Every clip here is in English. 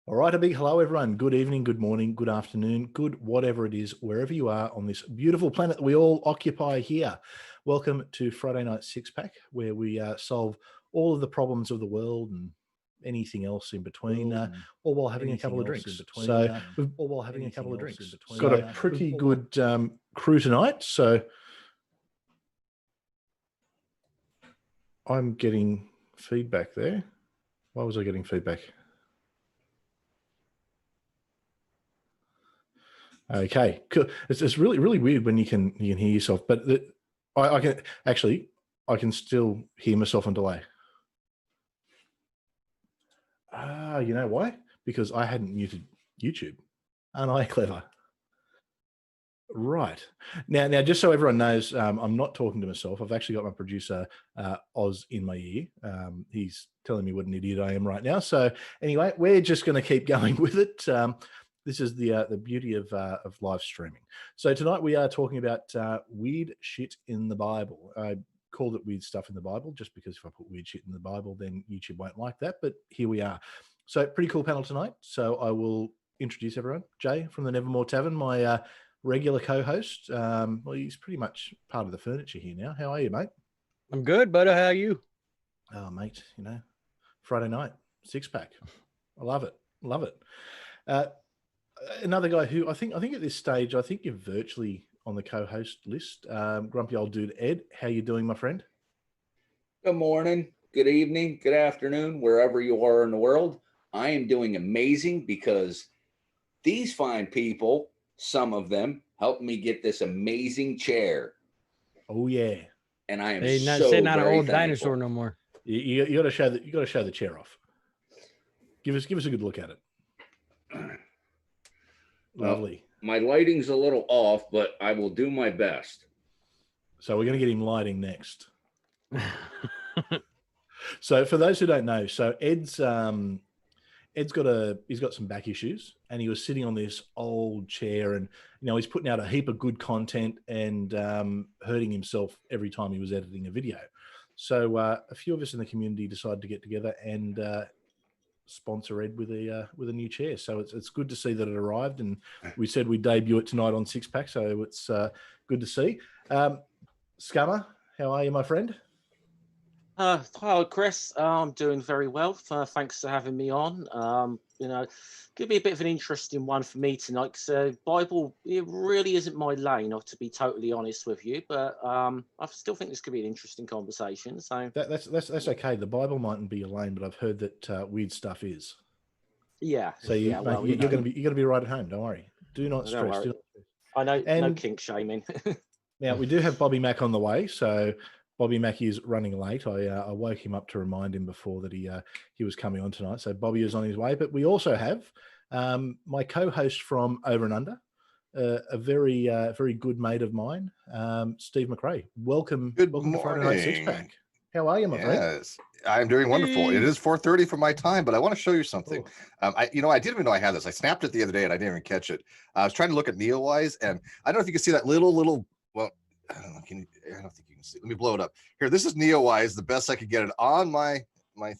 All right, a big hello, everyone. Good evening, good morning, good afternoon, good whatever it is, wherever you are on this beautiful planet that we all occupy here. Welcome to Friday Night Six Pack, where we solve all of the problems of the world and anything else in between, all while having a couple of drinks. So we've got a pretty good crew tonight. So I'm getting feedback there. Why was I getting feedback? Okay, cool. It's really weird when you can hear yourself, but I can still hear myself on delay. You know why? Because I hadn't muted YouTube. Aren't I clever? Right. Now, just so everyone knows, I'm not talking to myself. I've actually got my producer, Oz, in my ear. He's telling me what an idiot I am right now. So anyway, we're just going to keep going with it. This is the beauty of live streaming. So tonight we are talking about weird shit in the Bible. I called it weird stuff in the Bible just because if I put weird shit in the Bible, then YouTube won't like that. But here we are. So pretty cool panel tonight. So I will introduce everyone. Jay from the Nevermore Tavern, my regular co-host. Well, he's pretty much part of the furniture here now. How are you, mate? I'm good, buddy. How are you? Oh, mate, Friday night, six pack. I love it. Love it. Another guy who I think at this stage, I think you're virtually on the co-host list. Grumpy old dude, Ed. How you doing, my friend? Good morning, good evening, good afternoon, wherever you are in the world. I am doing amazing because these fine people, some of them, helped me get this amazing chair. Oh yeah. And I am not so sitting on an very old thankful. Dinosaur no more. You got to show that. You got to show the chair off. Give us a good look at it. Lovely. My lighting's a little off, but I will do my best. So we're going to get him lighting next. So for those who don't know, so Ed's got some back issues, and he was sitting on this old chair, and he's putting out a heap of good content and hurting himself every time he was editing a video. So a few of us in the community decided to get together and sponsor Ed with a new chair. So it's good to see that it arrived, and we said we'd debut it tonight on Six Pack. So it's good to see. Scammer, how are you, my friend? Hello, Chris. I'm doing very well. Thanks for having me on. Could be a bit of an interesting one for me tonight because Bible, it really isn't my lane, to be totally honest with you. But I still think this could be an interesting conversation. So that's okay. The Bible mightn't be your lane, but I've heard that weird stuff is. Yeah. So you're going to be right at home. Don't worry. Do not stress. I know. No kink shaming. Now we do have Bobby Mack on the way, so. Bobby Mack is running late. I woke him up to remind him before that he was coming on tonight. So Bobby is on his way. But we also have my co-host from Over and Under, a very good mate of mine, Steve McRae. Welcome to Friday Night Six Pack. How are you, my friend? Yes, I'm doing wonderful. It is 4:30 for my time, but I want to show you something. I didn't even know I had this. I snapped it the other day and I didn't even catch it. I was trying to look at Neowise, and I don't know if you can see that little. Well, I don't know. I don't think you can see. Let me blow it up. Here, this is Neowise, the best I could get it on my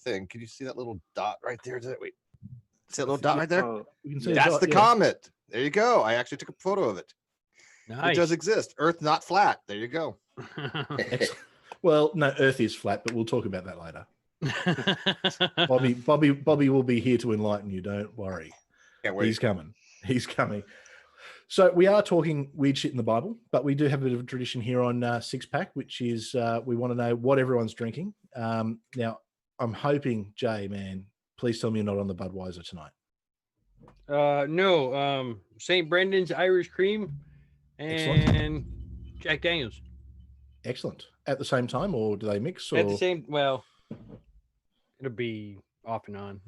thing. Can you see that little dot right there? Wait, see that little dot right there? That's the comet. There you go. I actually took a photo of it. Nice. It does exist. Earth not flat. There you go. Well, no, Earth is flat, but we'll talk about that later. Bobby will be here to enlighten you. Don't worry. Can't wait. He's coming. So we are talking weird shit in the Bible, but we do have a bit of a tradition here on Six Pack, which is we want to know what everyone's drinking. Now, I'm hoping, Jay, man, please tell me you're not on the Budweiser tonight. No, St. Brendan's Irish Cream and Excellent. Jack Daniels. Excellent. At the same time, or do they mix? Or? At the same, well, it'll be off and on.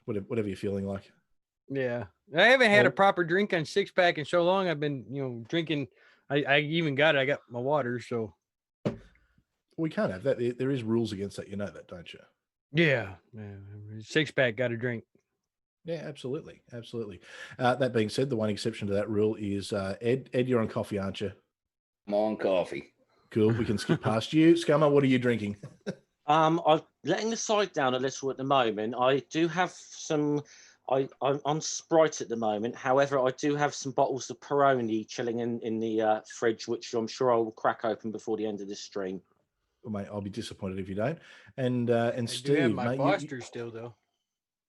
Whatever you're feeling like. Yeah, I haven't had a proper drink on Six Pack in so long. I've been, drinking. I even got it. I got my water, so we can't have that. There is rules against that. You know that, don't you? Yeah. Six Pack got a drink. Yeah, absolutely. That being said, the one exception to that rule is Ed. Ed, you're on coffee, aren't you? I'm on coffee. Cool. We can skip past you. Scammer, what are you drinking? I'm letting the side down a little at the moment. I do have some. I'm on Sprite at the moment. However, I do have some bottles of Peroni chilling in the fridge, which I'm sure I will crack open before the end of this stream. Well, mate, I'll be disappointed if you don't. And I do have Steve, my mate, Foster still though.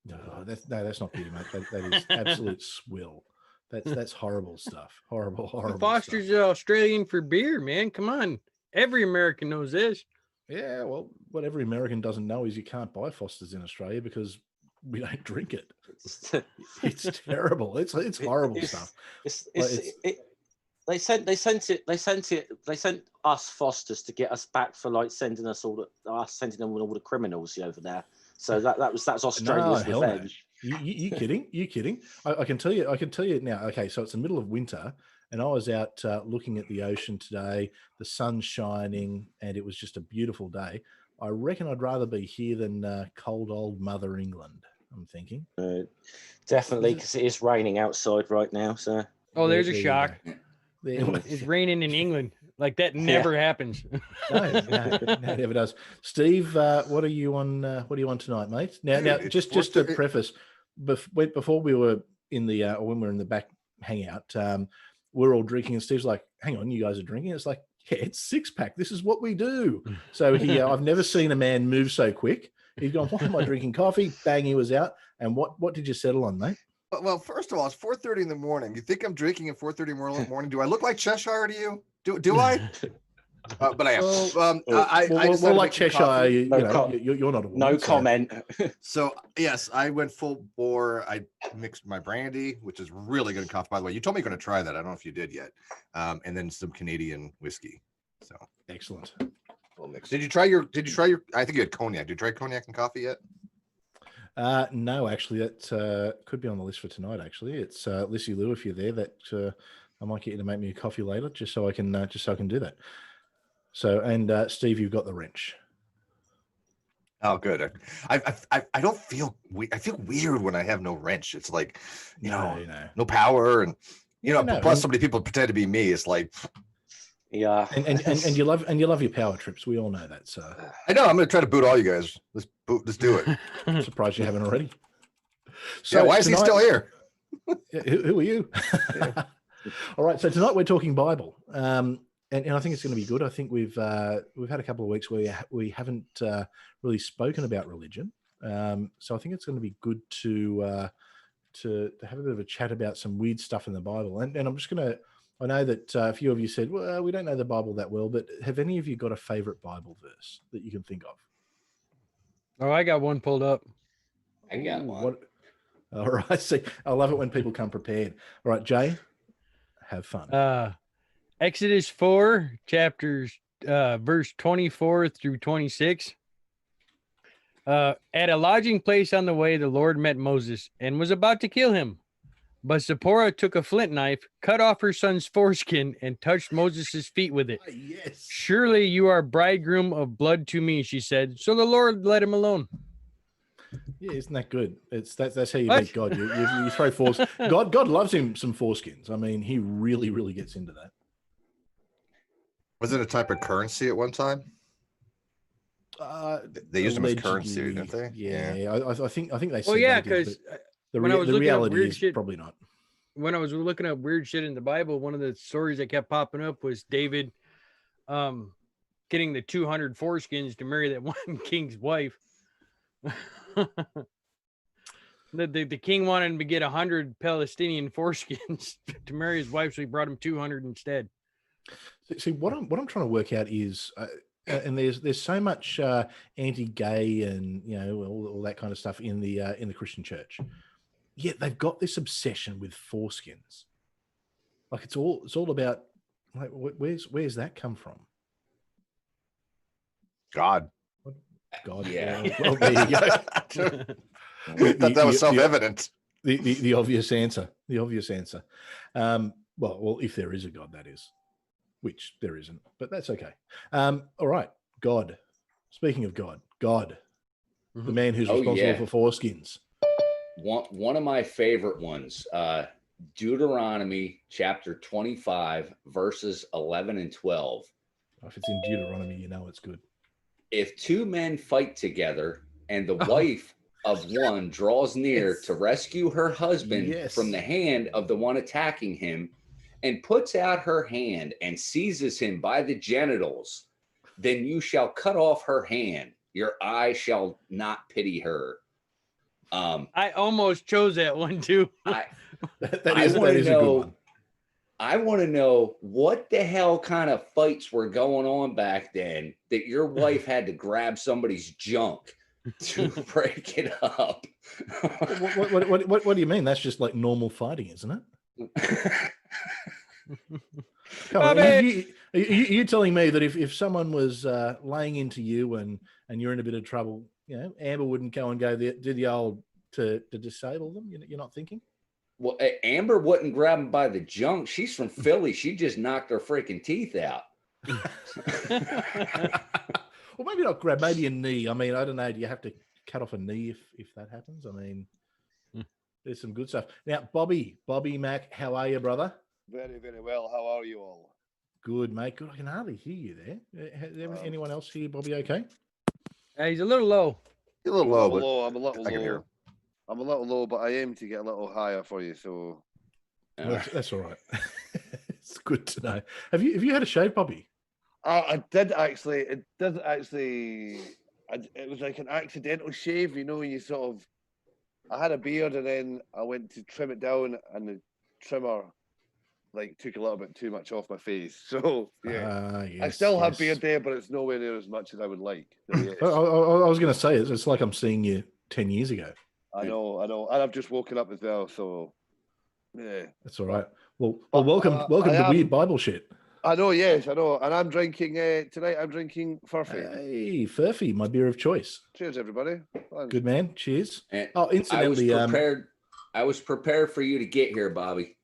no, that's not beer, mate. That is absolute swill. That's horrible stuff. Horrible The stuff. Foster's Australian for beer, man. Come on, every American knows this. Yeah, well, what every American doesn't know is you can't buy Foster's in Australia because we don't drink it. It's terrible. It's horrible stuff. They sent us Fosters to get us back for like sending them all the criminals over there. So that's Australia's hell no. revenge. You kidding? You kidding? I can tell you now. Okay, so it's the middle of winter, and I was out looking at the ocean today. The sun's shining, and it was just a beautiful day. I reckon I'd rather be here than cold old Mother England. I'm thinking. Definitely, because it is raining outside right now. So. Oh, there's a you shock. go. There- It's raining in England. Like that never happens. No, it never does. Steve, what are you on? What are you on tonight, mate? Now, It's just to preface, before we were in the or when we were in the back hangout, we're all drinking, and Steve's like, "Hang on, you guys are drinking?" It's like, "Yeah, it's 6-pack. This is what we do." So I've never seen a man move so quick. He's gone, "Why am I drinking coffee?" Bang, he was out. And what did you settle on, mate? Well, first of all, it's 4:30 in the morning. You think I'm drinking at 4:30 in the morning? Do I look like Cheshire to you? Do I? But I am. Well, like Cheshire, you're not a woman. No comment. So yes, I went full bore. I mixed my brandy, which is really good coffee, by the way. You told me you're going to try that. I don't know if you did yet. And then some Canadian whiskey. So Excellent. we'll mix. Did you try your? I think you had cognac. Did you try cognac and coffee yet? No, actually, that could be on the list for tonight. Actually, it's Lissy Lou. If you're there, that I might get you to make me a coffee later, just so I can do that. So, and Steve, you've got the wrench. Oh, good. I don't feel. I feel weird when I have no wrench. It's like, no power, and plus so many people pretend to be me. It's like, yeah. And you love your power trips. We all know that. So I know I'm going to try to boot all you guys. Let's do it. I'm surprised you haven't already. So yeah, why is he still here? Who are you? All right. So tonight we're talking Bible, and I think it's going to be good. I think we've had a couple of weeks where we haven't really spoken about religion, so I think it's going to be good to have a bit of a chat about some weird stuff in the Bible. And I'm just going to. I know that a few of you said, well, we don't know the Bible that well, but have any of you got a favorite Bible verse that you can think of? Oh, I got one pulled up. I got one. All right. See, I love it when people come prepared. All right, Jay, have fun. Exodus 4, chapters, verse 24 through 26. At a lodging place on the way, the Lord met Moses and was about to kill him. But Zipporah took a flint knife, cut off her son's foreskin, and touched Moses' feet with it. Yes. Surely you are bridegroom of blood to me, she said. So the Lord let him alone. Yeah, isn't that good? That's how you What? meet God. You throw foreskin. God loves him some foreskins. I mean, he really, really gets into that. Was it a type of currency at one time? They used them as currency, didn't they? Yeah. I think they. Well, said yeah, they did, because but when I was the looking up reality weird is shit- probably not. when I was looking up weird shit in the Bible, one of the stories that kept popping up was David getting the 200 foreskins to marry that one king's wife. The king wanted him to get 100 Palestinian foreskins to marry his wife, so he brought him 200 instead. See, what I'm trying to work out is, and there's so much anti-gay and all that kind of stuff in the Christian church. Yet they've got this obsession with foreskins. Like it's all about like where's that come from? God. God. Yeah. Well, there you go. Thought that was self-evident. The obvious answer. The obvious answer. Well, if there is a God, that is, which there isn't, but that's okay. All right, God. Speaking of God, the man who's responsible for foreskins. One of my favorite ones, Deuteronomy chapter 25, verses 11 and 12. If it's in Deuteronomy, you know it's good. if two men fight together and the wife of one draws near Yes. to rescue her husband Yes. from the hand of the one attacking him and puts out her hand and seizes him by the genitals, then you shall cut off her hand. Your eye shall not pity her. I almost chose that one too. I That I is wanna a good know- one. I want to know what the hell kind of fights were going on back then that your wife had to grab somebody's junk to break it up. What do you mean? That's just like normal fighting, isn't it? Come on, Bobby! you telling me that if someone was laying into you and you're in a bit of trouble, Amber wouldn't go and do the old to disable them? You're not thinking? Well, Amber wouldn't grab him by the junk. She's from Philly. She just knocked her freaking teeth out. Well, maybe not grab, maybe a knee. I mean, I don't know. Do you have to cut off a knee if that happens? I mean, there's some good stuff. Now, Bobby Mac, how are you, brother? Very, very well. How are you all? Good, mate. Good. I can hardly hear you there. Anyone else hear Bobby okay? He's a little low. You're a little low, but I'm a little I can hear. low. I'm a little low, but I aim to get a little higher for you. So Well, that's all right. It's good to know. Have you had a shave, Bobby? I did actually. It did actually. It was like an accidental shave. You know, you sort of. I had a beard and then I went to trim it down, and the trimmer like took a little bit too much off my face. So yeah, I Yes, still have yes. beard there, but it's nowhere near as much as I would like. I was going to say it's like I'm seeing you 10 years ago. I know, and I've just woken up as well. So yeah, That's all right. Well, But, welcome I to am- Weird Bible Shit. I know. Yes, I know. And I'm drinking tonight. I'm drinking Furphy. Hey, Furphy, my beer of choice. Cheers, everybody. Good man. Cheers. And Oh, I was incidentally, prepared. I was prepared for you to get here, Bobby.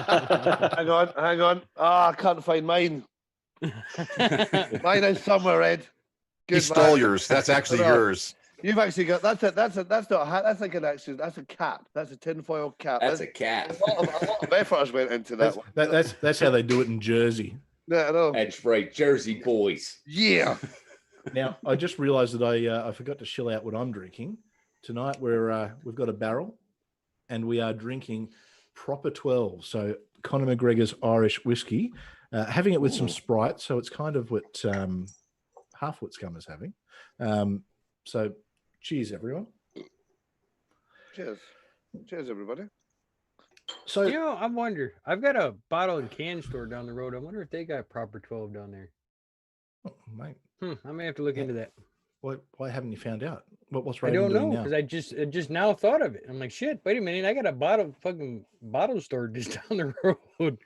Hang on. Ah, I can't find mine. Mine is somewhere, Ed. He Good stole man. yours. That's actually Right. yours. You've actually got that's not a hat. That's like an actual. That's a cap. That's a tinfoil cap. That's a cat. a lot of effort has went into that one. That's how they do it in Jersey. Yeah, I know. That's right, Jersey boys. Yeah. Now, I just realised that I forgot to shill out what I'm drinking tonight. We've got a barrel, and we are drinking Proper 12. So Conor McGregor's Irish whiskey, having it with some Sprite. So it's kind of what half what Scummer's having. So cheers, everyone. Cheers. Cheers, everybody. So You know, I wonder. I've got a bottle and can store down the road. I wonder if they got Proper 12 down there. oh, mate, I may have to look into that. why haven't you found out? What's I Raven don't doing know now? because I just now thought of it. I'm like, shit. Wait a minute. I got a fucking bottle store just down the road.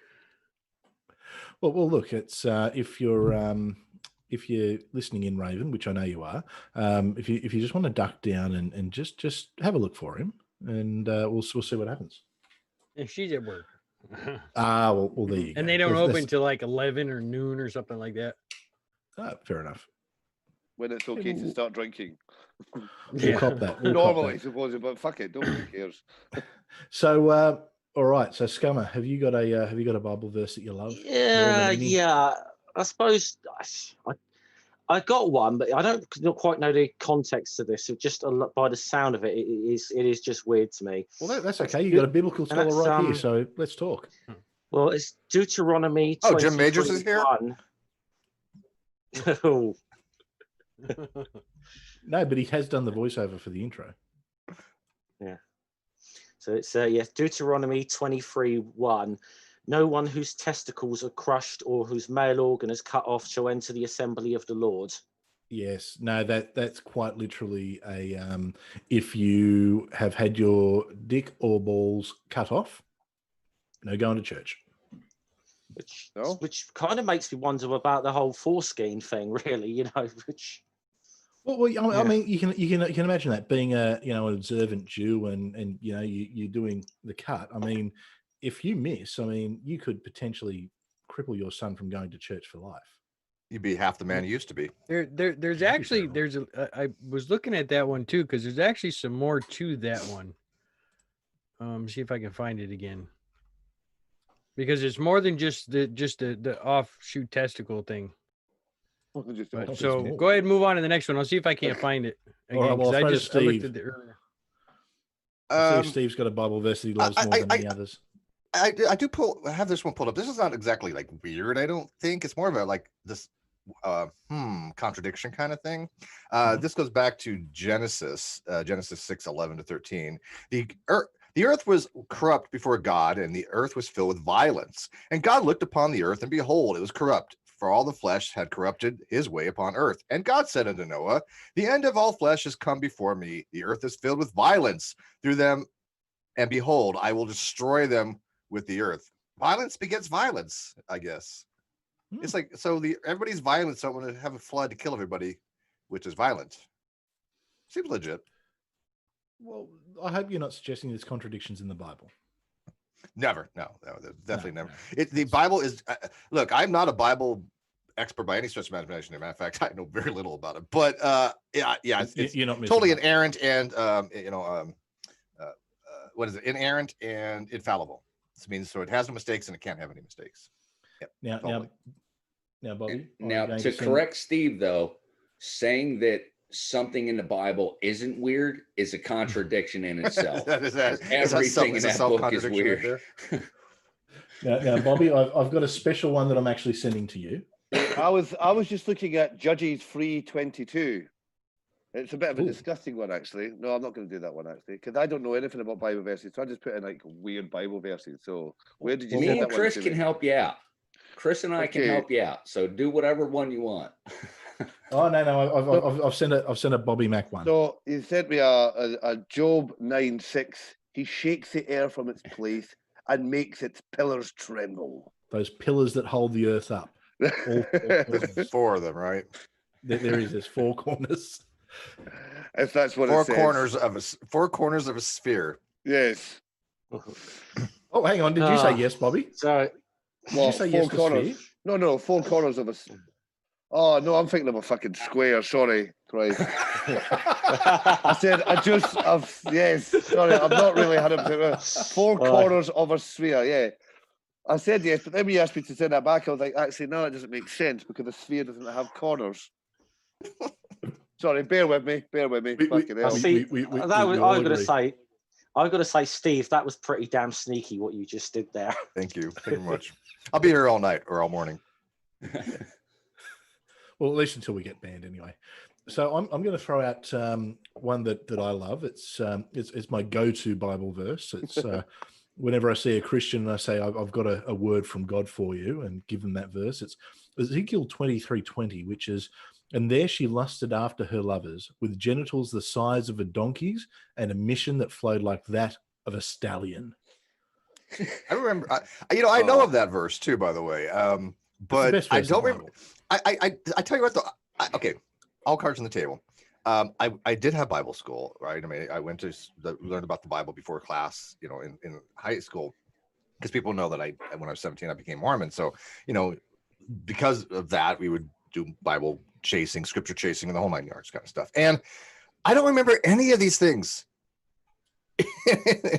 Well, look, it's if you're listening in, Raven, which I know you are, if you just want to duck down and just have a look for him, and we'll see what happens. And she's at work. Well, there you go. And they don't That's- open till like 11 or noon or something like that. fair enough. When it's okay to start drinking. We'll cop that. We'll cop Normally, that. supposedly, but fuck it, nobody cares. So, all right. So, Scummer, have you got a Bible verse that you love? more Yeah, than any? yeah. I suppose I got one, but I don't quite know the context to this. So just by the sound of it, it is just weird to me. Well, that's okay. You got a biblical scholar that's, right here, so let's talk. Well, it's Deuteronomy. Oh, Jim Majors is here? 20:21. Oh, No, but he has done the voiceover for the intro. so it's Deuteronomy 23:1. No one whose testicles are crushed or whose male organ is cut off shall enter the assembly of the Lord. Yes, no, that's quite literally a if you have had your dick or balls cut off, no going to church. No? Which kind of makes me wonder about the whole foreskin thing, really. You know, which Well, I Yeah. mean, you can imagine that being an observant Jew and you're doing the cut. I mean, if you miss, I mean, you could potentially cripple your son from going to church for life. You'd be half the man you used to be. There's actually I was looking at that one too because there's actually some more to that one. See if I can find it again. Because it's more than just the offshoot testicle thing. Just Right, opens So small. go ahead and move on to the next one. I'll see if I can't find it. All right, Again, well, 'cause I'll throw to I looked Steve. at the earlier. I see Um, Steve's got a Bible verse that he loves more than any others. I do I have this one pulled up. This is not exactly like weird, I don't think. It's more of a like this contradiction kind of thing. Mhm. This goes back to Genesis 6:11-13. The earth was corrupt before God, and the earth was filled with violence. And God looked upon the earth, and behold, it was corrupt, for all the flesh had corrupted his way upon earth. And God said unto Noah, the end of all flesh is come before me. The earth is filled with violence through them, and behold, I will destroy them with the earth. Violence begets violence, I guess. It's like, so everybody's violent, so I want to have a flood to kill everybody, which is violent. Seems legit. Well, I hope you're not suggesting there's contradictions in the Bible. Never. No, definitely No, never. no. The Bible is, look, I'm not a Bible expert by any stretch of imagination. As a matter of fact, I know very little about it, but yeah, it's You're not missing totally much. inerrant and, what is it? Inerrant and infallible. This means so it has no mistakes and it can't have any mistakes. Yep, Now, totally. now, Bobby. are you Now, going to send- correct Steve, though, saying that something in the Bible isn't weird is a contradiction in itself. That is Everything in that book is self-contradiction weird. Now, Bobby, I've got a special one that I'm actually sending to you. I was just looking at Judges 3:22. It's a bit of a Ooh. disgusting one, actually. No, I'm not going to do that one, actually, because I don't know anything about Bible verses. So I just put in like weird Bible verses. So where did you Me send and that one Chris to can me? help you out. Chris and I can Okay. help you out. So do whatever one you want. Oh no, I've sent a Bobby Mac one. So he sent me a Job 9:6. He shakes the air from its place and makes its pillars tremble. Those pillars that hold the earth up. All four corners. Four of them, right? There's 4 corners. If that's what Four it says. corners of a sphere. Yes. Oh, hang on. Did you say Ah. yes, Bobby? So Did Well, you say 4 yes to corners. sphere? No, 4 corners of a. Oh no, I'm thinking of a fucking square. Sorry, Christ. I said yes. Sorry, I'm not really 100%. 4 corners of a sphere. Yeah, I said yes, but then when you asked me to send that back, I was like, actually, no, it doesn't make sense because the sphere doesn't have corners. Sorry, bear with me. Fucking hell. see, we that was, all I've got to agree. say, I've got to say, Steve, that was pretty damn sneaky what you just did there. Thank you very much. I'll be here all night or all morning. Well, at least until we get banned, anyway. So I'm going to throw out one that I love. It's my go-to Bible verse. It's whenever I see a Christian and I say I've got a word from God for you, and give them that verse. It's Ezekiel 23:20, which is, and there she lusted after her lovers with genitals the size of a donkey's and a mission that flowed like that of a stallion. I remember, I know of that verse too, by the way. It's the But best I verse in the don't remember. Bible. I tell you what, though. Okay, all cards on the table. I did have Bible school, right? I mean, I went to learn about the Bible before class, in high school, because people know that when I was 17, I became Mormon. So, because of that, we would do Bible chasing, scripture chasing, and the whole 9 yards kind of stuff. And I don't remember any of these things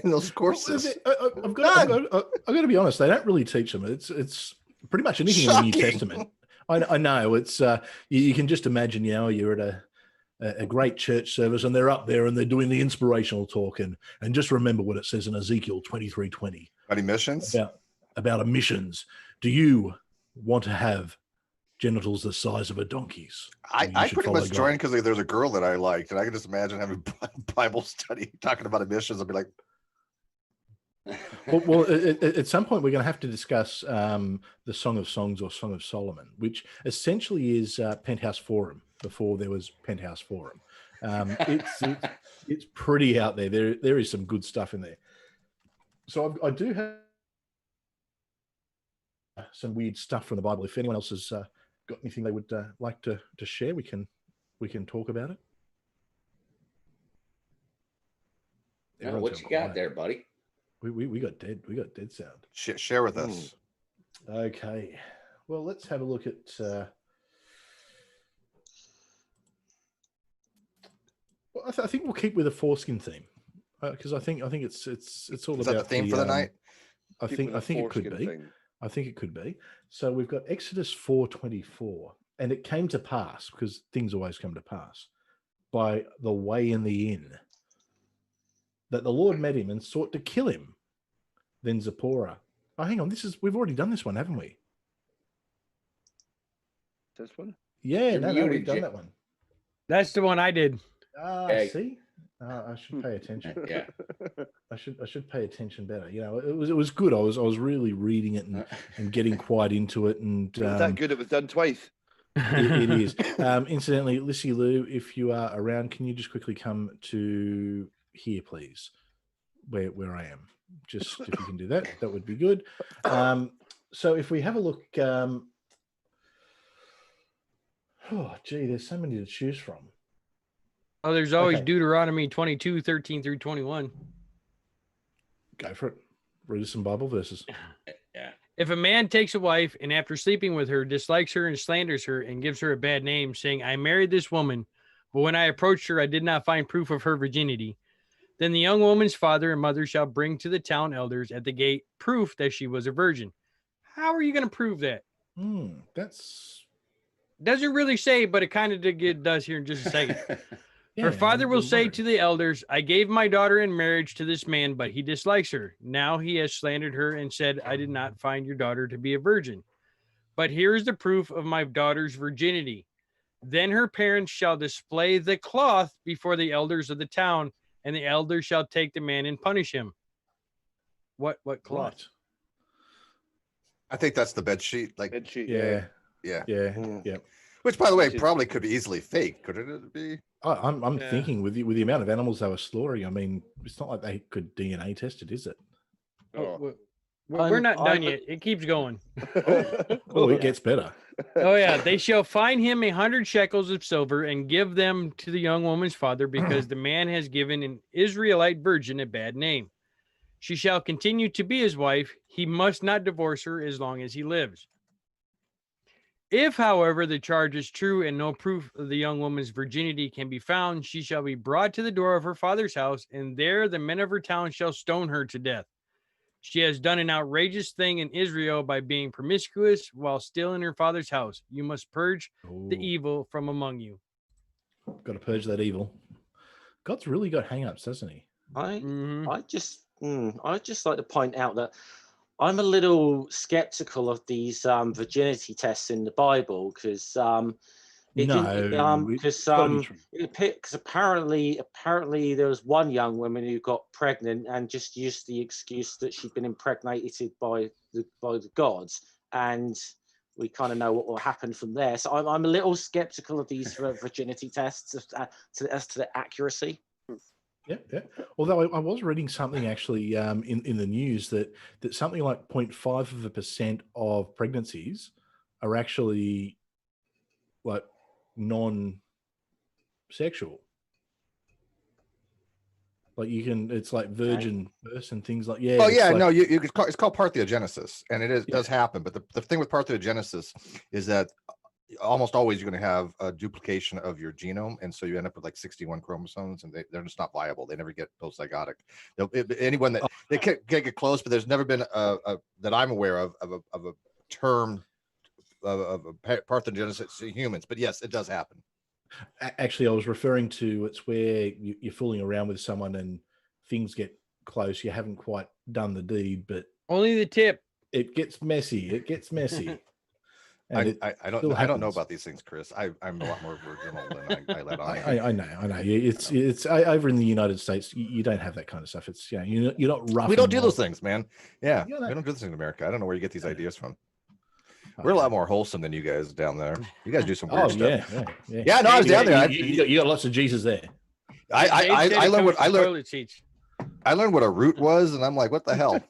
in those courses. I've got to be honest. They don't really teach them. It's pretty much anything in the New Shocking. Testament. I know it's you can just imagine. You're at a great church service and they're up there and they're doing the inspirational talk and just remember what it says in Ezekiel 23:20 About emissions? about emissions. Do you want to have genitals the size of a donkey's? I pretty much joined because there's a girl that I liked, and I can just imagine having Bible study talking about emissions. I'd be like, Well, at some point we're going to have to discuss the Song of Songs or Song of Solomon, which essentially is Penthouse Forum before there was Penthouse Forum. It's pretty out there. There is some good stuff in there. So I do have some weird stuff from the Bible. If anyone else has got anything they would like to share, we can talk about it. Everyone's What you gone got quiet. there, buddy? We got dead. We got dead sound. share with us. Okay. Well, let's have a look at. Well, I think we'll keep with a foreskin theme because I think it's all Is about that the theme for the night? Keep with I the think it could foreskin be. thing. I think it could be. So we've got Exodus 4:24, And it came to pass, because things always come to pass, by the way in the inn, that the Lord met him and sought to kill him. Then Zipporah. Oh, hang on. We've already done this one, haven't we? This one? Yeah, You're no, muted, we've done Jay. that one. That's the one I did. Okay. See? I should pay attention. Yeah. I should pay attention better. You know, it was good. I was really reading it and getting quite into it. And It was that good. It was done twice. it is. Incidentally, Lissy Lou, if you are around, can you just quickly come to here, please, where I am? Just if you can do that, that would be good. So if we have a look, oh gee, there's so many to choose from. Oh, there's always Okay. Deuteronomy 22, 13 through 21. Go for it. Read us some Bible verses. Yeah. If a man takes a wife and after sleeping with her dislikes her and slanders her and gives her a bad name, saying, I married this woman, but when I approached her, I did not find proof of her virginity, then the young woman's father and mother shall bring to the town elders at the gate proof that she was a virgin. How are you going to prove that? That's Doesn't really say, but it kind of does here in just a second. yeah, Her father will I'm say wondering. to the elders, I gave my daughter in marriage to this man, but he dislikes her. Now he has slandered her and said, I did not find your daughter to be a virgin. But here is the proof of my daughter's virginity. Then her parents shall display the cloth before the elders of the town, and the elders shall take the man and punish him. What cloth? Right. I think that's the bed sheet. Like, Bed sheet, Yeah. yeah. Yeah. Mm. Yeah. Which, by the way, Which is- probably could be easily fake. Could it be? I'm Yeah. thinking with the amount of animals they were slaughtering. I mean, it's not like they could DNA test it, is it? Oh. We're not done I'm- yet. It keeps going. Oh, it gets better. Oh yeah, they shall fine him 100 shekels of silver and give them to the young woman's father, because the man has given an Israelite virgin a bad name. She shall continue to be his wife. He must not divorce her as long as he lives. If, however, the charge is true and no proof of the young woman's virginity can be found, she shall be brought to the door of her father's house, and there the men of her town shall stone her to death. She has done an outrageous thing in Israel by being promiscuous while still in her father's house. You must purge the Ooh, evil from among you. got to purge that evil. God's really got hang-ups, doesn't he? Mhm. I just like to point out that I'm a little skeptical of these virginity tests in the Bible, because No, because gotta be true. because apparently there was one young woman who got pregnant and just used the excuse that she'd been impregnated by the gods, and we kind of know what will happen from there. So I'm a little skeptical of these virginity tests as to the accuracy. Yeah, yeah. Although I was reading something actually in the news that something like 0.5% of pregnancies are actually like non-sexual. Like it's like virgin births and things like Oh it's yeah, like- no, it's called parthenogenesis, and it does happen. But the thing with parthenogenesis is that almost always you're going to have a duplication of your genome, and so you end up with like 61 chromosomes, and they're just not viable. They never get post-zygotic. Anyone that they can't get close, but there's never been a that I'm aware of a term of parthenogenesis in humans. But yes, it does happen. Actually, I was referring to it's where you're fooling around with someone and things get close. You haven't quite done the deed, but Only the tip. it gets messy. It gets messy. And I don't still know happens. about these things, Chris. I'm a lot more virginal than I let on. I know. It's over in the United States. You don't have that kind of stuff. It's you're not rough. We don't and do those wild. things, man. Yeah, Yeah, we don't do this in America. I don't know where you get these ideas from. Oh, We're a lot more wholesome than you guys down there. You guys do some weird Oh stuff. yeah. Yeah, no, I was down there. You got lots of Jesus there. I Dave said I it learned comes what I from learned. toilet seats. I learned what a root was, and I'm like, what the hell?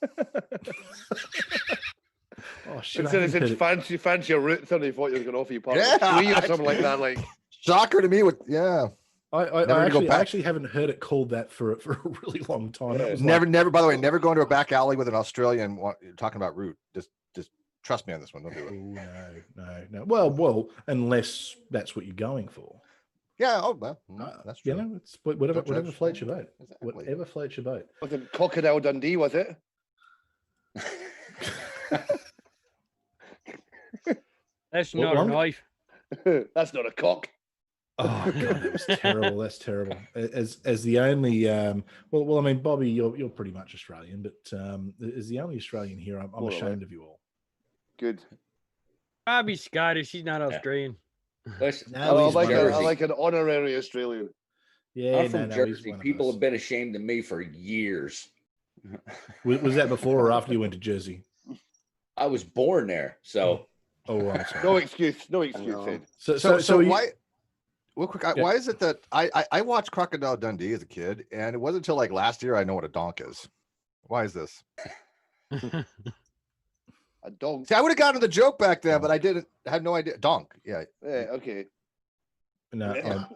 Oh shit! Instead of said fancy a root, somebody thought you was going to offer you part of Yeah. a tree or something like that. Like, Shocker to me. With yeah, I Never to go I back. actually haven't heard it called that for a really long time. That Yeah. was never. By the way, never go into a back alley with an Australian talking about root. Just trust me on this one. Don't do Like, it. no. Well, unless that's what you're going for. Yeah. Oh, well, that's You true. know, it's whatever Don't judge. floats your boat. Exactly. Whatever floats your boat. was it Crocodile Dundee, was it? That's Well, not a I'm- knife. That's not a cock. Oh god, that was terrible. That's terrible. As the only well, I mean, Bobby, you're pretty much Australian, but as the only Australian here, I'm More or ashamed of you all. Good. Bobby's Scottish. He's not Australian. Listen, No, I he's like, one of I those. like an honorary Australian. Yeah, I'm from he's Jersey. one of People us. have been ashamed of me for years. Was that before or after you went to Jersey? I was born there, so Oh, right. Sorry. No excuse. No excuse, No. Ed. So you- why? Real quick, Yeah. why is it that I watched Crocodile Dundee as a kid, and it wasn't until like last year I know what a donk is. Why is this? A dog. See, I would have gotten the joke back then, but I didn't. Had no idea. Donk. Yeah. Yeah, okay. No,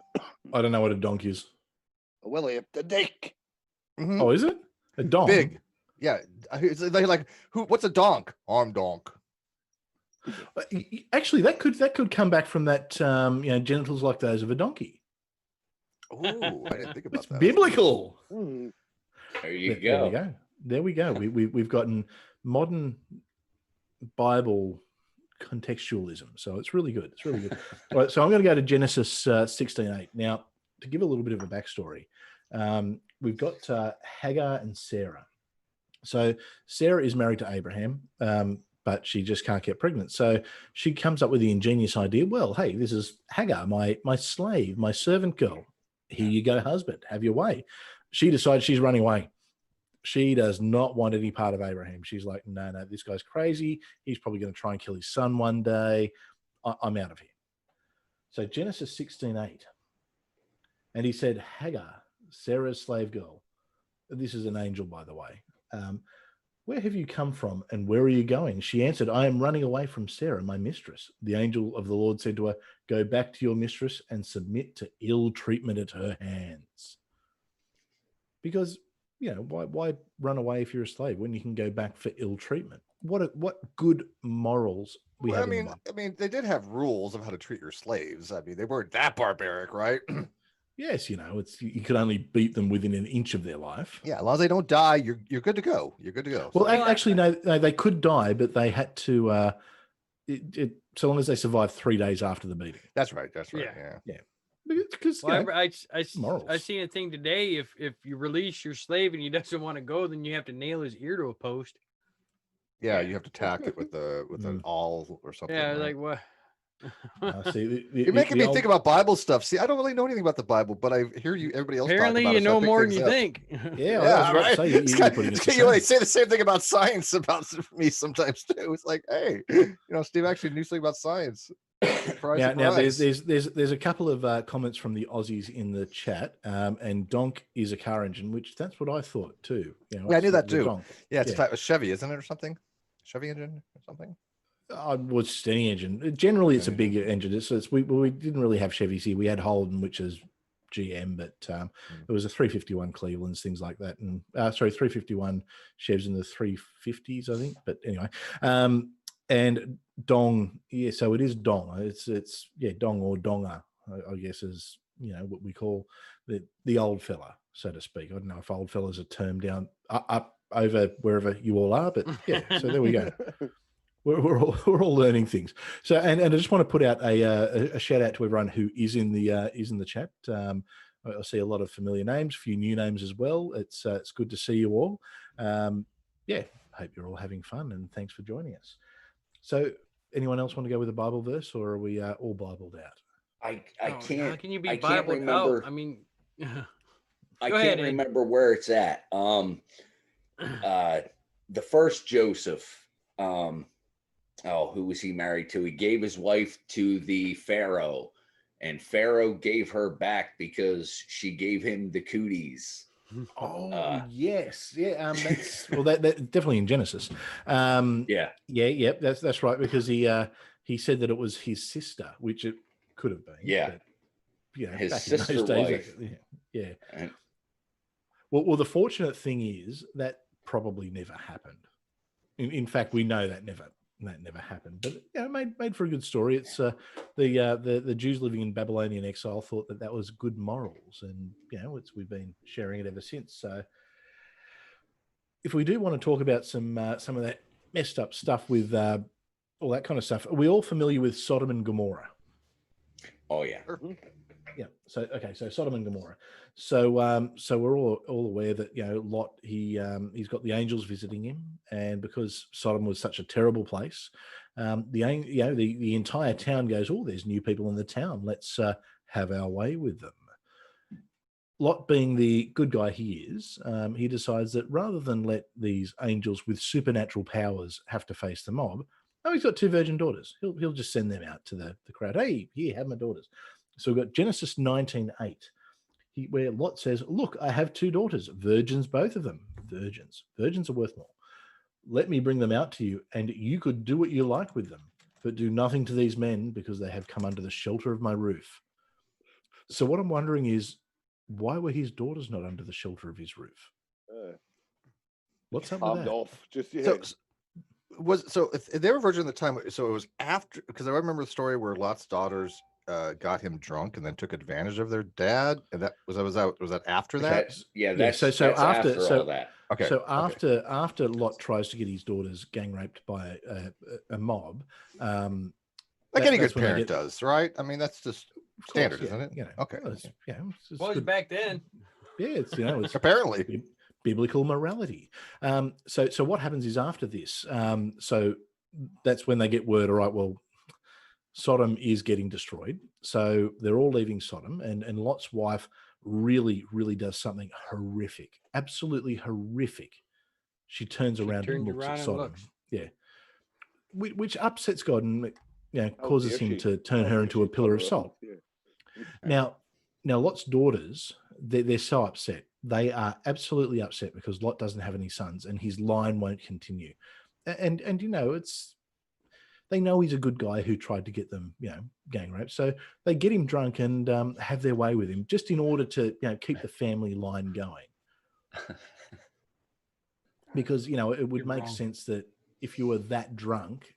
I don't know what a donk is. A willy up the dick. Mhm. Oh, is it a donk? Big. Yeah. It's like who? What's a donk? I'm donk. Actually, that could come back from that. Genitals like those of a donkey. Oh, I didn't think about It's that. biblical. Hmm. there you There we go. go. There we go. We've gotten modern Bible contextualism, so it's really good. It's really good. All right, so I'm going to go to Genesis 16:8 now to give a little bit of a backstory. We've got Hagar and Sarah. So Sarah is married to Abraham, but she just can't get pregnant. So she comes up with the ingenious idea. Well, hey, this is Hagar, my slave, my servant girl. Here you go, husband. Have your way. She decides she's running away. She does not want any part of Abraham. She's like, no, this guy's crazy. He's probably going to try and kill his son one day. I'm out of here. So Genesis 16:8. And he said, Hagar, Sarah's slave girl. This is an angel, by the way. Where have you come from and where are you going? She answered, I am running away from Sarah, my mistress. The angel of the Lord said to her, go back to your mistress and submit to ill treatment at her hands. Because, why run away if you're a slave when you can go back for ill treatment? What good morals we Well, have in that? I mean, they did have rules of how to treat your slaves. I mean, they weren't that barbaric, right? Yes, it's you could only beat them within an inch of their life. Yeah, as long as they don't die, you're good to go. You're good to go. Well, Well, actually, no, they could die, but they had to. So long as they survived 3 days after the beating. That's right. That's right. Yeah. Yeah. Because Well, I morals. seen a thing today. If you release your slave and he doesn't want to go, then you have to nail his ear to a post. Yeah, you have to tack it with an awl or something. Yeah, right? like what? see, You're making me think about Bible stuff. See, I don't really know anything about the Bible, but I hear you. Everybody else. Apparently, talk about you it, so I know pick more than things you up. think. Yeah, I was Yeah, about right. to say, It's you're kind putting of, it to they shame. say the same thing about science about me sometimes too. It's like, hey, Steve actually knew something about science. Surprise, Now surprise. there's a couple of comments from the Aussies in the chat, and donk is a car engine, which that's what I thought too. Yeah, I knew it's that the too. donk. Yeah, it's yeah. a type of Chevy, isn't it, or something? Chevy engine or something? Was steady engine. Generally, it's a Steady bigger engine. We didn't really have Chevys here. We had Holden, which is GM, but it was a 351 Cleveland's, things like that, and 351 Chevs in the 350s, I think. But anyway, and dong, yeah. So it is dong. It's dong or donga, I guess is what we call the old fella, so to speak. I don't know if old fella's a term down up over wherever you all are, but yeah. So there we go. We're all learning things. So and I just want to put out a shout out to everyone who is in the chat. I see a lot of familiar names, a few new names as well. It's good to see you all. Hope you're all having fun and thanks for joining us. So anyone else want to go with a Bible verse, or are we all Bibled out? I How can't. can you be I can't Bible remember. out? I mean, I Go can't ahead, Ed. remember where it's at. The first Joseph. Who was he married to? He gave his wife to the Pharaoh, and Pharaoh gave her back because she gave him the cooties. Oh yes, yeah. That's that definitely in Genesis. Yep. That's right, because he said that it was his sister, which it could have been. Yeah. But, His back in those sister days, wife. Yeah. And- Well, the fortunate thing is that probably never happened. In fact, we know that never happened. But made for a good story. It's the Jews living in Babylonian exile thought that was good morals, and we've been sharing it ever since. So, if we do want to talk about some of that messed up stuff with all that kind of stuff, are we all familiar with Sodom and Gomorrah? Oh yeah. Yeah. So okay. So Sodom and Gomorrah. So so we're all aware that Lot he's got the angels visiting him, and because Sodom was such a terrible place, the entire town goes, oh, there's new people in the town. Let's have our way with them. Lot, being the good guy he is, he decides that rather than let these angels with supernatural powers have to face the mob, he's got 2 virgin daughters. He'll just send them out to the crowd. Hey, here, have my daughters. So we've got Genesis 19:8, where Lot says, look, I have 2 daughters, virgins, both of them. Virgins are worth more. Let me bring them out to you, and you could do what you like with them, but do nothing to these men because they have come under the shelter of my roof. So what I'm wondering is, why were his daughters not under the shelter of his roof? What's up with Palmed that? off. Just If they were virgin at the time, so it was after, because I remember the story where Lot's daughters got him drunk and then took advantage of their dad, and was that after that? That's so that's after all that. Okay. So after Lot tries to get his daughters gang raped by a mob, like any good parent does, right? I mean, that's just standard, yeah, isn't it? Okay. Well, it's Was good. back then. Yeah, it's apparently biblical morality. So what happens is after this, so that's when they get word, all right, well, Sodom is getting destroyed. So they're all leaving Sodom, and Lot's wife really, really does something horrific, absolutely horrific. She turns around and looks at Sodom. Yeah. Which upsets God and causes him to turn her into a pillar of salt. Yeah. Now Lot's daughters, they're so upset. They are absolutely upset because Lot doesn't have any sons and his line won't continue. And they know he's a good guy who tried to get them, gang raped. So they get him drunk and have their way with him just in order to, keep the family line going. Because, it would make sense that if you were that drunk,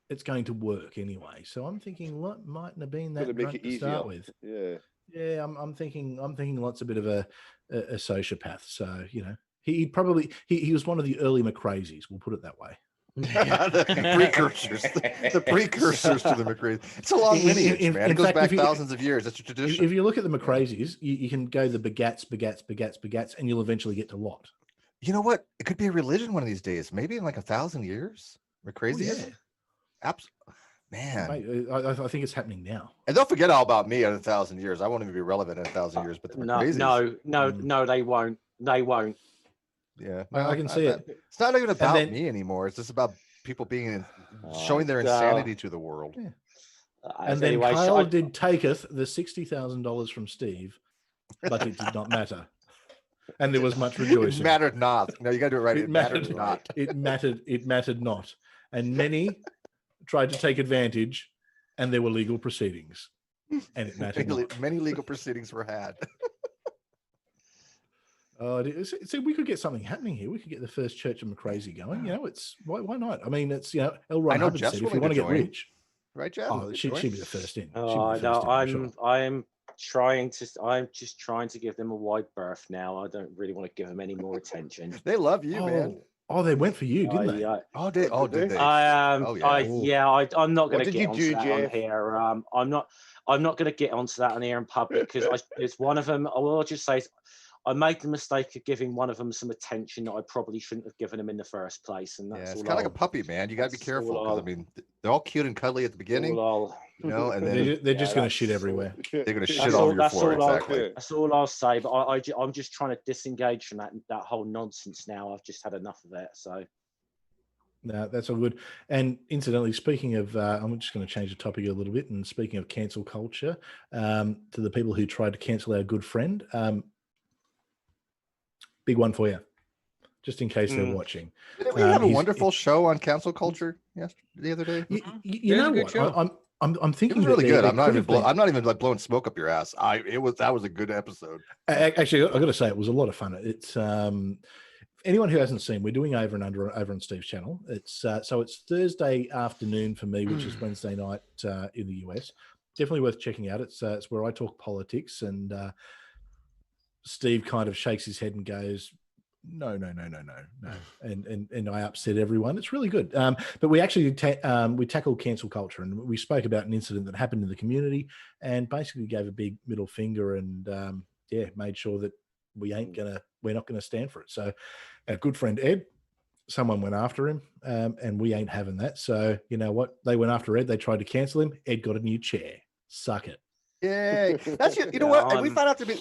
it's going to work anyway. So I'm thinking Lot mightn't have been that drunk to start with. Yeah, I'm thinking Lot's a bit of a sociopath. So he probably was one of the early McCrazies. We'll put it that way. the precursors to the McCrazies. It's a long lineage, man. It goes back thousands of years. That's a tradition. If you look at the McCrazies, you can go the begats, and you'll eventually get to Lot. You know what? It could be a religion one of these days. Maybe in like 1,000 years. McCrazies. Oh, yeah. Absolutely. Man, mate, I think it's happening now. And don't forget all about me in 1,000 years. I won't even be relevant in 1,000 years. But the McCrazies. No, they won't. They won't. Yeah, I can see it. It's not even about me anymore. It's just about people being showing their insanity to the world. Yeah. And then Kyle did taketh the $60,000 from Steve, but it did not matter. And there was much rejoicing. It mattered not. No, you got to do it right. It mattered not. It mattered not. And many tried to take advantage, and there were legal proceedings. And it mattered not. Many legal proceedings were had. So we could get something happening here. We could get the first Church of McCrazy going. It's why not? I mean, it's L. Ron Hubbard said, if you want to get rich, right, Jess? Oh, she'd be the first in. I'm just trying to give them a wide berth now. I don't really want to give them any more attention. They love you, man. Oh, they went for you, didn't they? Did they? I'm not going to get onto that on here. I'm not going to get onto that on here in public because it's one of them. I'll just say I made the mistake of giving one of them some attention that I probably shouldn't have given them in the first place. And that's it's kind of like a puppy, man. You got to be careful because I mean, they're all cute and cuddly at the beginning, and then they're just going to shit everywhere. They're going to shit all over your floor. Exactly. That's all I'll say. But I'm just trying to disengage from that whole nonsense now. I've just had enough of it. So. No, that's all good. And incidentally, speaking of, I'm just going to change the topic a little bit. And speaking of cancel culture, to the people who tried to cancel our good friend, big one for you, just in case they're watching. Didn't we have a wonderful show on cancel culture the other day? You know what? I'm thinking it was really good. I'm not even like blowing smoke up your ass. That was a good episode. Actually, I got to say it was a lot of fun. It's anyone who hasn't seen, we're doing over on Steve's channel. It's so it's Thursday afternoon for me, which is Wednesday night in the US. Definitely worth checking out. It's where I talk politics, and Steve kind of shakes his head and goes, no. And I upset everyone. It's really good. But we actually we tackled cancel culture, and we spoke about an incident that happened in the community, and basically gave a big middle finger, and made sure that we're not gonna stand for it. So our good friend Ed, someone went after him, and we ain't having that. So you know what? They went after Ed. They tried to cancel him. Ed got a new chair. Suck it. Yay. That's you know Yeah, what? And we I'm- found out to be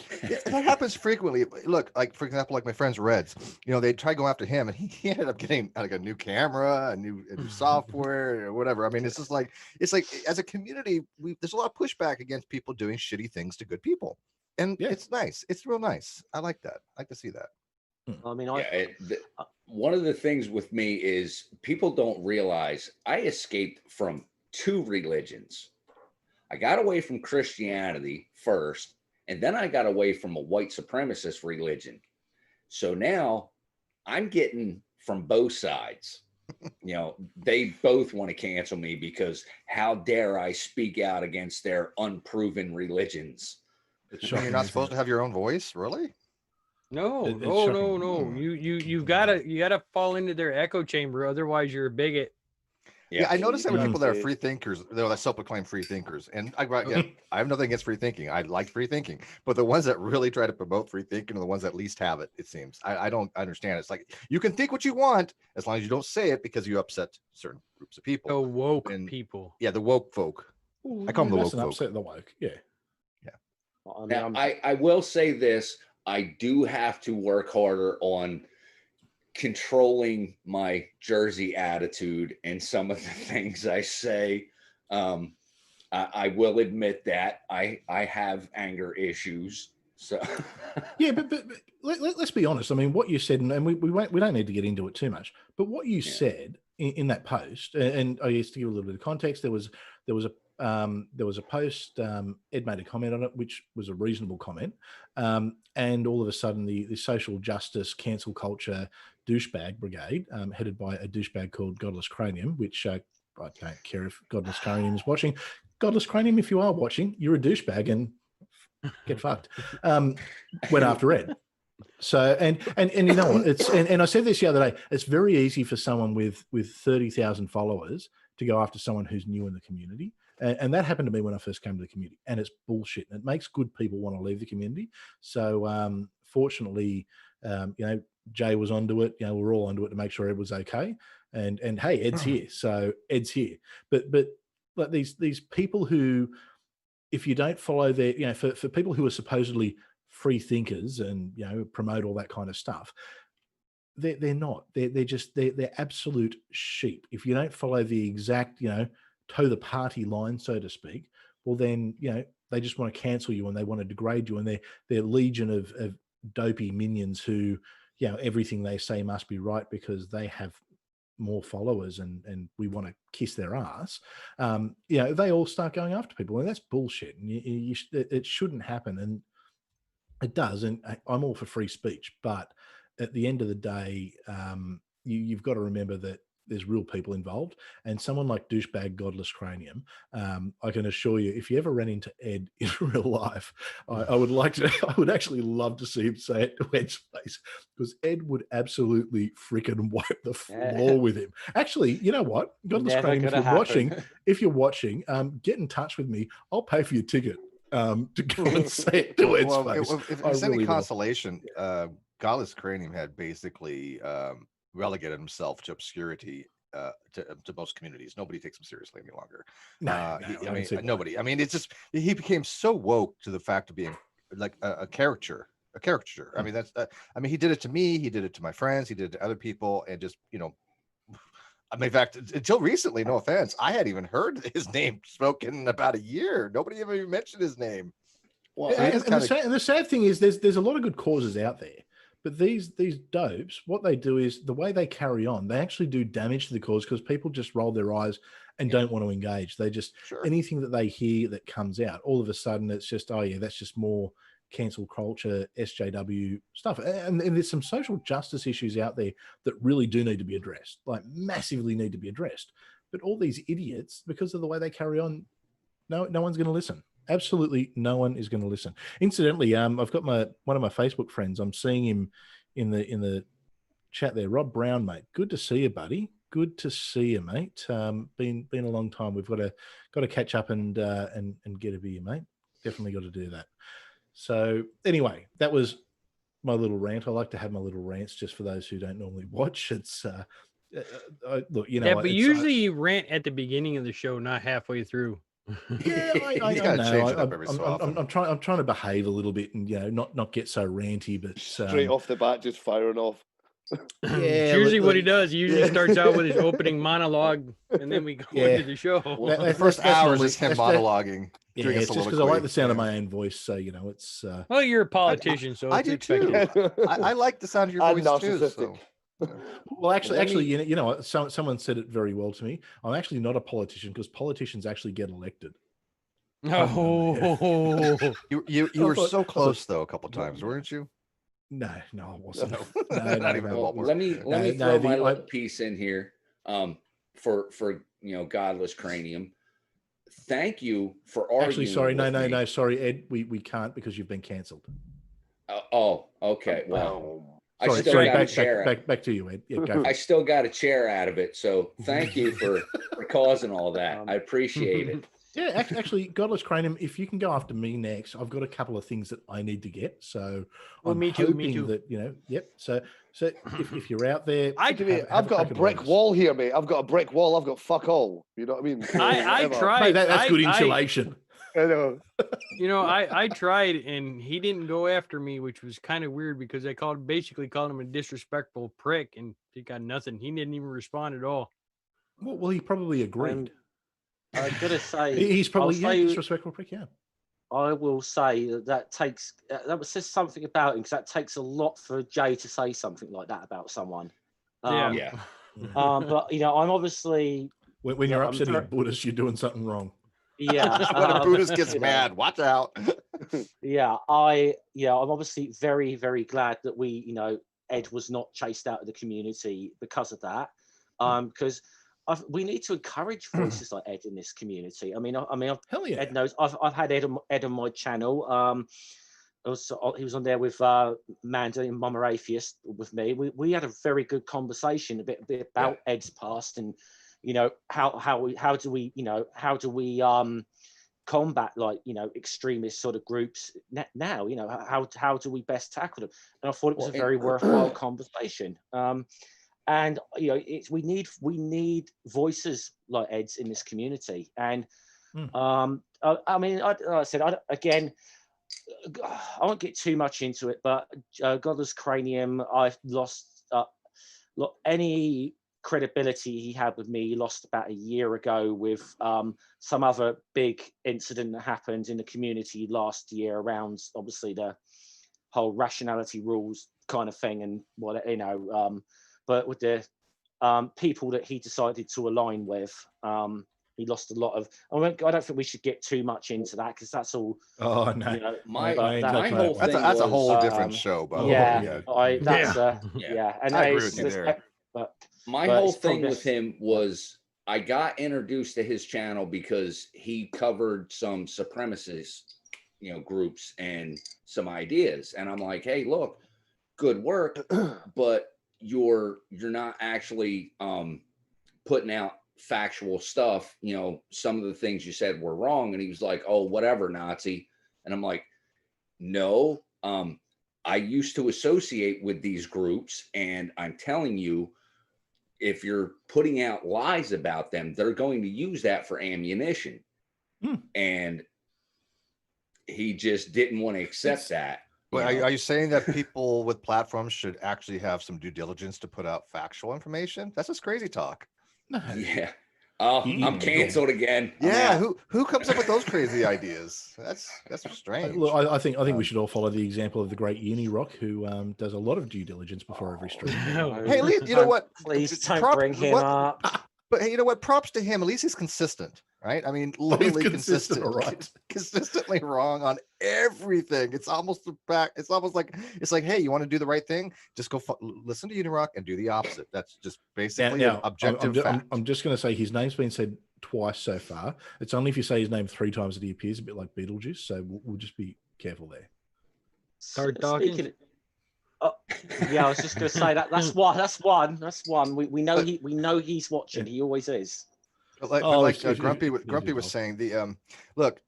that happens frequently. Look, like for example, like my friends Reds, you know, they try going after him and he ended up getting like a new camera, a new software or whatever. I mean, it's like as a community, there's a lot of pushback against people doing shitty things to good people. And Yeah. it's nice. It's real nice. I like that. I like to see that. I mean, One of the things with me is people don't realize I escaped from 2 religions. I got away from Christianity first, and then I got away from a white supremacist religion. So now I'm getting from both sides. You know, they both want to cancel me because how dare I speak out against their unproven religions? It's You're shocking, not isn't supposed it? to have your own voice, really? No, It's no, shocking. no. You gotta fall into their echo chamber, otherwise you're a bigot. Yeah, I noticed that with Mm. people that are free thinkers, they're like self-proclaimed free thinkers, and I have nothing against free thinking. I like free thinking, but the ones that really try to promote free thinking are the ones that least have it. It seems I don't understand. It's like you can think what you want as long as you don't say it because you upset certain groups of people. The woke And- people. Yeah, the woke folk. I call them the That's woke an folk. upset the woke. Yeah. I mean, Now, I'm- I will say this. I do have to work harder on controlling my Jersey attitude and some of the things I say. I will admit that I have anger issues. So Yeah, but let's be honest. I mean, what you said, and we don't need to get into it too much. But what you Yeah. said in that post, and I used to give a little bit of context. There was a post. Ed made a comment on it, which was a reasonable comment. And all of a sudden, the social justice cancel culture douchebag brigade, headed by a douchebag called Godless Cranium, which I don't care if Godless Cranium is watching. Godless Cranium, if you are watching, you're a douchebag and get fucked. Went after Ed. So and you know what? It's and I said this the other day. It's very easy for someone with 30,000 followers to go after someone who's new in the community. And that happened to me when I first came to the community, and it's bullshit. And it makes good people want to leave the community. So fortunately, you know, Jay was onto it. You know, we're all onto it to make sure Ed was okay. And hey, Ed's here. So Ed's here. But like these people who, if you don't follow their, you know, for people who are supposedly free thinkers and, you know, promote all that kind of stuff, they're not. They're absolute sheep. If you don't follow the exact, you know, toe the party line, so to speak, well then, you know, they just want to cancel you and they want to degrade you, and they're legion of dopey minions who, you know, everything they say must be right because they have more followers and we want to kiss their ass. You know, they all start going after people, and that's bullshit. And it shouldn't happen, and it does. And I'm all for free speech, but at the end of the day, you've got to remember that there's real people involved, and someone like douchebag Godless Cranium, I can assure you, if you ever ran into Ed in real life, I would actually love to see him say it to Ed's face, because Ed would absolutely freaking wipe the floor with him. Actually, you know what, Godless Never Cranium, gonna if you're watching, get in touch with me. I'll pay for your ticket to go and say it to Ed's face. If I it's any really will. consolation, Godless Cranium had basically relegated himself to obscurity to most communities. Nobody takes him seriously any longer. No, I don't mean, see why. nobody. I mean, it's just he became so woke to the fact of being like a caricature. A caricature. I mean, that's. I mean, he did it to me. He did it to my friends. He did it to other people, and just, you know. I mean, in fact, until recently, no offense, I hadn't even heard his name spoken in about a year. Nobody even mentioned his name. well, And, it's and the sad thing is there's a lot of good causes out there, but these dopes, what they do is the way they carry on, they actually do damage to the cause because people just roll their eyes and don't want to engage. They just, Sure. anything that they hear that comes out, all of a sudden it's just, oh yeah, that's just more cancel culture, SJW stuff. And there's some social justice issues out there that really do need to be addressed, like massively need to be addressed. But all these idiots, because of the way they carry on, no one's going to listen. Absolutely no one is going to listen. Incidentally, I've got one of my Facebook friends. I'm seeing him in the chat there. Rob Brown, mate. Good to see you, buddy. Good to see you, mate. Been a long time. We've got to catch up and get a beer, mate. Definitely got to do that. So anyway, that was my little rant. I like to have my little rants just for those who don't normally watch. It's look, you know, Yeah, but it's, usually you rant at the beginning of the show, not halfway through. yeah, I He's gotta know. change it up every so often. I'm trying to behave a little bit and not get so ranty, but Straight off the bat, just firing off. Yeah, It's usually what he look, does. He usually starts out with his opening monologue, and then we go Yeah. into the show. that- First that's hour normally- is him that's- monologuing. Yeah, doing it's a just because I like the sound of soliloquy. my own voice, so you know it's. Well, you're a politician, so I it's do expected. too. I like the sound of your And voice too. narcissistic. So. Well, actually, Let me- you know, what, someone said it very well to me. I'm actually not a politician because politicians actually get elected. Oh, You I were thought- so close though a couple times, weren't you? No, I wasn't. No. No, Not no, even no. a Well, ballpark. let me No, throw my the- little piece in here for Godless Cranium. Thank you for arguing. Actually, sorry, with me. no, sorry, Ed, we can't because you've been cancelled. Oh, okay. Well, I Sorry, still sorry, got a back, chair. back to you, Ed. Yeah, go for I it. still got a chair out of it. So thank you for causing all that. I appreciate it. Yeah, actually, Godless Cranium, if you can go after me next, I've got a couple of things that I need to get. So Well, I'm me too, me hoping too. that, yep. So if you're out there, I've have got crack a at brick us. wall here, mate. I've got a brick wall. I've got fuck all. You know what I mean? I Whatever. tried. Mate, that's good I- insulation. I know. You know, I tried, and he didn't go after me, which was kind of weird because I basically called him a disrespectful prick, and he got nothing. He didn't even respond at all. Well, he probably agreed. I'm gonna say He's probably I'll say- disrespectful prick. Yeah. I will say that takes that was just something about him because that takes a lot for Jay to say something like that about someone. Yeah. Yeah. But I'm obviously When you're I'm upsetting a very- Buddhist, you're doing something wrong. yeah. When a Buddhist gets you know, mad, watch out. I'm obviously very, very glad that Ed was not chased out of the community because of that. Because we need to encourage voices like Ed in this community. I mean, Hell yeah. Ed knows I've had Ed on my channel. He was on there with Manda and Mama Atheist with me. We had a very good conversation a bit about Ed's past and how do we combat extremist sort of groups now. How do we best tackle them? And I thought it was a very worthwhile conversation. And we need voices like Ed's in this community. And I mean, like I said, I won't get too much into it, but Godless Cranium, I've lost any credibility he had with me. He lost about a year ago with some other big incident that happened in the community last year around obviously the whole rationality rules kind of thing and but with the people that he decided to align with, he lost a lot of. I don't think we should get too much into that because that's all. Oh no. My That's whole right. thing That's a was, whole different show, by the Yeah, way. and I agree it's- with you there. But My But whole it's probably thing with best- him was I got introduced to his channel because he covered some supremacist, groups and some ideas. And I'm like, hey, look, good work, but you're not actually putting out factual stuff. Some of the things you said were wrong. And he was like, oh, whatever, Nazi. And I'm like, no, I used to associate with these groups, and I'm telling you, if you're putting out lies about them, they're going to use that for ammunition. And he just didn't want to accept that. Well, are you saying that people with platforms should actually have some due diligence to put out factual information? That's just crazy talk. No. Yeah. Oh, I'm canceled again. I'm Yeah, out. who comes up with those crazy ideas? That's strange. Look, I think we should all follow the example of the great Uni Rock, who does a lot of due diligence before every stream. Hey, at least, you know what? Please don't Prop- bring him what- up. But hey, you know what? Props to him. At least he's consistent, right? I mean, literally consistent, consistent. all right. Consistently wrong on everything. It's almost the back. It's almost like hey, you want to do the right thing? Just go listen to Unirock and do the opposite. That's just basically an objective fact. I'm just going to say his name's been said twice so far. It's only if you say his name 3 times that he appears, a bit like Beetlejuice. So we'll just be careful there. Start talking. Yeah, I was just going to say that's one. We know he's watching. He always is. But Oh, like if- Grumpy if- Grumpy if- was saying, the look,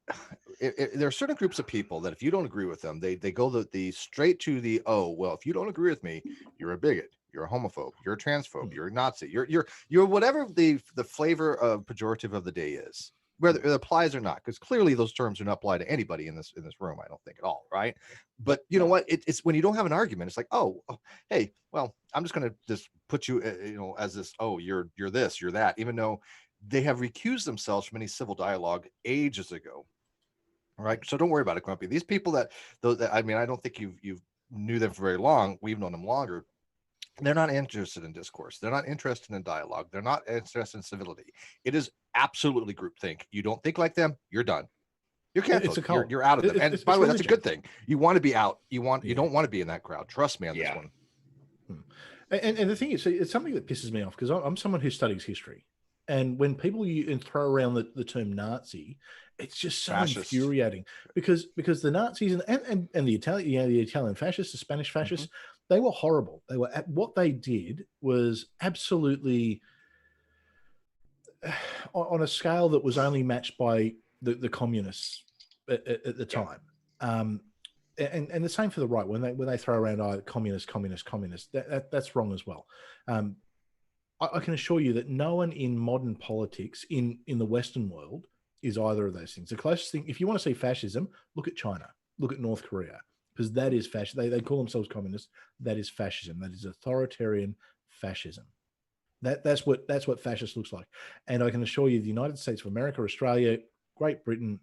there are certain groups of people that if you don't agree with them, they go the straight to the, oh well, if you don't agree with me, you're a bigot, you're a homophobe, you're a transphobe, you're a Nazi, you're whatever the flavor of pejorative of the day is, whether it applies or not, because clearly those terms do not apply to anybody in this room, I don't think at all, right? But you know what? It's when you don't have an argument, it's like, oh, hey, well, I'm just going to just put you, as this, oh, you're this, you're that, even though they have recused themselves from any civil dialogue ages ago. All right. So don't worry about it, Grumpy. These people that I mean, I don't think you've knew them for very long. We've known them longer. They're not interested in discourse. They're not interested in dialogue. They're not interested in civility. It is absolutely groupthink. You don't think like them, you're done. You're canceled. It's a cult. You're out of them. And It's by the way, that's a religion. good thing. You want to be out. You Yeah. don't want to be in that crowd. Trust me on Yeah. this one. And the thing is, it's something that pisses me off because I'm someone who studies history. And when people throw around the term Nazi, it's just so Fascist. infuriating because the Nazis and the Italian, the Italian fascists, the Spanish fascists, they were horrible. They were what they did was absolutely on a scale that was only matched by the communists at the time. And the same for the right when they throw around communist, that's wrong as well. I can assure you that no one in modern politics in the Western world is either of those things. The closest thing, if you want to see fascism, look at China, look at North Korea, because that is fascism. They call themselves communists. That is fascism. That is authoritarian fascism. That's what fascist looks like. And I can assure you, the United States of America, Australia, Great Britain,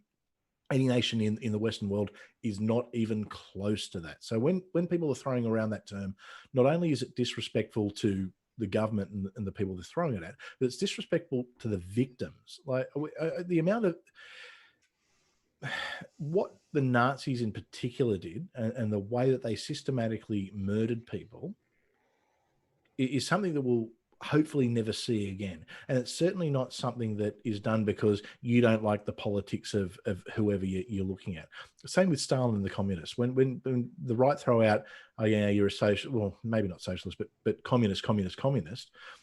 any nation in the Western world is not even close to that. So when people are throwing around that term, not only is it disrespectful to the government and the people they're throwing it at, but it's disrespectful to the victims. Like the amount of what the Nazis in particular did and the way that they systematically murdered people is something that we'll hopefully never see again. And it's certainly not something that is done because you don't like the politics of whoever you're looking at. Same with Stalin and the communists. When the right throw out, oh yeah, you're a social, well, maybe not socialist, but communist.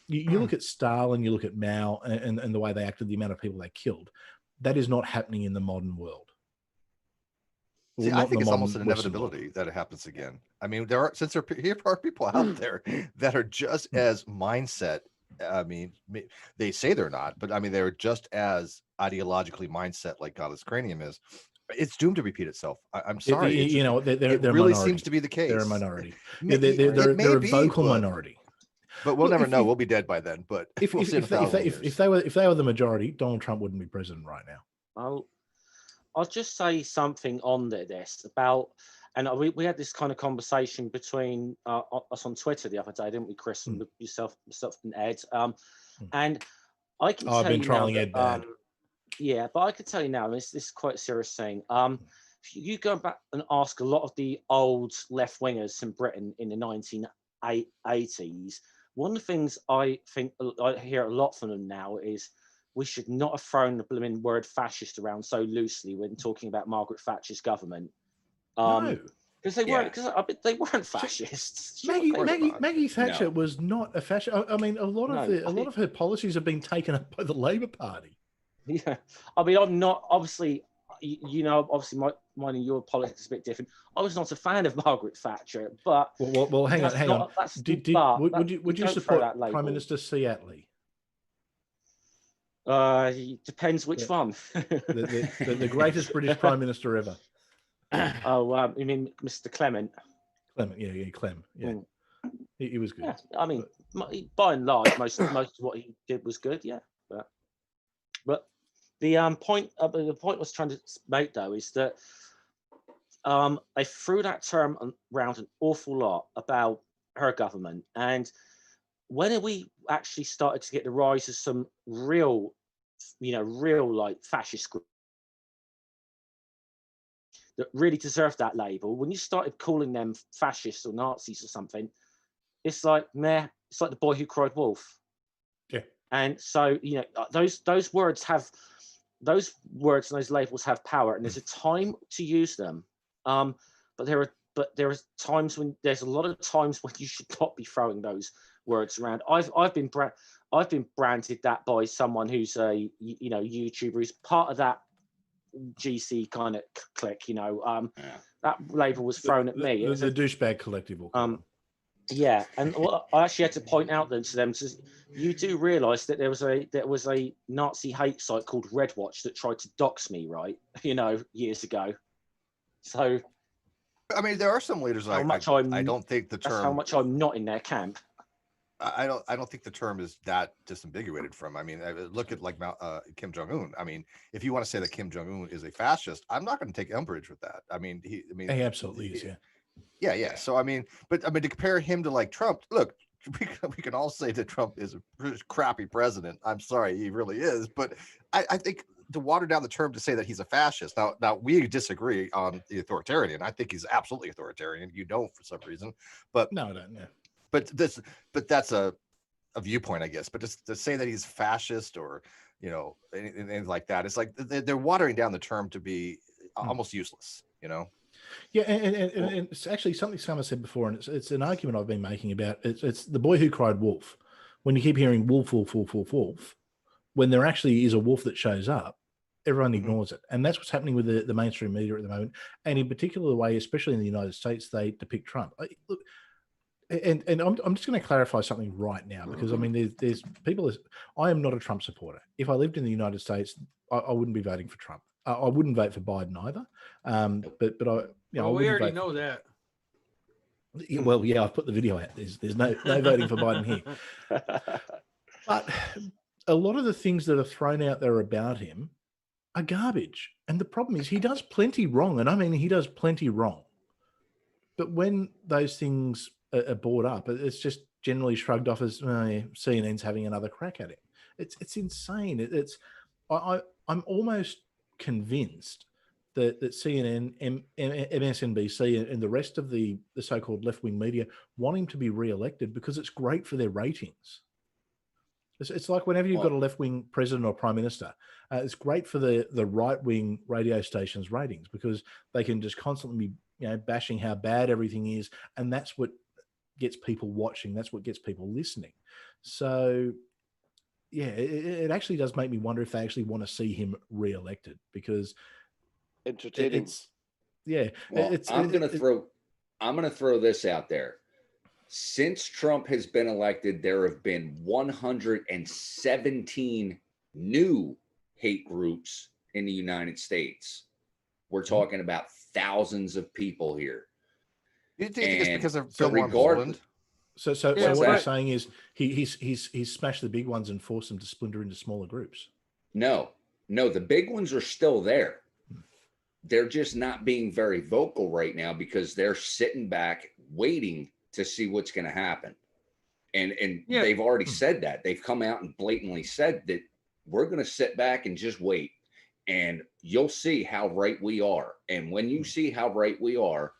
You look at Stalin, you look at Mao and the way they acted, the amount of people they killed. That is not happening in the modern world. See, I think it's almost an inevitability that it happens again. I mean, there are people out there that are just as mindset. I mean, they say they're not, but I mean, they're just as ideologically mindset like Godless Cranium is. It's doomed to repeat itself. I'm sorry. They're really seems to be the case. They're a minority. They're a vocal minority. But we'll never know. We'll be dead by then. But if they were the majority, Donald Trump wouldn't be president right now. I'll just say something on this about, and we had this kind of conversation between us on Twitter the other day, didn't we, Chris, and yourself and Ed? And I can tell I've been you trolling now Ed bad. Yeah, but I can tell you now, this is quite a serious thing. If you go back and ask a lot of the old left wingers in Britain in the 1980s, one of the things I think I hear a lot from them now is, we should not have thrown the blooming word fascist around so loosely when talking about Margaret Thatcher's government. No, because they weren't. Because they weren't fascists. Maggie Thatcher was not a fascist. I mean, a lot of her policies have been taken up by the Labour Party. Yeah, I mean, I'm not obviously. Obviously, mine and your politics is a bit different. I was not a fan of Margaret Thatcher, but well, hang on. Would you support Prime Minister C. Attlee? Depends which one. the greatest British Prime Minister ever. You mean Mr. Clement? Yeah, Clem. Yeah, he was good. Yeah, I mean, by and large, most of what he did was good. Yeah, but the point I was trying to make though is that they threw that term around an awful lot about her government, and when we actually started to get the rise of some real like fascist groups that really deserved that label, when you started calling them fascists or Nazis or something, it's like, meh, it's like the boy who cried wolf. Yeah. And so, those words and those labels have power, and there's a time to use them. But there are but there's a lot of times when you should not be throwing those words around. I've been branded that by someone who's a YouTuber who's part of that GC kind of clique. That label was thrown at me. The douchebag collective. Will call them. Yeah, and I actually had to point out to them, you do realise that there was a Nazi hate site called Red Watch that tried to dox me, right? Years ago. So, I mean, there are some leaders I don't think the term. That's how much I'm not in their camp. I don't think the term is that disambiguated from. I mean, look at like Kim Jong-un. I mean, if you want to say that Kim Jong-un is a fascist, I'm not going to take umbrage with that. I mean, he absolutely is. Yeah. Yeah. So I mean, to compare him to like Trump, look, we can all say that Trump is a crappy president. I'm sorry, he really is. But I think to water down the term to say that he's a fascist. Now we disagree on the authoritarian. I think he's absolutely authoritarian. You don't for some reason, but no, I don't. Yeah. But that's a viewpoint, I guess. But just to say that he's fascist or anything like that, it's like they're watering down the term to be almost useless. Yeah, and it's actually something someone said before, and it's an argument I've been making about. It's the boy who cried wolf. When you keep hearing wolf, wolf, wolf, wolf, wolf, when there actually is a wolf that shows up, everyone ignores it, and that's what's happening with the mainstream media at the moment, and in particular the way, especially in the United States, they depict Trump. Look. And I'm just going to clarify something right now, because I mean, there's people. I am not a Trump supporter. If I lived in the United States, I wouldn't be voting for Trump. I wouldn't vote for Biden either. But I, we already know that. Well, yeah, I've put the video out. There's no voting for Biden here. But a lot of the things that are thrown out there about him are garbage. And the problem is he does plenty wrong, and I mean he does plenty wrong. But when those things are brought up, it's just generally shrugged off as CNN's having another crack at him. It's insane. I'm almost convinced that CNN, MSNBC, and the rest of the so-called left-wing media want him to be re-elected because it's great for their ratings. It's like whenever you've got a left-wing president or prime minister, it's great for the right-wing radio stations' ratings because they can just constantly be bashing how bad everything is, and that's what gets people watching. That's what gets people listening. So, yeah, it actually does make me wonder if they actually want to see him re-elected because entertaining. I'm going to throw this out there. Since Trump has been elected, there have been 117 new hate groups in the United States. We're talking about thousands of people here. You think it's because of so regardless. So what you're saying is he's smashed the big ones and forced them to splinter into smaller groups. No, the big ones are still there. They're just not being very vocal right now because they're sitting back waiting to see what's going to happen. And they've already said that. They've come out and blatantly said that we're going to sit back and just wait. And you'll see how right we are. And when you see how right we are,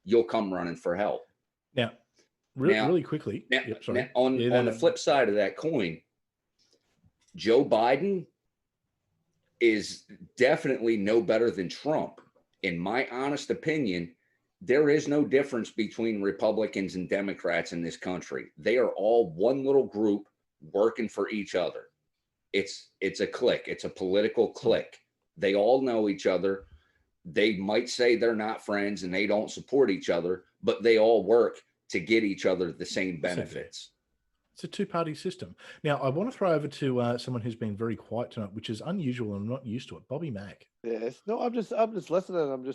you'll come running for help. Now, really quickly. On the flip side of that coin, Joe Biden is definitely no better than Trump. In my honest opinion, there is no difference between Republicans and Democrats in this country. They are all one little group working for each other. It's a clique. It's a political clique. They all know each other. They might say they're not friends and they don't support each other, but they all work to get each other the same benefits. It's a two-party system. Now, I want to throw over to someone who's been very quiet tonight, which is unusual and I'm not used to it. Bobby Mack. Yes. No, I'm just listening.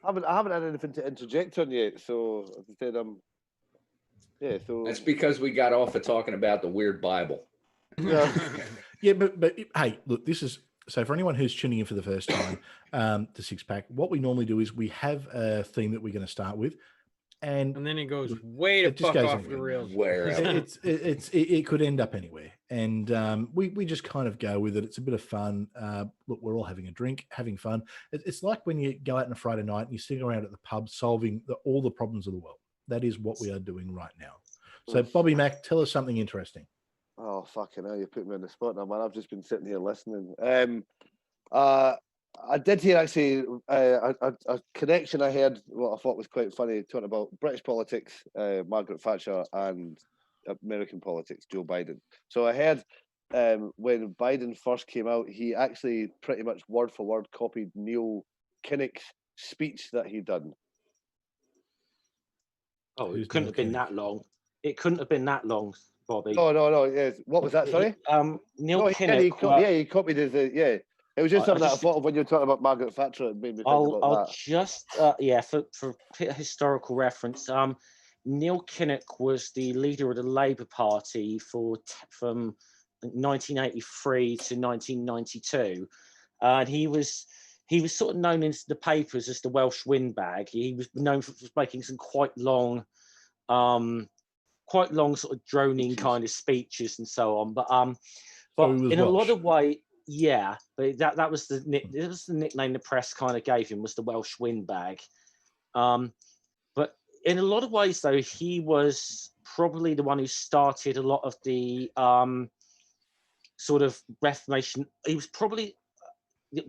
I haven't had anything to interject on yet. So instead, So that's because we got off of talking about the weird Bible. Yeah. Yeah, but hey, look, this is so for anyone who's tuning in for the first time to Six Pack. What we normally do is we have a theme that we're going to start with, and then it goes way to fuck off the rails. Where it could end up anywhere, and we just kind of go with it. It's a bit of fun. Look, we're all having a drink, having fun. It's like when you go out on a Friday night and you sit around at the pub solving all the problems of the world. That is what we are doing right now. So, Bobby Mack, tell us something interesting. Oh, fucking hell, you put me on the spot now, man. I've just been sitting here listening. I I did hear actually a connection I heard, what I thought was quite funny, talking about British politics, Margaret Thatcher, and American politics, Joe Biden. So I heard when Biden first came out, he actually pretty much word for word copied Neil Kinnock's speech that he'd done. Oh, Who's it couldn't Neil have been Kinnock? that long. It couldn't have been that long, Bobby. No. Yes. What was that? Sorry. Neil No, he did, Kinnock. well, he copied his. Yeah, it was just I something that I just- thought of when you were talking about Margaret Thatcher. It made me think about I'll that. just for historical reference. Neil Kinnock was the leader of the Labour Party from 1983 to 1992, and he was sort of known in the papers as the Welsh windbag. He was known for making some quite long sort of droning kind of speeches and so on. But So he was in a lot Welsh. of way, yeah. But that was the nickname the press kind of gave him, was the Welsh windbag. But in a lot of ways, though, he was probably the one who started a lot of the sort of Reformation. He was probably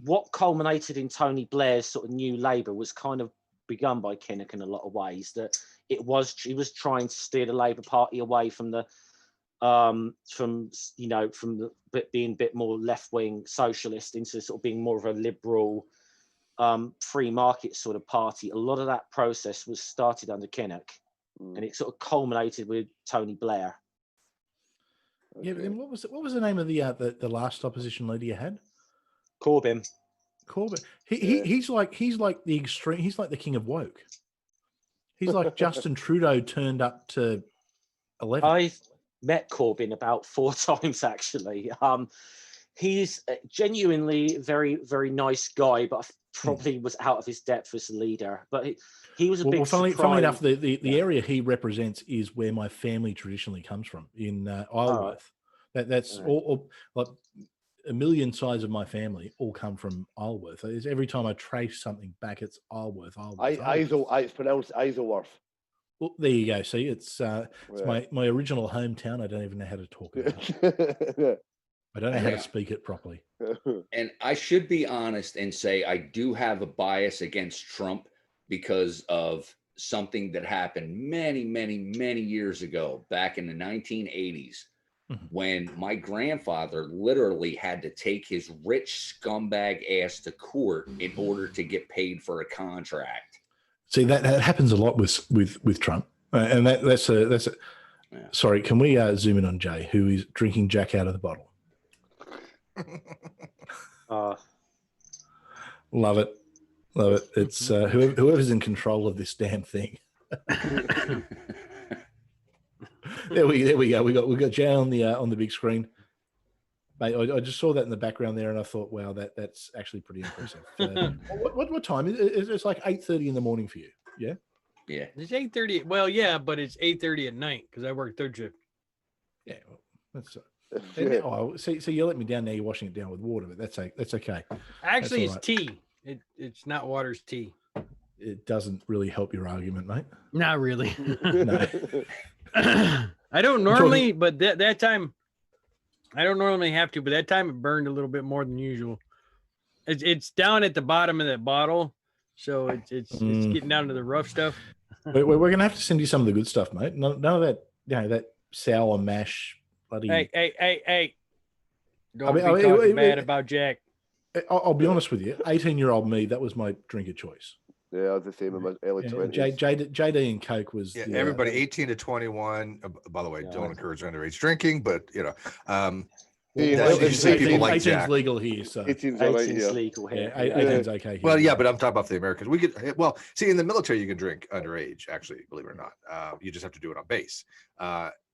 what culminated in Tony Blair's sort of New Labour was kind of begun by Kinnock in a lot of ways. That he was trying to steer the Labour Party away from the being a bit more left wing socialist into sort of being more of a liberal free market sort of party. A lot of that process was started under Kinnock, and it sort of culminated with Tony Blair. Yeah, but then what was the name of the last opposition leader you had? Corbyn. He's like the extreme. He's like the king of woke. He's like Justin Trudeau turned up to 11. I've met Corbyn about 4 times actually. He's genuinely very, very nice guy, but probably was out of his depth as a leader. But he was a big funnily surprise. enough, the area he represents is where my family traditionally comes from, in Isleworth. That's all like a million sides of my family all come from Isleworth. Every time I trace something back, it's Isleworth. It's pronounced Isleworth. Well, there you go. See, it's my original hometown. I don't even know how to talk about it. I don't know how to speak it properly. And I should be honest and say I do have a bias against Trump because of something that happened many, many, many years ago, back in the 1980s, when my grandfather literally had to take his rich scumbag ass to court in order to get paid for a contract. See, that happens a lot with Trump, and that's a. Yeah. Sorry, can we zoom in on Jay, who is drinking Jack out of the bottle? Love it. It's whoever's in control of this damn thing. There we go. We got Jay on the big screen. Mate, I just saw that in the background there, and I thought, wow, that's actually pretty impressive. What time is it? It's like 8:30 in the morning for you. Yeah. Yeah. It's 8:30. Well, yeah, but it's 8:30 at night because I work third shift. Yeah. Well, that's. So you let me down now. You're washing it down with water, but that's okay. Actually, it's tea. It's not water. It's tea. It doesn't really help your argument, mate. Not really. No. I don't normally, but that time, I don't normally have to. But that time it burned a little bit more than usual. It's down at the bottom of that bottle, so it's getting down to the rough stuff. We're gonna have to send you some of the good stuff, mate. None of that, that sour mash. Bloody... Hey! Don't be talking bad about Jack. I'll be honest with you. 18-year-old me, that was my drink of choice. Yeah, I was the same in my early 20s. JD and Coke was. Yeah, everybody 18 to 21. By the way, don't encourage underage drinking, but you see people like 18's Jack. Legal here, so 18's legal here. Yeah, 18's okay here. Well, yeah, but I'm talking about the Americans. We could, see in the military you can drink underage. Actually, believe it or not, you just have to do it on base.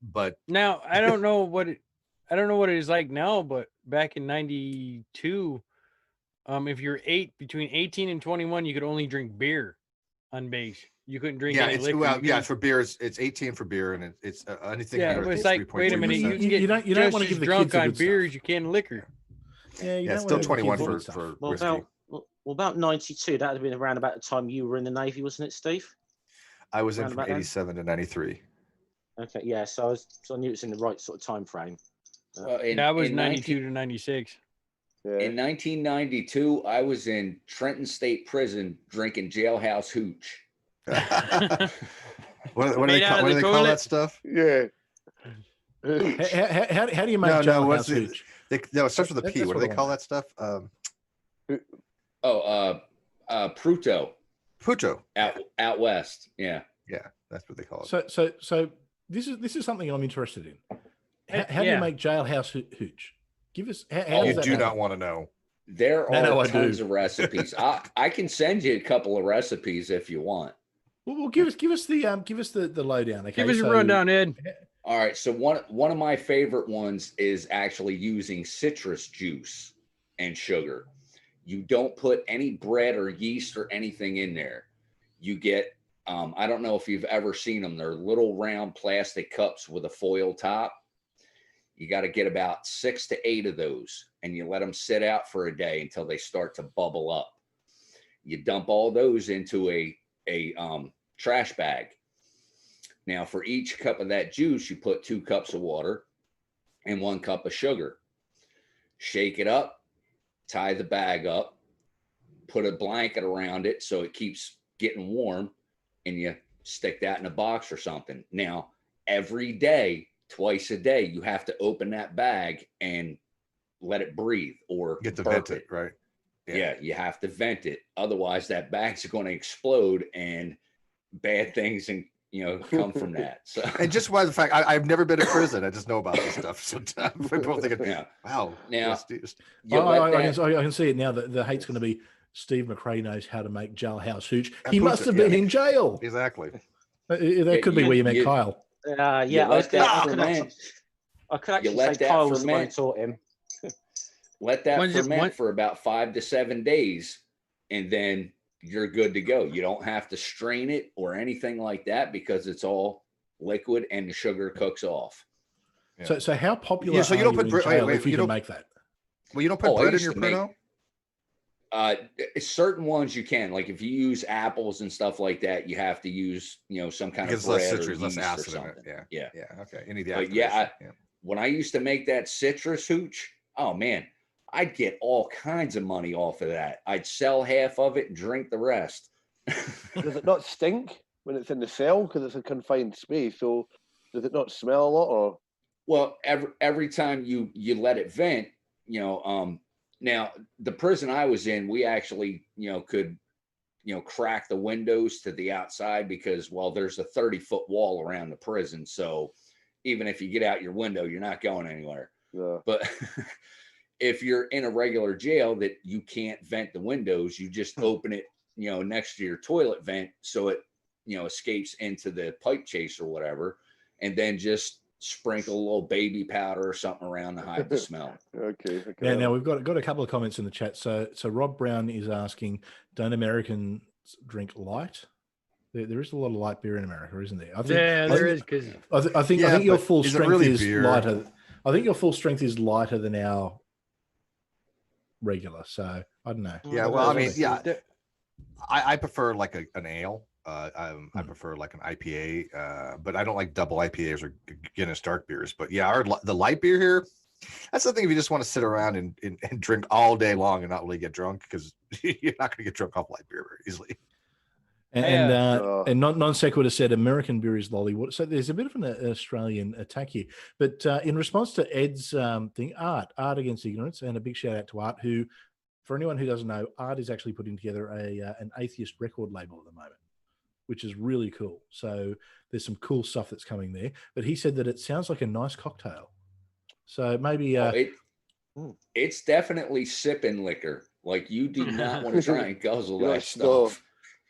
But now I don't know what it is like now, but back in '92, if you're between 18 and 21, you could only drink beer on base. You couldn't drink any liquor. Well, for beers, it's 18 for beer, and it's anything. Yeah, but it's like, wait a minute, you can get you don't want to give the drunk kids on beer as you can liquor. Yeah, it's still 21 for whiskey. About 92. That would have been around about the time you were in the Navy, wasn't it, Steve? I was in from 87 to 93. Okay, yeah. So I knew it was in the right sort of time frame. That was 92 to 96. Yeah. In 1992, I was in Trenton State Prison drinking jailhouse hooch. What do Made they out call, of what the do they call toilet? that stuff? Yeah. How do you make No, what's jailhouse the? hooch? No, it starts with a That- P. that's What do what they I call want. that stuff? Pruto Pucho. out west. Yeah. Yeah, that's what they call it. So this is something I'm interested in. How do you Yeah. make jailhouse hooch? Give us. How Oh, does You that do happen? not want to know. There No, are no, I tons do. of recipes. I can send you a couple of recipes if you want. Well, give us the lowdown. Okay, Give us a so- rundown, Ed. All right. So one of my favorite ones is actually using citrus juice and sugar. You don't put any bread or yeast or anything in there. You get I don't know if you've ever seen them. They're little round plastic cups with a foil top. You got to get about 6 to 8 of those, and you let them sit out for a day until they start to bubble up. You dump all those into a trash bag. Now, for each cup of that juice, you put 2 cups of water and 1 cup of sugar. Shake it up, tie the bag up, put a blanket around it so it keeps getting warm, and you stick that in a box or something. Now, every day, twice a day, you have to open that bag and let it breathe or Get to burp vent it, right? Yeah, you have to vent it. Otherwise, that bag's going to explode and bad things and come from that. So And just by the fact I've never been in prison, I just know about this stuff. So people thinking, yeah. wow. Now- yes, You let that- I can see it now. The hate's going to be Steve McRae knows how to make jailhouse hooch. And He pooch must it, have been yeah. in jail. exactly. That could be where you met Kyle. Yeah, You I let that ferment. I could actually let say that Kyle was the one who ferment. taught him. Let that When's it- ferment when- for about 5 to 7 days, and then you're good to go. You don't have to strain it or anything like that because it's all liquid and the sugar cooks off. Yeah. So how popular Yeah, so you are don't you put in bre- wait, jail wait, if you you can don't- make that? Well, you don't put Oh, I bread in used your to make- Pruno? Certain ones you can, like if you use apples and stuff like that, you have to use some kind Because of bread less or citrus, less yeast acid or in it. something. Yeah. Yeah. Yeah. Okay. You need the But yeah, activation. When I used to make that citrus hooch, oh man, I'd get all kinds of money off of that. I'd sell half of it and drink the rest. Does it not stink when it's in the cell because it's a confined space? So does it not smell a lot? Or Well, every time you let it vent, now the prison I was in, we actually could crack the windows to the outside because there's a 30-foot wall around the prison, so even if you get out your window, you're not going anywhere. yeah, But if you're in a regular jail that you can't vent the windows, you just open it next to your toilet vent so it escapes into the pipe chase or whatever, and then just sprinkle a little baby powder or something around to hide the smell. okay. Now we've got a couple of comments in the chat. So Rob Brown is asking, don't Americans drink light? There is a lot of light beer in America, isn't there? Yeah, there is because I think Yeah, your but full is it strength really is beer? lighter. I think your full strength is lighter than our regular. So I don't know. Yeah. Well, I mean, That's yeah. I prefer like an ale. I prefer like an IPA, but I don't like double IPAs or Guinness dark beers. But yeah, the light beer here, that's the thing if you just want to sit around and drink all day long and not really get drunk, because you're not going to get drunk off light beer very easily. And non sequitur said American beer is lolly water. So there's a bit of an Australian attack here. But in response to Ed's thing, Art Against Ignorance, and a big shout out to Art, who, for anyone who doesn't know, Art is actually putting together an atheist record label at the moment, which is really cool. So there's some cool stuff that's coming there. But he said that it sounds like a nice cocktail. So maybe It's definitely sipping liquor. Like you do not want to try and guzzle You're that like, stuff.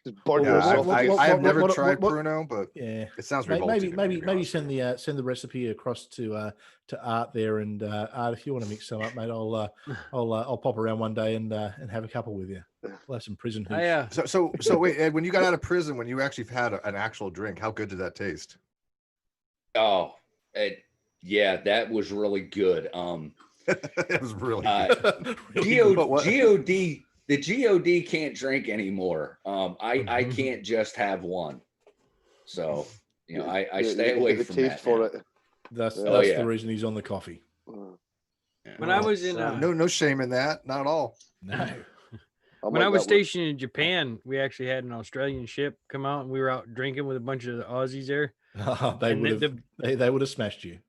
Just burn Yeah, yourself. I have never what- tried what- Pruno, but yeah. it sounds revolting. to me, to be Maybe honest send with you. the recipe across to Art there, and Art, if you want to mix some up, mate, I'll pop around one day and have a couple with you. We'll have some prison hooch. So wait, Ed, when you got out of prison, when you actually had an actual drink, how good did that taste? Oh, yeah, that was really good. It was really Really But what- God, the God can't drink anymore. I can't just have one. So, I stay away the from taste that. for now. it. That's Oh, yeah. the reason he's on the coffee. When I was in no shame in that, not at all. No. when I was stationed in Japan, we actually had an Australian ship come out, and we were out drinking with a bunch of the Aussies there. They And would have. They would have smashed you.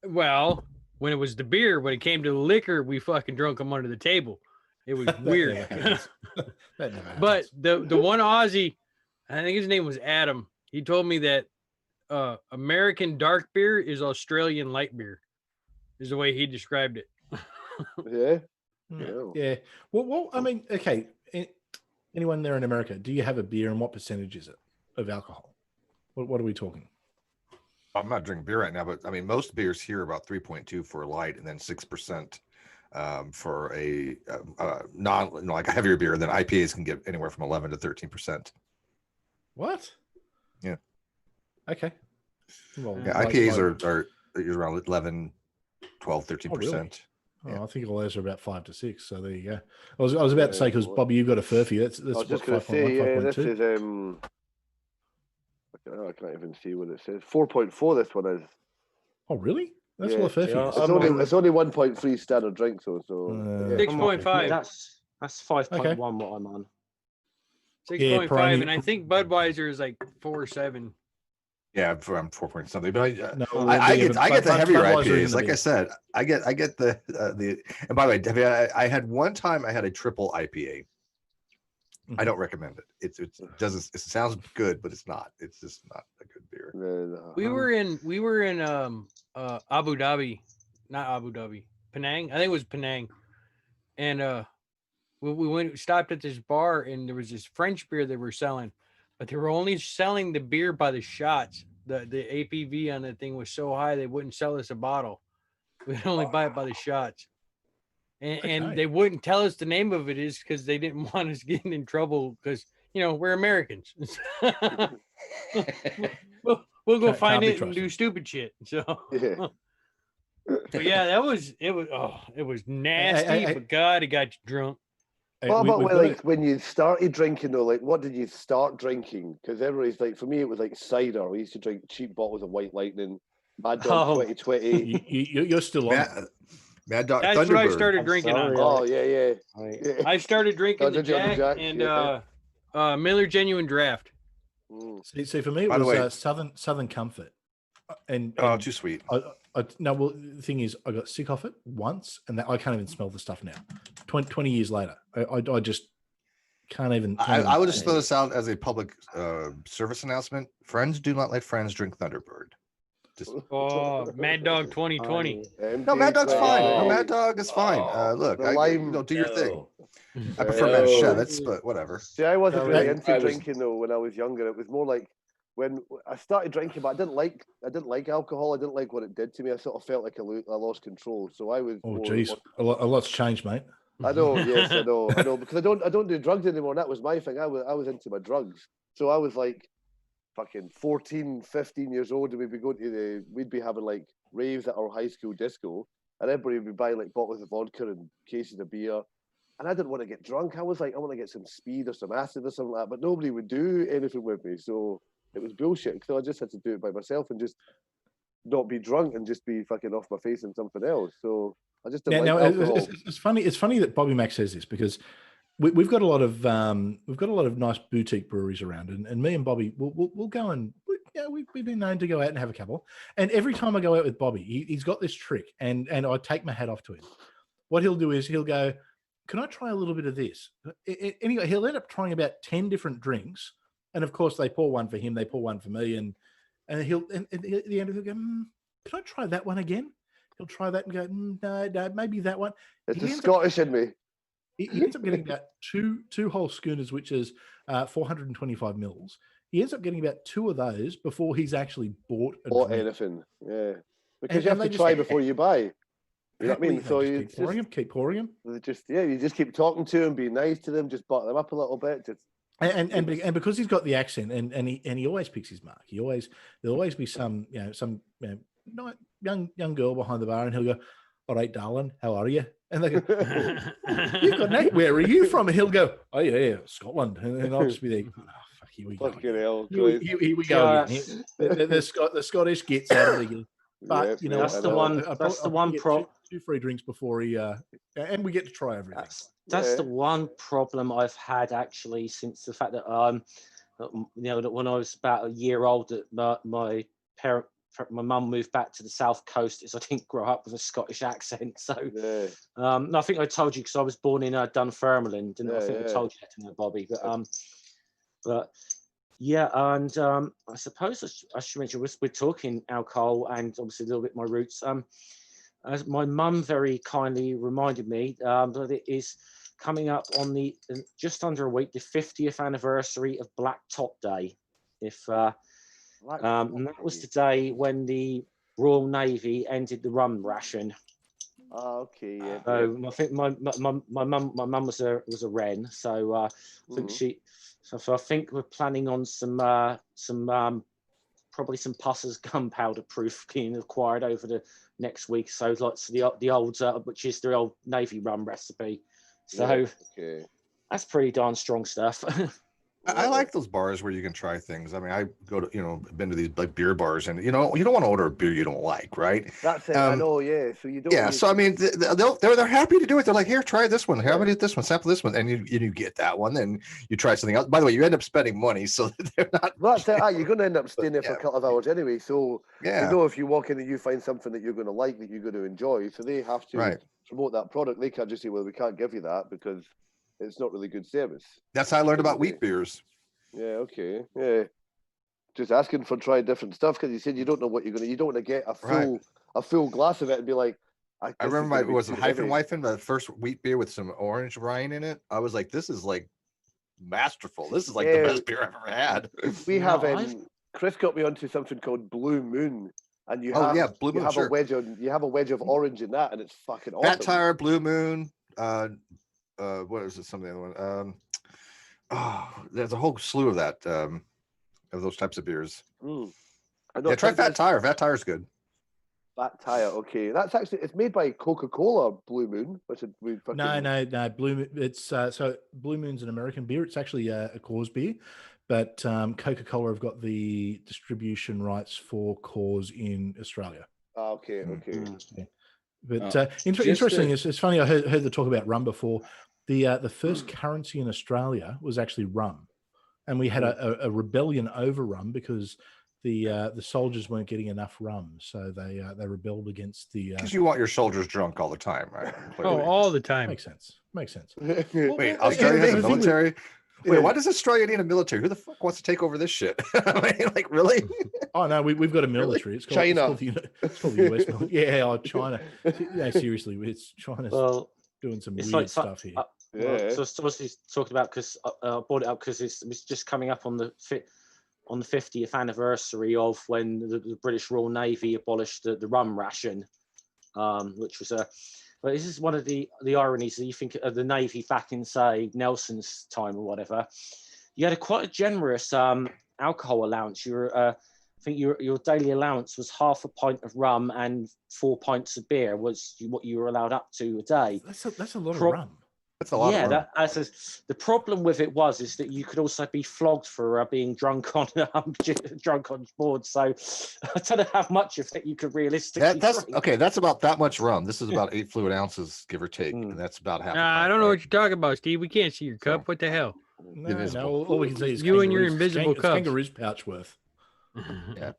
Well, when it was the beer, when it came to the liquor, we fucking drunk them under the table. It was That weird. never happens. That never But happens. the one Aussie, I think his name was Adam. He told me that American dark beer is Australian light beer, is the way he described it. Yeah. Yeah. Well, I mean, okay. Anyone there in America, do you have a beer, and what percentage is it of alcohol? What are we talking? I'm not drinking beer right now, but I mean, most beers here are about 3.2 for light, and then 6% for a like a heavier beer. Then IPAs can get anywhere from 11 to 13%. What? Yeah. Okay. Well, Yeah, IPAs are around 11, 12, 13%. really? Yeah. I think all those are about 5 to 6. So there you go. I was about to say, because Bobby, you've got a Furphy. That's I was what, just going to 5.1, say, yeah, 5.2? this is I can't even see what it says. 4.4. This one is. Oh, really? That's Yeah. all a Furphy. Yeah, is. It's only 1.3 standard drink, so yeah. 6.5. That's 5.1 what I'm on. 6.5, Peroni- and I think Budweiser is like 4.7. Yeah, I'm 4 point something, but No, I yeah, get the heavier Budweiser IPAs. isn't Like the I said, I get the. And by the way, I had one time I had a triple IPA. I don't recommend it. It doesn't. It sounds good, but it's not. It's just not a good beer. No. We were in Abu Dhabi, not Abu Dhabi, Penang. I think it was Penang, and we stopped at this bar, and there was this French beer they were selling, but they were only selling the beer by the shots. The APV on that thing was so high they wouldn't sell us a bottle. We'd only buy it by the shots. And, Okay. and they wouldn't tell us the name of it is because they didn't want us getting in trouble because we're Americans. we'll go Can't find be it and trusted. do stupid shit. So Yeah. but yeah, it was nasty, hey. but God, it got you drunk. Hey, What about we've when, got like when you started drinking though? Like, what did you start drinking? Because everybody's like, for me, it was like cider. We used to drink cheap bottles of White Lightning, Mad Dog Oh. 2020. you're still on. Mad Dog That's what I Thunderbird. started I'm drinking sorry, on. Oh yeah. Right. I started drinking the Johnny Jack Jack, and yeah. Miller Genuine Draft. Mm. See, for me, it By the was way- Southern Comfort. And Too sweet. no, well, the thing is, I got sick off it once, and I can't even smell the stuff now. 20 years later, I just can't even. I would just throw this out as a public service announcement. Friends do not let friends drink Thunderbird. Just Oh, Mad Dog 2020. no, Mad Dog's fine. No, Oh. Mad Dog is fine. Look, The lime- do your thing. No. I prefer No. Manischewitz, but whatever. See, I wasn't No, really I into was- drinking though when I was younger. It was more like when I started drinking, but I didn't like alcohol. I didn't like what it did to me. I sort of felt like I lost control. So I was. Oh, more- geez, a lot's changed, mate. I know, yes, I know, because I don't do drugs anymore. And that was my thing. I was into my drugs, so I was like, fucking 14, 15 years old, and we'd be having like raves at our high school disco, and everybody would be buying like bottles of vodka and cases of beer, and I didn't want to get drunk. I was like, I want to get some speed or some acid or something like that, but nobody would do anything with me, so it was bullshit. So I just had to do it by myself and just not be drunk and just be fucking off my face and something else. So I just didn't Now, like alcohol. it's funny. It's funny that Bobby Mac says this because we've got a lot of nice boutique breweries around, and me and Bobby we'll go and we've been known to go out and have a couple. And every time I go out with Bobby, he's got this trick, and I take my hat off to him. What he'll do is he'll go, "Can I try a little bit of this?" Anyway, he'll end up trying about 10 different drinks, and of course they pour one for him, they pour one for me, and he'll and at the end he'll go, "Can I try that one again?" He'll try that and go, no, maybe that one. It's He the ends up- Scottish in me. He ends up getting about two whole schooners, which is 425 mils. He ends up getting about 2 of those before he's actually bought a Or drink. anything, yeah. Because And you have they to just- try before you buy. You know what I mean? They So just you keep pouring just, him, keep pouring him. you just keep talking to them, be nice to them, just butter them up a little bit. Just And because he's got the accent, and he always picks his mark. There'll always be some young girl behind the bar, and he'll go, "All right, darling, how are you?" And they go, "You've got Nate. Where are you from?" And he'll go, "Oh yeah, Scotland." And I'll just be there. Oh, fuck, here we go. fucking hell. Here we go. Again. The Scottish gets out of the. But Yeah, you know, That's what? the one- I'll that's the probably one get pro- two free drinks before he, and we get to try everything. That's the Yeah. one problem I've had actually since the fact that that when I was about a year old, that my mum moved back to the south coast, is I didn't grow up with a Scottish accent. So Yeah. no, I think I told you because I was born in Dunfermline, didn't I? I Yeah, think I yeah. told you that, didn't I, Bobby? But yeah, and I suppose I should mention we're talking alcohol and obviously a little bit my roots. As my mum very kindly reminded me that it is coming up on the just under a week, the 50th anniversary of Black Top Day. And that was the day when the Royal Navy ended the rum ration. Okay, yeah. So I think my mum was a Wren, so I think So I think we're planning on some probably some Pusser's gunpowder proof being acquired over the next week. So the old which is the old Navy rum recipe. So Okay. that's pretty darn strong stuff. I like those bars where you can try things. I mean, I go to, been to these like beer bars, and you don't want to order a beer you don't like, right? That's it. I know. Yeah. So you don't. Yeah. So I mean, they're happy to do it. They're like, here, try this one. How about this one? Sample this one, and you get that one. Then you try something else. By the way, you end up spending money, so they're not. That's it. You're going to end up staying there for a couple of hours anyway. So Yeah. if you walk in and you find something that you're going to like, that you're going to enjoy, so they have to promote that product. They can't just say, well, we can't give you that because it's not really good service. That's how I learned about wheat beers. Yeah. Okay. Yeah. Just asking for trying different stuff because you said you don't know what you're going to. You don't want to get a full glass of it and be like. I remember was it Hefeweizen, the first wheat beer with some orange rind in it. I was like, this is like masterful. This is like the best beer I've ever had. We have Chris got me onto something called Blue Moon, and you have Blue Moon, you have a wedge of orange in that, and it's fucking awesome. Fat Tire, Blue Moon, what is it? Some of the other one. There's a whole slew of that of those types of beers. Yeah, try Fat Tire. Fat Tire's good. Fat Tire, okay. That's actually it's made by Coca-Cola. Blue Moon. No. Blue Moon. It's so Blue Moon's an American beer. It's actually a Coors beer, but Coca-Cola have got the distribution rights for Coors in Australia. Okay. Yeah. But interesting. It's funny. I heard the talk about rum before. The first currency in Australia was actually rum, and we had a rebellion over rum because the soldiers weren't getting enough rum, so they rebelled against the. Because you want your soldiers drunk all the time, right? All the time. Makes sense. Wait, Australia has a military. Wait, why does Australia need a military? Who the fuck wants to take over this shit? I mean, like, really? Oh no, we've got a military. It's called China. It's called the US military. Yeah, China. No, seriously, it's China's doing some weird stuff here. So obviously talking about because I brought it up because it's just coming up on the 50th anniversary of when the British Royal Navy abolished the rum ration, which was but this is one of the ironies that you think of the Navy back in, say, Nelson's time or whatever. You had quite a generous alcohol allowance. I think your daily allowance was half a pint of rum and 4 pints of beer was what you were allowed up to a day. That's a lot of rum. That's a lot of rum. The problem with it is that you could also be flogged for being drunk on board. So I don't know how much of it you could realistically. That's about that much rum. This is about 8 fluid ounces, give or take, and that's about half. I don't know what you're talking about, Steve. We can't see your cup. What the hell? No. All we can see is you and your invisible cup. Kangaroo's pouch worth. Yeah.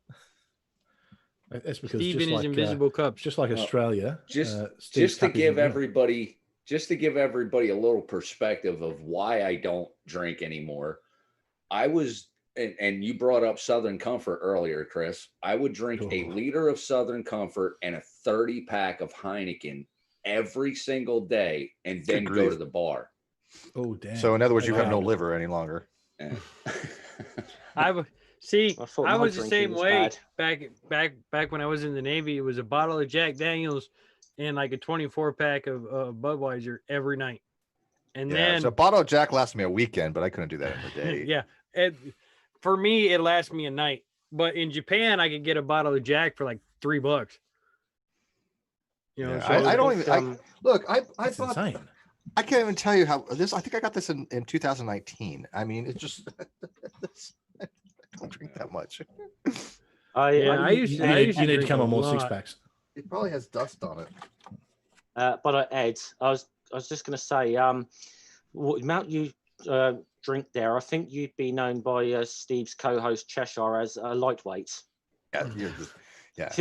That's because Steve and his invisible cups. Just like Australia. Just to give everybody a little perspective of why I don't drink anymore. I was, and you brought up Southern Comfort earlier, Chris. I would drink a liter of Southern Comfort and a 30-pack of Heineken every single day and then go to the bar. Oh, damn. So in other words, you have no liver any longer. Yeah. I was the same way bad. back when I was in the Navy. It was a bottle of Jack Daniels and like a 24-pack of Budweiser every night. And then so a bottle of Jack lasted me a weekend, but I couldn't do that in a day. Yeah. For me, it lasts me a night. But in Japan, I could get a bottle of Jack for like $3. So I don't even look. I thought insane. I can't even tell you how this. I think I got this in 2019. I mean, it's just I don't drink that much. I used to- you, I used you to need to drink come a on more lot. six packs. It probably has dust on it. but Ed, I was just going to say, what amount you drink there? I think you'd be known by Steve's co-host Cheshire as a lightweight. Yeah, you're just, yeah.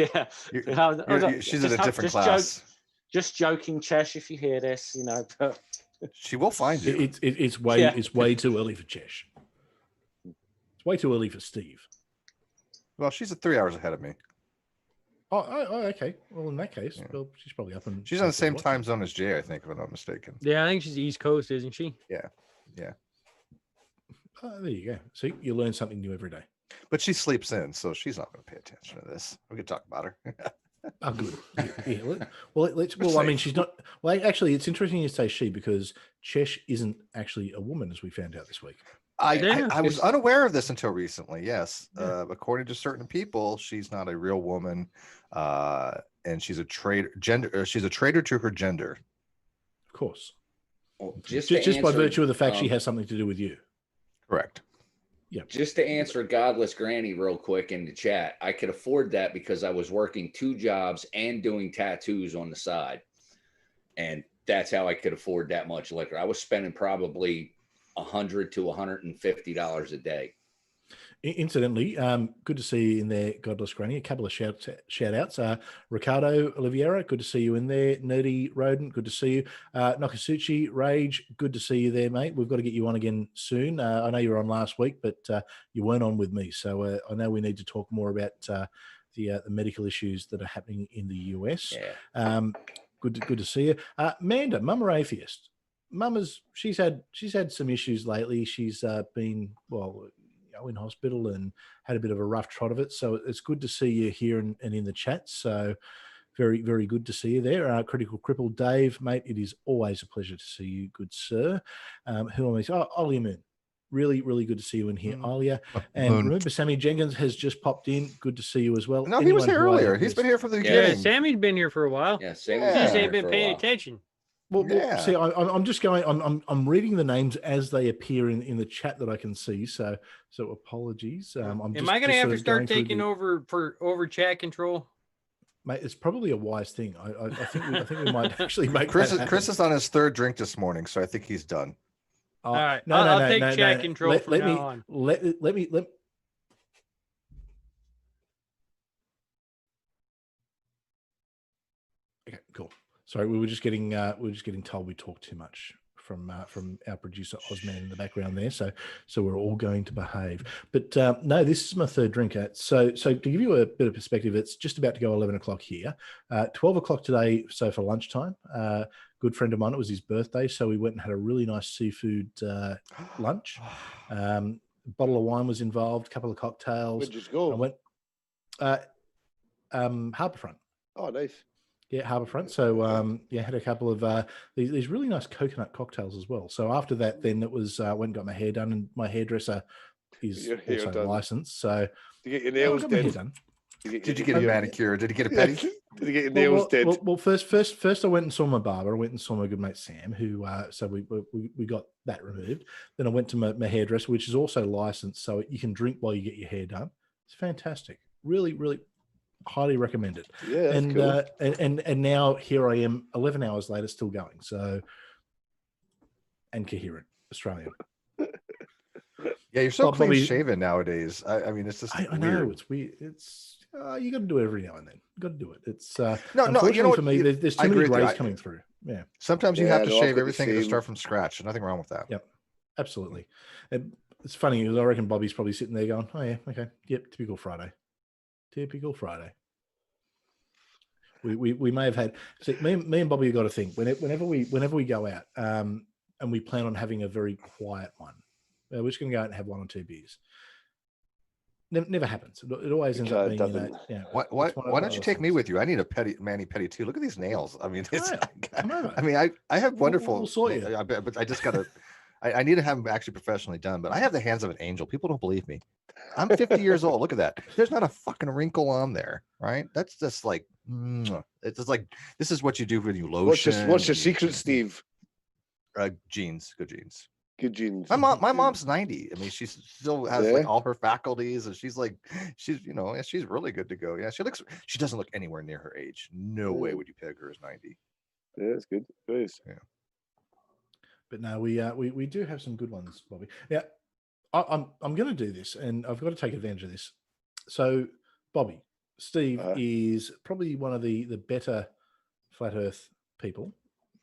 Yeah, She's in a different just class. Just joking, Chesh. If you hear this, But She will find you. It's way Yeah. it's way too early for Chesh. It's way too early for Steve. Well, she's 3 hours ahead of me. Oh, okay. Well, in that case, Yeah. well, she's probably up and She's on the same time zone as Jay, I think, if I'm not mistaken. Yeah, I think she's East Coast, isn't she? Oh, there you go. See, you learn something new every day. But she sleeps in, so she's not going to pay attention to this. We could talk about her. Oh, good. Yeah. Well, I mean, she's not. Well, actually, it's interesting you say she because Chesh isn't actually a woman, as we found out this week. I was unaware of this until recently. Yes, Yeah. according to certain people, she's not a real woman, and she's a traitor. She's a traitor to her gender. Of course. Well, Just to by answer, virtue of the fact she um, has something to do with you. Correct. Just to answer Godless Granny real quick in the chat, I could afford that because I was working 2 jobs and doing tattoos on the side. And that's how I could afford that much liquor. I was spending probably $100 to $150 a day. Incidentally, good to see you in there, Godless Granny. A couple of shout outs. Ricardo Oliveira, good to see you in there. Nerdy Rodent, good to see you. Nakasuchi Rage, good to see you there, mate. We've got to get you on again soon. I know you were on last week, but you weren't on with me. So I know we need to talk more about the medical issues that are happening in the US. Yeah. Good to see you. Manda, Mama Atheist. She's had some issues lately. She's been, in hospital and had a bit of a rough trot of it. So it's good to see you here and in the chat. So very, very good to see you there. Critical Cripple Dave, mate, it is always a pleasure to see you, good sir. Who am I? Oh, Olia Moon. Really, really good to see you in here, Olia. And Moon. remember, Sammy Jenkins has just popped in. Good to see you as well. No, he was here Anyone who I earlier. have He's been missed- here from the Yeah, beginning. Sammy's been here for a while. Yeah. Same Yeah. Just as ain't been paying attention. Well, Yeah. see, I'm just going. I'm reading the names as they appear in the chat that I can see. So apologies. I'm Am just, I going to just have sort to of start going through taking the- over chat control? Mate, it's probably a wise thing. I think we might actually make Chris that is on his 3rd drink this morning, so I think he's done. All right, I'll take chat control from now on. Let me. Okay, cool. Sorry, we were just getting told we talk too much from our producer Osman in the background there. So we're all going to behave. But no, this is my 3rd drink. So to give you a bit of perspective, it's just about to go 11 o'clock here. 12 o'clock today. So for lunchtime, good friend of mine, it was his birthday, so we went and had a really nice seafood lunch. Bottle of wine was involved, a couple of cocktails. Where'd you go? I went Harbourfront. Oh, nice. Yeah, Harbourfront. So had a couple of these really nice coconut cocktails as well. So after that, then it was went and got my hair done, and my hairdresser is Your hair also done. licensed. So Did you get your I nails got my hair done? done. Did you get a manicure? Did you get a pedi? Did you get your nails did? Well, first I went and saw my barber. I went and saw my good mate Sam, who so we got that removed. Then I went to my hairdresser, which is also licensed, so you can drink while you get your hair done. It's fantastic. Really, really highly recommend it. Yeah, that's cool. And now here I am 11 hours later, still going. So, and coherent, Australian. Yeah, you're so Well, clean Bobby- shaven nowadays. I mean, it's just I weird. know it's weird. It's you got to do it every now and then. You got to do it. It's No, you unfortunately know what? for me, there's I too many agree with you. grays coming through. Yeah. Sometimes you Yeah, have to no, I've shave got the everything and same. start from scratch. Nothing wrong with that. Yep. Absolutely. It's funny because I reckon Bobby's probably sitting there going, "Oh yeah, okay, yep, typical Friday, typical Friday." We may have had. See, me and Bobby have got to think whenever we go out, and we plan on having a very quiet one. We're just going to go out and have 1 or 2 beers. Never happens. It always ends up It being, doesn't. Why don't you take me with you? I need a mani pedi too. Look at these nails. I mean, it's. Come over. I mean, I have wonderful. We'll sort you. But I just gotta. I need to have them actually professionally done. But I have the hands of an angel. People don't believe me. I'm 50 years old. Look at that. There's not a fucking wrinkle on there, right? That's just like. It's just like this is what you do when you lotion. What's your secret, Steve? Jeans, good jeans. Good genes. My mom's 90. I mean, she still has like Yeah. all her faculties, and she's she's really good to go. Yeah, she doesn't look anywhere near her age. No way would you peg her as 90. Yeah, it's good. Nice. But no, we do have some good ones, Bobby. Now, I'm going to do this, and I've got to take advantage of this. So, Bobby, Steve is probably one of the better flat Earth people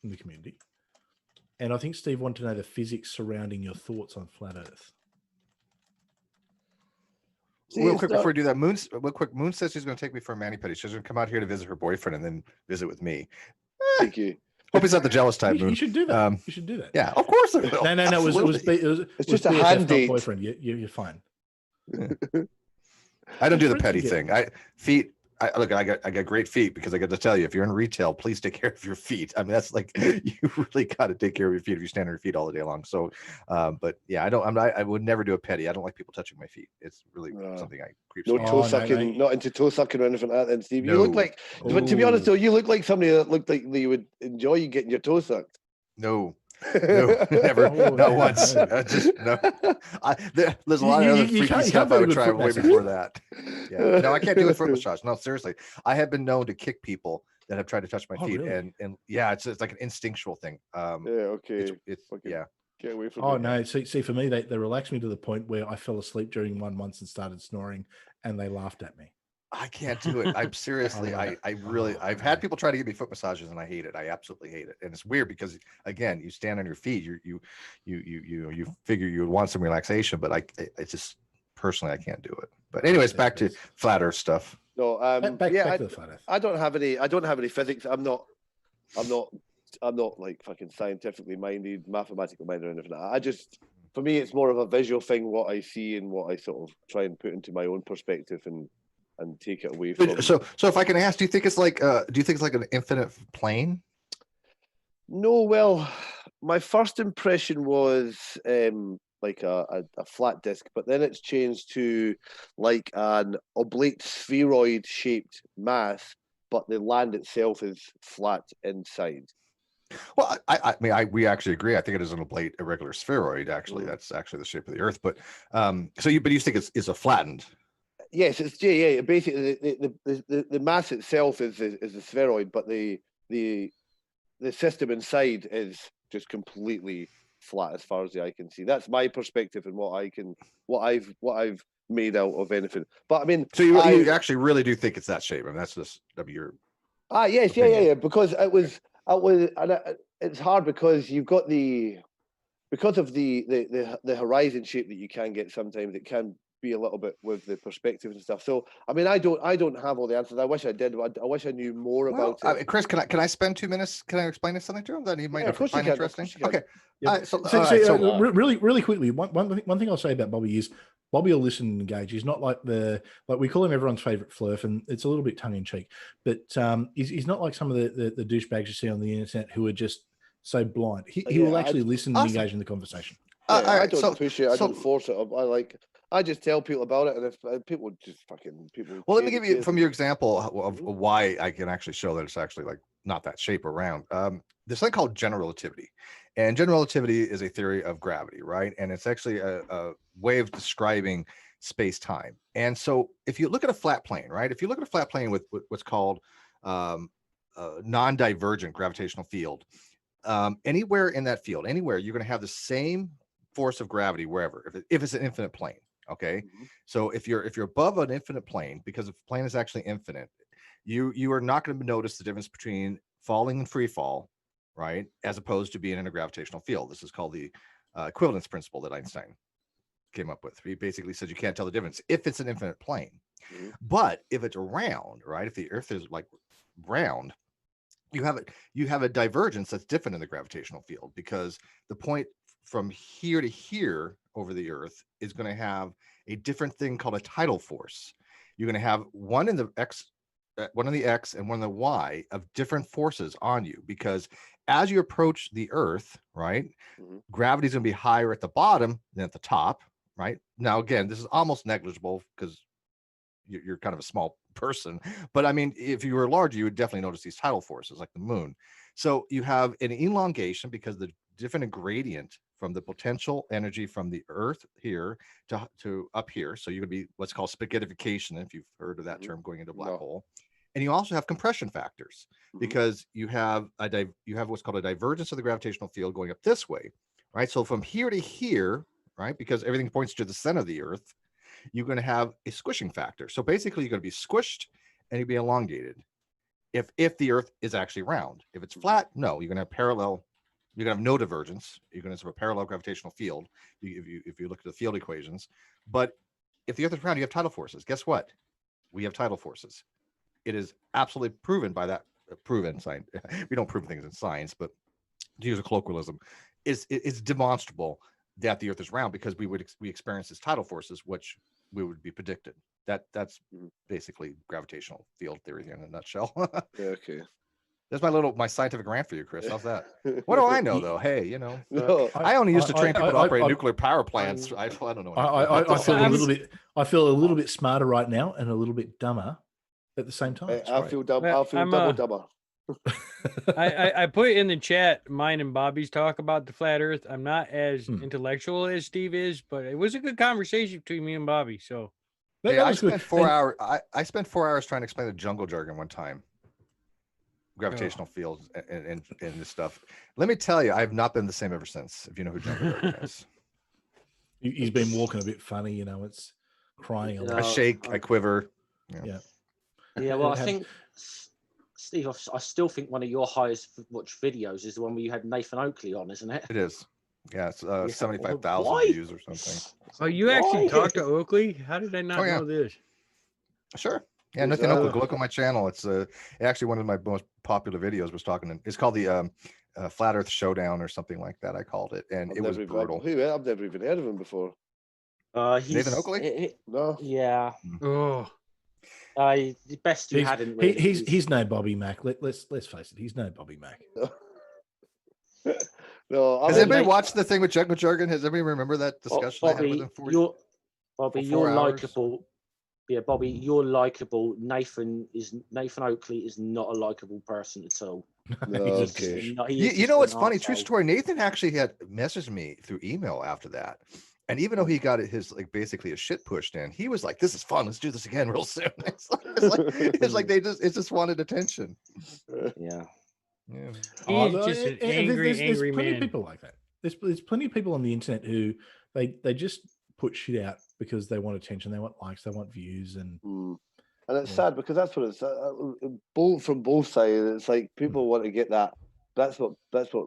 in the community, and I think Steve wanted to know the physics surrounding your thoughts on flat Earth. Real quick before we do that, Moon says she's going to take me for a mani-pedi. She's going to come out here to visit her boyfriend and then visit with me. Thank you. Hope he's not the jealous type. You should do that. You should do that. Yeah, of course I will. No. It's just a BFF, hand not date. boyfriend. You're fine. I don't do the Friends petty together. thing. Feet. I got great feet because I got to tell you, if you're in retail, please take care of your feet. I mean, that's like you really got to take care of your feet if you stand on your feet all the day long. So, but yeah, I would never do a petty. I don't like people touching my feet. It's really something I creeps No me out. toe sucking, not into toe sucking or anything like that. Then Steve, you look No. like, but to be honest though, you look like somebody that looked like you would enjoy getting your toe sucked. No, never, not once. Just no. There's a lot of other freaky stuff I would try way before that. Yeah, no, I can't do a foot massage. No, seriously, I have been known to kick people that have tried to touch my feet, really? and yeah, it's like an instinctual thing. Yeah, okay. It's Okay. yeah. Get away from Oh me. no! See, for me, they relaxed me to the point where I fell asleep during one once and started snoring, and they laughed at me. I can't do it. I'm seriously, I've had people try to give me foot massages and I hate it. I absolutely hate it. And it's weird because again, you stand on your feet, you figure you would want some relaxation, but it's just personally, I can't do it. But anyways, back to flat Earth stuff. No, Back to the flat Earth. I don't have any physics. I'm not like fucking scientifically minded, mathematically minded or anything like that. I just, for me, it's more of a visual thing, what I see and what I sort of try and put into my own perspective and take it away from. So if I can ask, do you think it's like an infinite plane? No, well, my first impression was like a flat disc, but then it's changed to like an oblate spheroid shaped mass, but the land itself is flat inside. Well, I mean, we actually agree. I think it is an oblate irregular spheroid. Actually, that's actually the shape of the Earth. But you think it's a flattened? Yes, it's yeah. Basically, the mass itself is a spheroid, but the system inside is just completely flat as far as the eye can see. That's my perspective and what I've made out of anything. But I mean, so you actually really do think it's that shape? I mean, that's just of your. Yes, opinion. yeah. Because it's hard because you've got because of the horizon shape that you can get sometimes. It can be a little bit with the perspective and stuff. So I mean, I don't have all the answers. I wish I did. I wish I knew more about it. Chris, can I spend 2 minutes? Can I explain something to him that he might find interesting? Okay. Yep. Really quickly, one thing I'll say about Bobby is Bobby will listen and engage. He's not like we call him everyone's favorite flurf, and it's a little bit tongue in cheek, but he's not like some of the douchebags you see on the internet who are just so blind. He will actually listen and engage in the conversation. I don't push it. I don't force it. I just tell people about it, and if people just fucking people. Well, let me give you from your example of why I can actually show that it's actually like not that shape around. There's something called general relativity, and general relativity is a theory of gravity, right? And it's actually a way of describing space-time. And so, if you look at a flat plane, right? If you look at a flat plane with what's called a non-divergent gravitational field, anywhere in that field, anywhere, you're going to have the same force of gravity wherever, if it's an infinite plane. Okay. Mm-hmm. So if you're above an infinite plane, because if the plane is actually infinite, you are not going to notice the difference between falling and free fall, right? As opposed to being in a gravitational field. This is called the equivalence principle that Einstein came up with. He basically said you can't tell the difference if it's an infinite plane. Mm-hmm. But if it's round, right? If the Earth is like round, you have a divergence that's different in the gravitational field, because the point from here to here over the Earth is going to have a different thing called a tidal force. You're going to have one in the X and one in the Y of different forces on you, because as you approach the Earth, right, mm-hmm. gravity is going to be higher at the bottom than at the top, right? Now, again, this is almost negligible because you're kind of a small person, but I mean, if you were larger, you would definitely notice these tidal forces like the moon. So you have an elongation because the different gradient from the potential energy from the Earth here to up here. So you're going to be what's called spaghettification, if you've heard of that term, going into a black No. hole. And you also have compression factors because you have what's called a divergence of the gravitational field going up this way, right? So from here to here, right, because everything points to the center of the Earth, you're going to have a squishing factor. So basically, you're going to be squished and you'll be elongated. If the Earth is actually round, if it's flat, no, you're going to have parallel. You're going to have no divergence. You're going to have a parallel gravitational field. If you look at the field equations, but if the Earth is round, you have tidal forces. Guess what? We have tidal forces. It is absolutely proven by that proven science. We don't prove things in science, but to use a colloquialism, it's demonstrable that the Earth is round because we experience these tidal forces, which we would be predicted. That's basically gravitational field theory in a nutshell. Yeah, okay. That's my scientific rant for you, Chris. How's that? What do I know though? Hey, you know, No, I only used to train people to operate I- nuclear power plants. I don't know. I feel a little bit. I feel a little bit smarter right now and a little bit dumber at the same time. It's I great. feel dumb. Well, I feel I'm, double dumber. I put in the chat mine and Bobby's talk about the flat Earth. I'm not as intellectual as Steve is, but it was a good conversation between me and Bobby. So That I was good. spent 4 hours. I spent 4 hours trying to explain the jungle jargon one time. Gravitational fields and this stuff. Let me tell you, I have not been the same ever since. If you know who jungle jargon is, He's been walking a bit funny, you know. It's crying a Yeah. lot. I shake, I quiver. Yeah. Yeah, well, I Have- think, Steve, I still think one of your highest watched videos is the one where you had Nathan Oakley on, isn't it? It is. Yeah, it's Yeah, 75,000 why? views or something. oh, you actually Why? talked to Oakley? How did I not Oh, yeah. know this? Sure. Yeah, Is nothing. that- Look on my channel. It's actually one of my most popular videos. Was talking. It's called the Flat Earth Showdown or something like that. I called it, and it was brutal. I've never even heard of him before. He's, Oakley? No. Yeah. Oh, The best you hadn't really. He's no Bobby Mack. Let's face it. He's no Bobby Mack. No. Has I anybody mean, watched the thing with jungle jargon? Has anybody remember that discussion I had with Bobby, him? For you're for 4 you're hours? likable. Yeah, Bobby, you're likable. Nathan Oakley is not a likable person at all. No, He's a okay. douche. You know what's funny? True story. Nathan actually had messaged me through email after that. And even though he got his basically a shit pushed in, he was like, "This is fun. Let's do this again real soon." It's like they just wanted attention. Yeah. Yeah. he's no, just an and angry, there's angry plenty man. of people like that. There's plenty of people on the internet who they just put shit out because they want attention, they want likes, they want views, and And it's Yeah. sad because that's what it's both from both sides. It's like people want to get that. That's what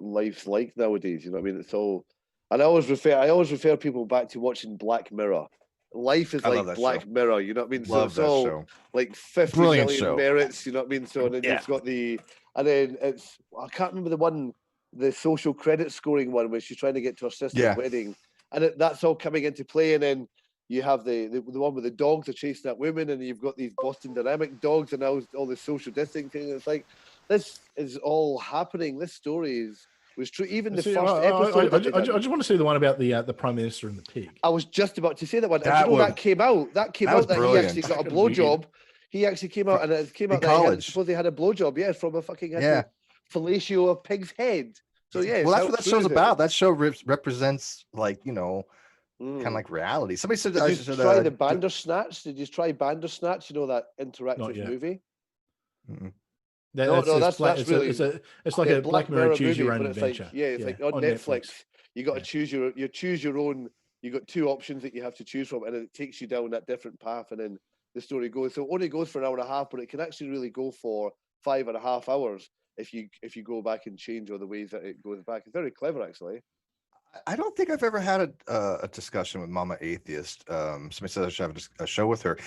life's like nowadays. You know what I mean? It's all. And I always refer people back to watching Black Mirror. Life is I love like that Black show. Mirror. You know what I mean? So Love it's that all show. like 50 Brilliant million show. merits. You know what I mean? So and then Yeah. it's got and then it's I can't remember the social credit scoring one where she's trying to get to her sister's Yeah. wedding, and that's all coming into play. And then you have the one with the dogs are chasing that woman, and you've got these Boston Dynamic dogs, and all the social distancing. It's like this is all happening. This story was true. Even the See, first I episode. that they done- just want to see the one about the Prime Minister and the pig. I was just about to say that one. And That you know, was- that came out. That came that out was that he brilliant. actually got a Fucking weird. blowjob. He actually came out, and it came out In that he had, college. supposedly had a blowjob. Yeah, from a fucking Yeah. fellatio of pig's head. So yeah, Well, that's what that show's about. That show represents kind Mm. of like reality. Somebody said Did I you should try the Bandersnatch? Did you try Bandersnatch? You know that interactive yet. movie? Mm-mm. No, that's really- it's like Yeah, a Black Mirror choose your own but it's like, adventure. it's like on Netflix. You got to Yeah. choose your own. You got two options that you have to choose from, and it takes you down that different path, and then the story goes. So it only goes for an hour and a half, but it can actually really go for 5.5 hours if you go back and change all the ways that it goes back. It's very clever, actually. I don't think I've ever had a discussion with Mama Atheist. Somebody said I should have a show with her,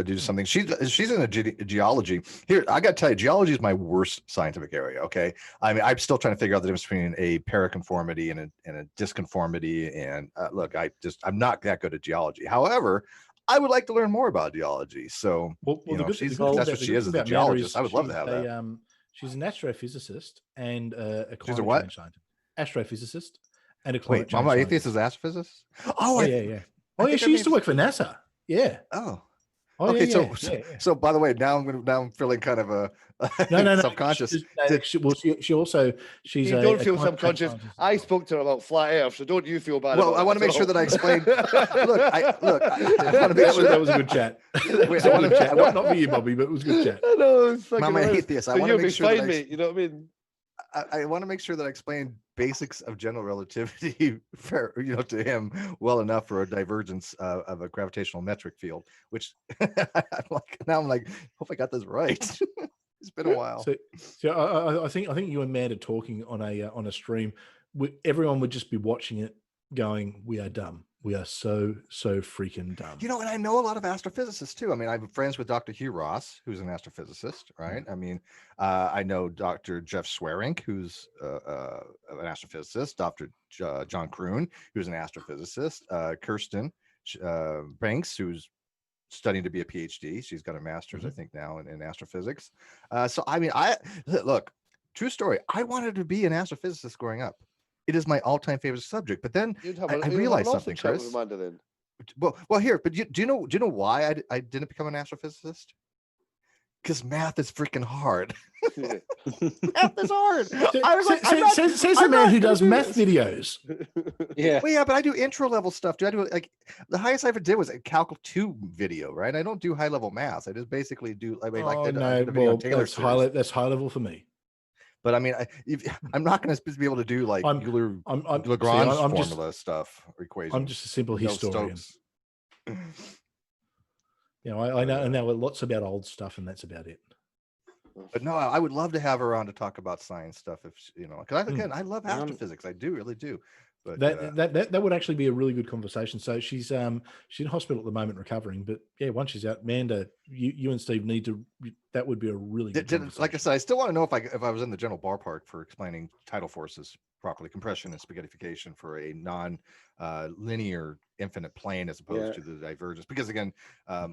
do something. She's in a geology. Here, I got to tell you, geology is my worst scientific area. Okay, I mean, I'm still trying to figure out the difference between a paraconformity and a disconformity. And look, I'm not that good at geology. However, I would like to learn more about geology. So Well, you the know, good- she's the good thing that's about- what the she good is thing as a about Mary geologist. I would love to have she's that. She's an astrophysicist and a She's a climate what? change scientist. Astrophysicist and a climate Wait, change Mama scientist. Atheist is astrophysicist? Oh, Oh yeah. Oh yeah, think she I used to may work for NASA. Yeah. Oh, Oh, Okay, yeah, yeah. so by the way, now I'm feeling kind of No. subconscious. She's You a don't feel climate subconscious. scientist as I well. spoke to her about flat Earth, so don't you feel bad Well, about I want to it make at sure all. that I explain. I want to make That sure was a good chat. Wait, I want to chat. Not for you, Bobby, but it was a good chat. I know, it's fucking Mama, I hilarious. hate this. I So want to you'll be make sure that fine, I mate. You know what I mean? I want to make sure that I explain basics of general relativity for, to him well enough for a divergence of a gravitational metric field, which I'm like, hope I got this right. It's been a while. So I think you and Matt are talking on a stream. Everyone would just be watching it, going, "We are dumb. We are so freaking dumb." And I know a lot of astrophysicists too. I mean, I'm friends with Dr. Hugh Ross, who's an astrophysicist, right? I mean, I know Dr. Jeff Swearink, who's an astrophysicist, Dr. John Kroon, who's an astrophysicist, Kirsten Banks, who's studying to be a PhD. She's got a master's, I think, now in astrophysics. So, I mean, look, true story. I wanted to be an astrophysicist growing up. It is my all-time favorite subject. But then I realized something, Chris. Well, here, but do you know why I didn't become an astrophysicist? Because math is freaking hard. Math is hard. Says the man who does math videos. Yeah. Well, yeah, but I do intro level stuff. I do like the highest I ever did was a Calc 2 video, right? I don't do high level maths. I just basically do. I mean, I did a video on Taylor series. That's high level for me. But I mean, I'm not going to be able to do like Lagrange formula stuff or equations. I'm just a simple historian. I know lots about old stuff, and that's about it. But no, I would love to have her on to talk about science stuff. If because again, I love astrophysics. I do, really do. But that would actually be a really good conversation. So she's in hospital at the moment recovering. But yeah, once she's out, Amanda, you and Steve need to. That would be a really good conversation. Like I said, I still want to know if I was in the general ballpark for explaining tidal forces properly, compression and spaghettification for a non-linear infinite plane as opposed to the divergence. Because again,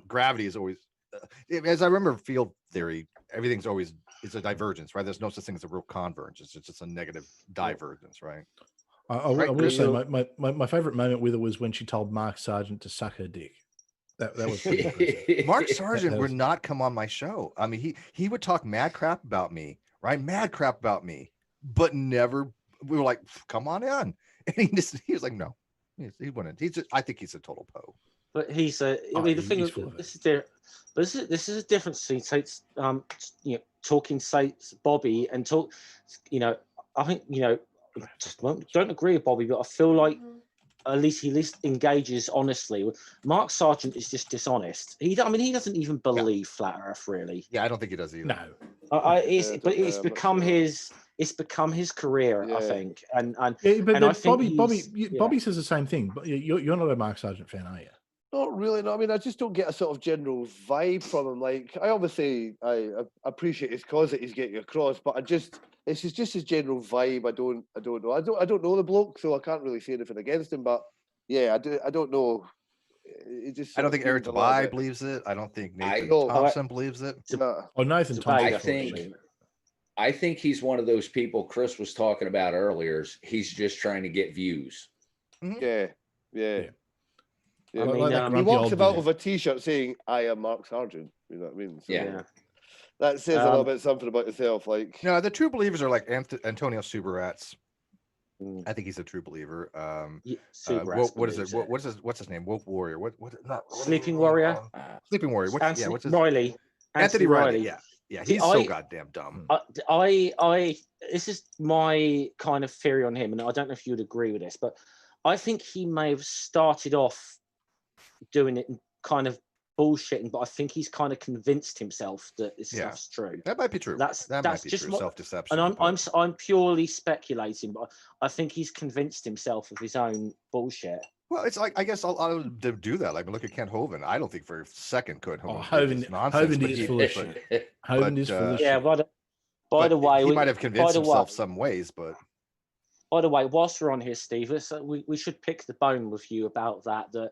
gravity is always, as I remember field theory, everything's always a divergence, right? There's no such thing as a real convergence. It's just a negative divergence, right? I will say my favorite moment with her was when she told Mark Sargent to suck her dick. That was pretty impressive. Mark Sargent would not come on my show. I mean, he would talk mad crap about me, right? Mad crap about me, but never. We were like, come on in, and he was like, no, he wouldn't. I think he's a total Poe. But he's a. I mean, the thing is, this is a difference between talking Bobby and talk. I think just don't agree with Bobby, but I feel like at least he engages honestly. Mark Sargent is just dishonest. He doesn't even believe flat Earth, really. Yeah, I don't think he does either. No, it's become his. It's become his career, I think, and I think Bobby says the same thing. But you're not a Mark Sargent fan, are you? Not really. No, I mean, I just don't get a sort of general vibe from him. Like, I appreciate his cause that he's getting across, but it's just his general vibe. I don't know. I don't know the bloke, so I can't really say anything against him. But yeah, I don't know. I don't think Eric Tobai believes it. I don't think Nathan Thompson believes it. Nathan Thompson. I think he's one of those people Chris was talking about earlier. He's just trying to get views. Yeah. I mean, he walks about with a T-shirt saying "I am Mark Sargent." You know what I mean? So that says a little bit something about yourself. Like, no, the true believers are like Antonio Subaratz. I think he's a true believer. What is it? What's his name? Wolf Warrior. What? Sleeping Warrior. Sleeping Warrior. What's his Riley? Anthony Riley. Yeah, he's so goddamn dumb. This is my kind of theory on him, and I don't know if you'd agree with this, but I think he may have started off doing it kind of bullshitting, but I think he's kind of convinced himself that this stuff's true. That might be true. That might be just true. Self-deception. And I'm purely speculating, but I think he's convinced himself of his own bullshit. Well, it's like, I guess I'll do that. Like, look at Kent Hovind. I don't think for a second could Hovind is full of shit. Hovind is full of shit. Yeah, by the way, he might have convinced himself some ways, but. By the way, whilst we're on here, Steve, we should pick the bone with you about that. That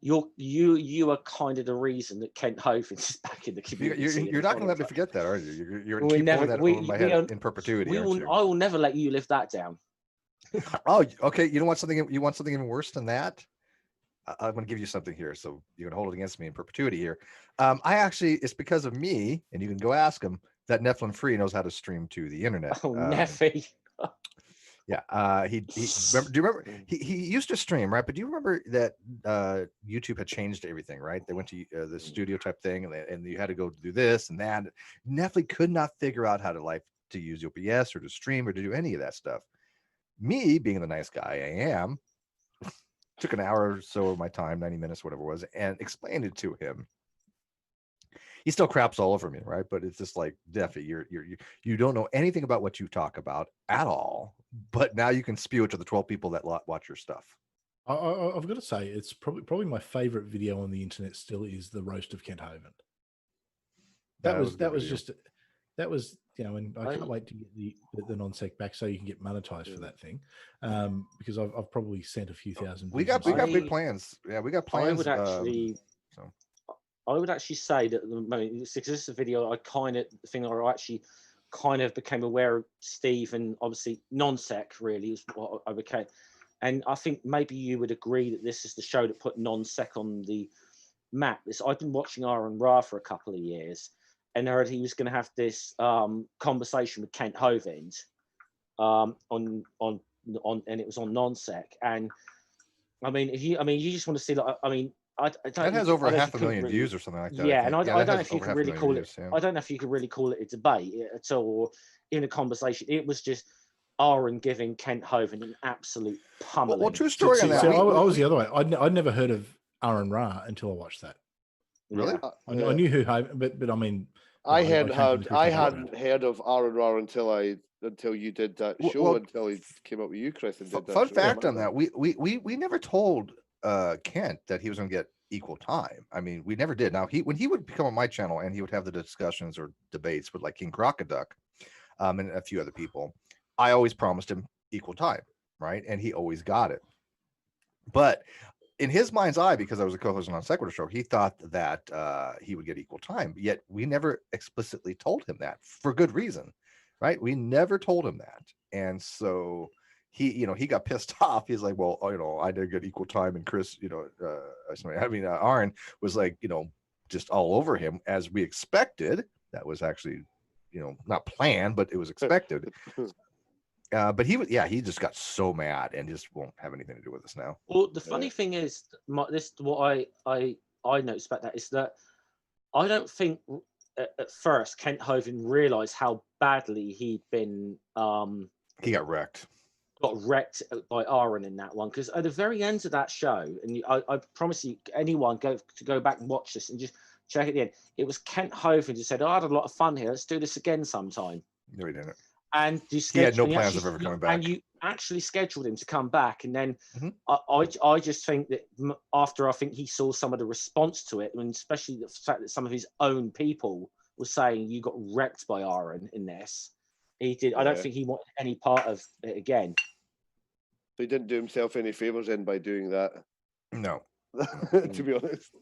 you are kind of the reason that Kent Hovind is back in the community. You're not going to let me forget that, are you? You're keep that over my head in perpetuity. I will never let you live that down. Oh, okay. You want something even worse than that? I'm going to give you something here, so you're going to hold it against me in perpetuity here. It's because of me, and you can go ask him, that Nephilim Free knows how to stream to the internet. Oh, Neffy. Yeah, he remember, do you remember he used to stream, right? But do you remember that YouTube had changed everything, right? They went to the studio type thing, and you had to go do this and that. Netflix could not figure out how to use OBS or to stream or to do any of that stuff. Me, being the nice guy I am, took an hour or so of my time, 90 minutes, whatever it was, and explained it to him. He still craps all over me, right? But it's just like, Deffy, you don't know anything about what you talk about at all. But now you can spew it to the 12 people that watch your stuff. I've got to say, it's probably my favorite video on the internet still is the roast of Kent Hovind. That was and I can't wait to get the non-sec back so you can get monetized for that thing, because I've probably sent a few thousand. We got big plans. Yeah, we got plans. I would actually say that the moment this is a video I actually kind of became aware of Steve, and obviously non-sec really is what I became. And I think maybe you would agree that this is the show that put non-sec on the map. I've been watching Aaron Ra for a couple of years, and I heard he was going to have this conversation with Kent Hovind on and it was on non-sec. And I mean, you just want to see that. I mean, I don't. That has over 500,000 views or something like that. Yeah, and I don't know if you can really call it. I don't know if you could really call it a debate at all, or in a conversation. It was just Aaron giving Kent Hovind an absolute pummeling. Well, true story on that. So I was the other way. I'd never heard of Aaron Ra until I watched that. Really? I knew who Hovind, but I mean, I hadn't heard of Aaron Ra until you did that show, until he came up with you, Chris, and did that. Fun fact on that: we never told Kent that he was going to get equal time. I mean, we never did. Now when he would come on my channel and he would have the discussions or debates with like King Crocoduck and a few other people, I always promised him equal time, right? And he always got it. But in his mind's eye, because I was a co-host on Sequitur Show, he thought that he would get equal time. Yet we never explicitly told him that, for good reason, right? We never told him that. And so he got pissed off. He's like, well, I didn't get equal time. And Chris, Aaron was like, just all over him, as we expected. That was actually, not planned, but it was expected. But he just got so mad and just won't have anything to do with us now. Well, the funny thing is, what I noticed about that is that I don't think at first Kent Hovind realized how badly he'd been. He got wrecked by Aaron in that one, because at the very end of that show, and I promise you, anyone go back and watch this and just check at the end. It was Kent Hovind who said, "I had a lot of fun here. Let's do this again sometime." No, he didn't. And he had no plans of ever coming back. And you actually scheduled him to come back. And then I just think that after I think he saw some of the response to it, and especially the fact that some of his own people were saying you got wrecked by Aaron in this, he did. I don't think he wanted any part of it again. He didn't do himself any favors in by doing that. No, to be honest.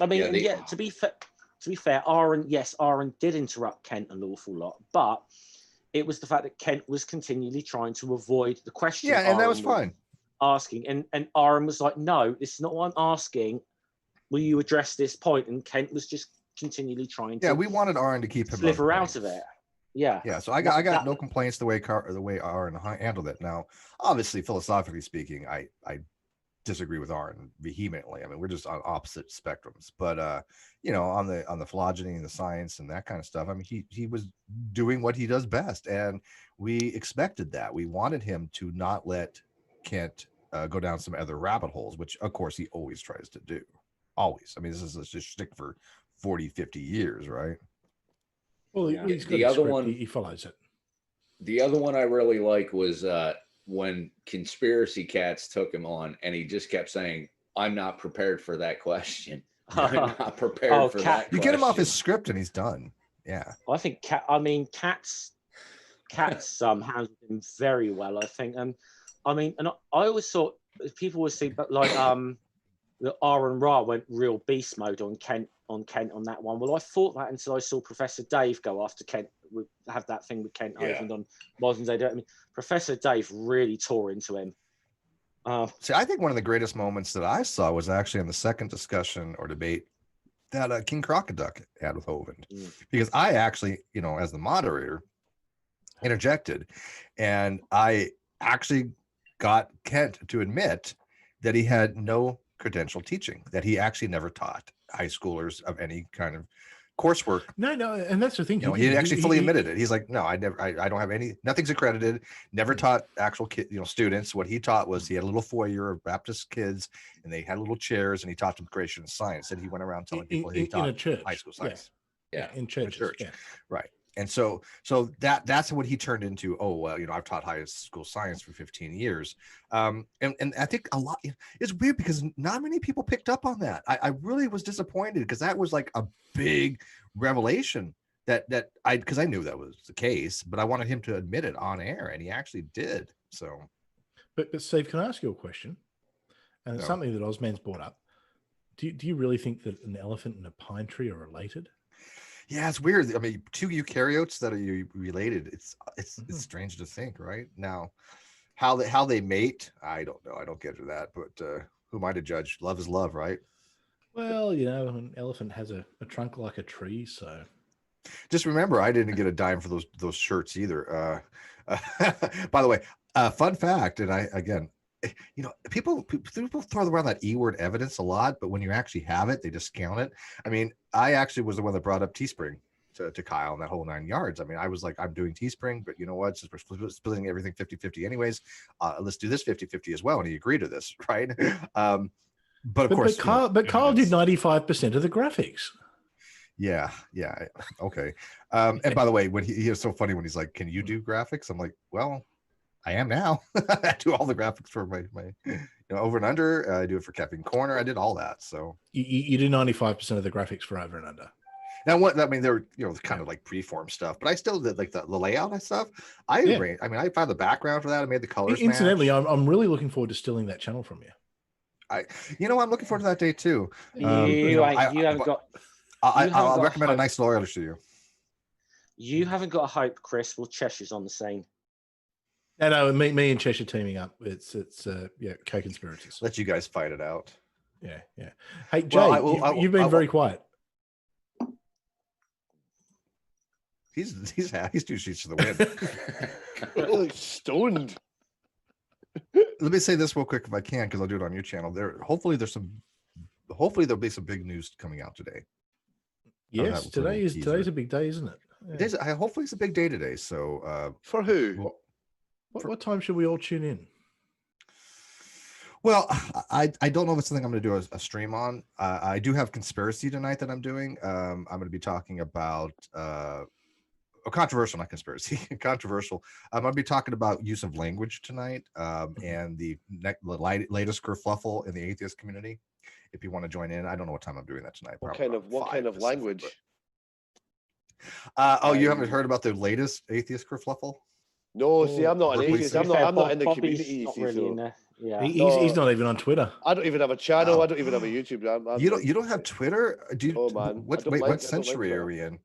I mean, to be fair, Aaron did interrupt Kent an awful lot, but it was the fact that Kent was continually trying to avoid the question. Yeah, and Aaron that was fine. Asking, and Aaron was like, "No, this is not what I'm asking. Will you address this point?" And Kent was just continually trying to. Yeah, we wanted Aaron to keep him sliver out of it. Yeah. Yeah. So I got no complaints the way Aaron handled it. Now, obviously, philosophically speaking, I disagree with Aaron vehemently. I mean, we're just on opposite spectrums. But on the phylogeny and the science and that kind of stuff, I mean, he was doing what he does best, and we expected that. We wanted him to not let Kent go down some other rabbit holes, which of course he always tries to do. Always. I mean, this is a shtick for 40, 50 years, right? Well, he's got the other one. He follows it. The other one I really like was when Conspiracy Cats took him on, and he just kept saying, "I'm not prepared for that question. I'm not prepared for that." You get him off his script, and he's done. Yeah, I think Cats handled him very well. I think, and I always thought people would see, but like that Aaron Ra went real beast mode on Kent on that one. Well, I thought that until I saw Professor Dave go after Kent, would have that thing with Kent Hovind on Modern Day. I mean, Professor Dave really tore into him. See, I think one of the greatest moments that I saw was actually in the second discussion or debate that King Crocoduck had with Hovind, because I actually, as the moderator, interjected, and I actually got Kent to admit that he had no credential teaching, that he actually never taught high schoolers of any kind of coursework. No, and that's the thing. He actually fully admitted it. He's like, no, I don't have any, nothing's accredited, never taught actual students. What he taught was he had a little foyer of Baptist kids, and they had little chairs, and he taught them creation science. And he went around telling people he taught in a church. high school science. Yeah, in churches. Church. Right. And so that's what he turned into. Oh, well, I've taught high school science for 15 years. And I think a lot, it's weird because not many people picked up on that. I really was disappointed because that was like a big revelation because I knew that was the case, but I wanted him to admit it on air, and he actually did. So, but Steve, can I ask you a question? And it's something that Ozman's brought up. Do you really think that an elephant and a pine tree are related? Yeah, it's weird. I mean, two eukaryotes that are related. It's strange to think, right? Now, how they mate, I don't know. I don't get to that, but who am I to judge? Love is love, right? Well, an elephant has a trunk like a tree, so. Just remember, I didn't get a dime for those shirts either. By the way, fun fact, and people throw around that E-word evidence a lot, but when you actually have it, they discount it. I mean, I actually was the one that brought up Teespring to Kyle and that whole 9 yards. I mean, I was like, I'm doing Teespring, but you know what? Since we're splitting everything 50-50 anyways, let's do this 50-50 as well. And he agreed to this, right? But of course, Kyle did 95% of the graphics. Yeah. Okay. And by the way, when he was so funny when he's like, "Can you do graphics?" I'm like, "Well, I am now." I do all the graphics for my over and under. I do it for Capping Corner. I did all that. So you do 95% of the graphics for over and under. Now, they're kind of like preform stuff, but I still did like the layout and stuff. I found the background for that. I made the colors. Incidentally, I'm really looking forward to stealing that channel from you. I'm looking forward to that day too. I'll recommend a nice lawyer to you. You haven't got a hope, Chris. Well, Cheshire's on the scene. No, me and Cheshire teaming up. It's co-conspirators. Let you guys fight it out. Yeah. Hey, Jay, you've been very quiet. He's 2 sheets to the wind. Stoned. Let me say this real quick if I can, because I'll do it on your channel. Hopefully there'll be some big news coming out today. Yes, today's a big day, isn't it? Yeah. Hopefully it's a big day today. So for who? What time should we all tune in? Well, I don't know if it's something I'm going to do a stream on. I do have conspiracy tonight that I'm doing. I'm going to be talking about controversial, not conspiracy, controversial. I'm going to be talking about use of language tonight, and the latest kerfluffle in the atheist community. If you want to join in, I don't know what time I'm doing that tonight. What kind of language? You haven't heard about the latest atheist kerfluffle? No, see, I'm not an atheist. I'm not in the Bobby's community. not really in there. Yeah, he's not even on Twitter. I don't even have a channel. I don't even have a YouTube. You don't have Twitter? Do you? Oh man, what century are we in?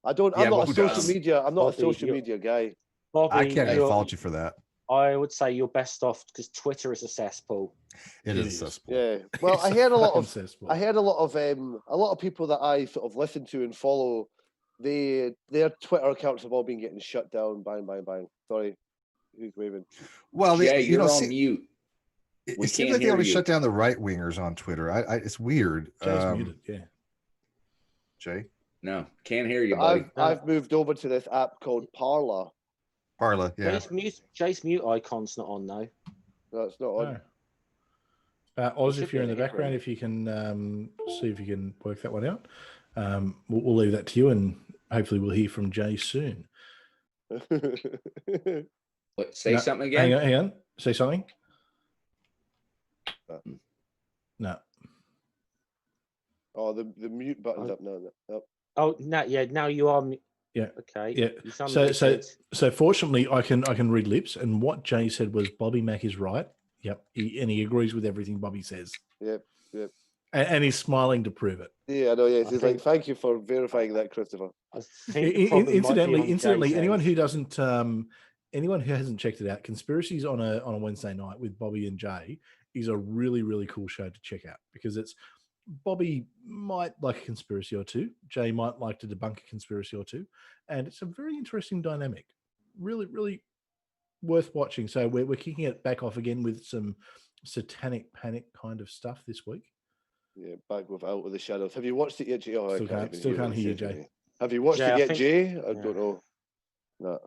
I'm not a social media. I'm not a social media guy. Bobby, I can't even fault you for that. I would say you're best off because Twitter is a cesspool. It is a cesspool. Yeah. Well, I heard a lot of people that I sort of listen to and follow. Their Twitter accounts have all been getting shut down. Bang, bang, bang. Sorry, who's waving? Well, you're on mute. It seems like they only shut down the right wingers on Twitter. It's weird. Jay's muted. Yeah. Jay? No, can't hear you, buddy. I've moved over to this app called Parler. Parler, yeah. Jay's mute icon's not on though. No, it's not on. Oz, if you're in the background, if you can see if you can work that one out. We'll leave that to you, and hopefully we'll hear from Jay soon. Say something again. Hang on. Say something. No. Oh, the mute button's up now. Nope. Oh, no, yeah. Now you are. Yeah. Okay. Yeah. So fortunately, I can read lips, and what Jay said was Bobby Mack is right. Yep. He agrees with everything Bobby says. Yep. And he's smiling to prove it. Yeah, I know. Yes, he's like, "Thank you for verifying that, Christopher." Incidentally, anyone who doesn't anyone who hasn't checked it out, Conspiracies on a Wednesday night with Bobby and Jay is a really, really cool show to check out, because it's Bobby might like a conspiracy or two, Jay might like to debunk a conspiracy or two, and it's a very interesting dynamic. Really, really worth watching. So we're kicking it back off again with some satanic panic kind of stuff this week. Yeah, back with Out of the Shadows. Have you watched it yet, Jay? Oh, I Still can't what hear you, it says, Jay. mate. Have you watched Jay, it I yet, think- Jay? I Yeah. don't know. No.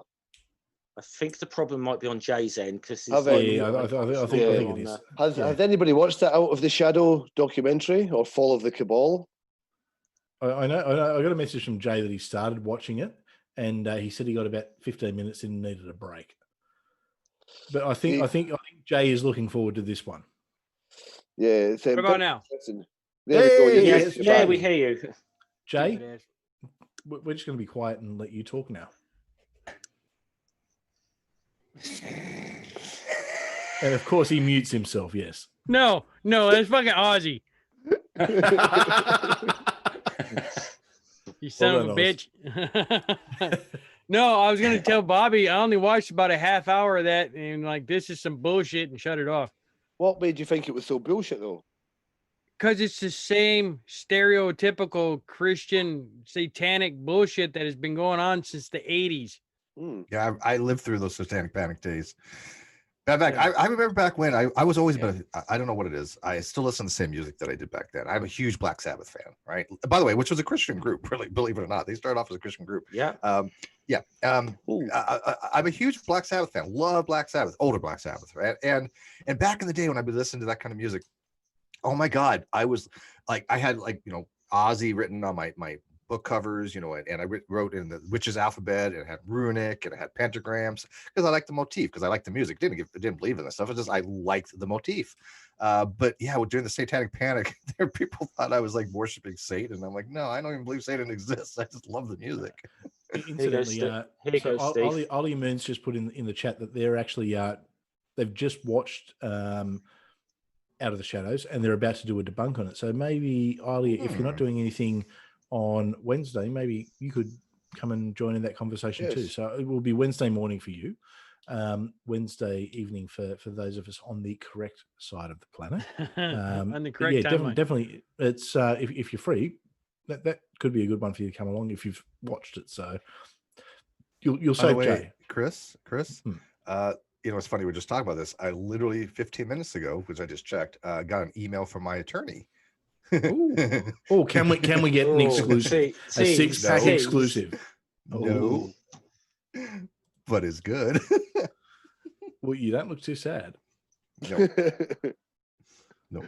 I think the problem might be on Jay's end because Have I- Yeah, I think it is. Has anybody watched that Out of the Shadow documentary or Fall of the Cabal? I know. I got a message from Jay that he started watching it, and he said he got about 15 minutes in and needed a break. But I think Jay is looking forward to this one. Yeah. It's, What about now? There we go. Hey, You're Yes, back. yeah, we hear you. Jay, Stupid ass. we're just going to be quiet and let you talk now. And of course, he mutes himself. Yes. No, that's fucking Ozzy. You son of a Well bitch. No, I was gonna tell Bobby I only watched about a half hour of that and like this is some bullshit and shut it off. What made you think it was so bullshit, though? Because it's the same stereotypical Christian satanic bullshit that has been going on since the 80s. Hmm. Yeah, I lived through those satanic panic days. Back, Yeah. I remember back when I was always about. I don't know what it is. I still listen to the same music that I did back then. I'm a huge Black Sabbath fan, right? By the way, which was a Christian group, really, believe it or not. They started off as a Christian group. Yeah. Ooh. I'm a huge Black Sabbath fan. Love Black Sabbath, older Black Sabbath, right? And back in the day when I would listen to that kind of music, oh my God, I was like, I had like Ozzy written on my book covers, and I wrote in the Witch's Alphabet, and it had runic, and it had pentagrams because I liked the motif, because I liked the music. Didn't believe in this stuff. It's just I liked the motif. But yeah, during the Satanic Panic, there people thought I was like worshiping Satan, and I'm like, no, I don't even believe Satan exists. I just love the music. Incidentally, Here you so go, Steve. Ollie Moon's just put in the chat that they're actually they've just watched Out of the Shadows, and they're about to do a debunk on it. So maybe Ollie, if you're not doing anything on Wednesday, maybe you could come and join in that conversation too. Yes. So it will be Wednesday morning for you, Wednesday evening for those of us on the correct side of the planet. On the But correct timeline. definitely. It's if you're free, that could be a good one for you to come along if you've watched it. So you'll By the save way, Jay. Chris, it's funny, we're just talking about this. I literally 15 minutes ago, which I just checked, got an email from my attorney. Oh, can we get an Oh, exclusive? A tease, 6-pack tease. exclusive. No, but it's good. Well, you don't look too sad. No.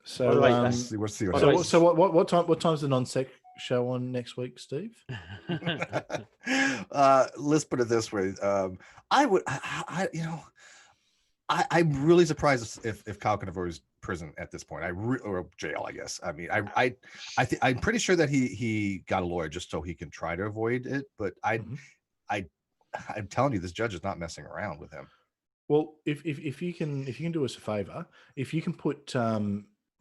So, By the way, We'll see By the way, what time's the non-sec show on next week, Steve? Let's put it this way. I'm really surprised if Kyle can avoid his prison at this point. Or jail, I guess. I mean, I'm pretty sure that he got a lawyer just so he can try to avoid it. But I'm telling you, this judge is not messing around with him. Well, if you can do us a favor, if you can put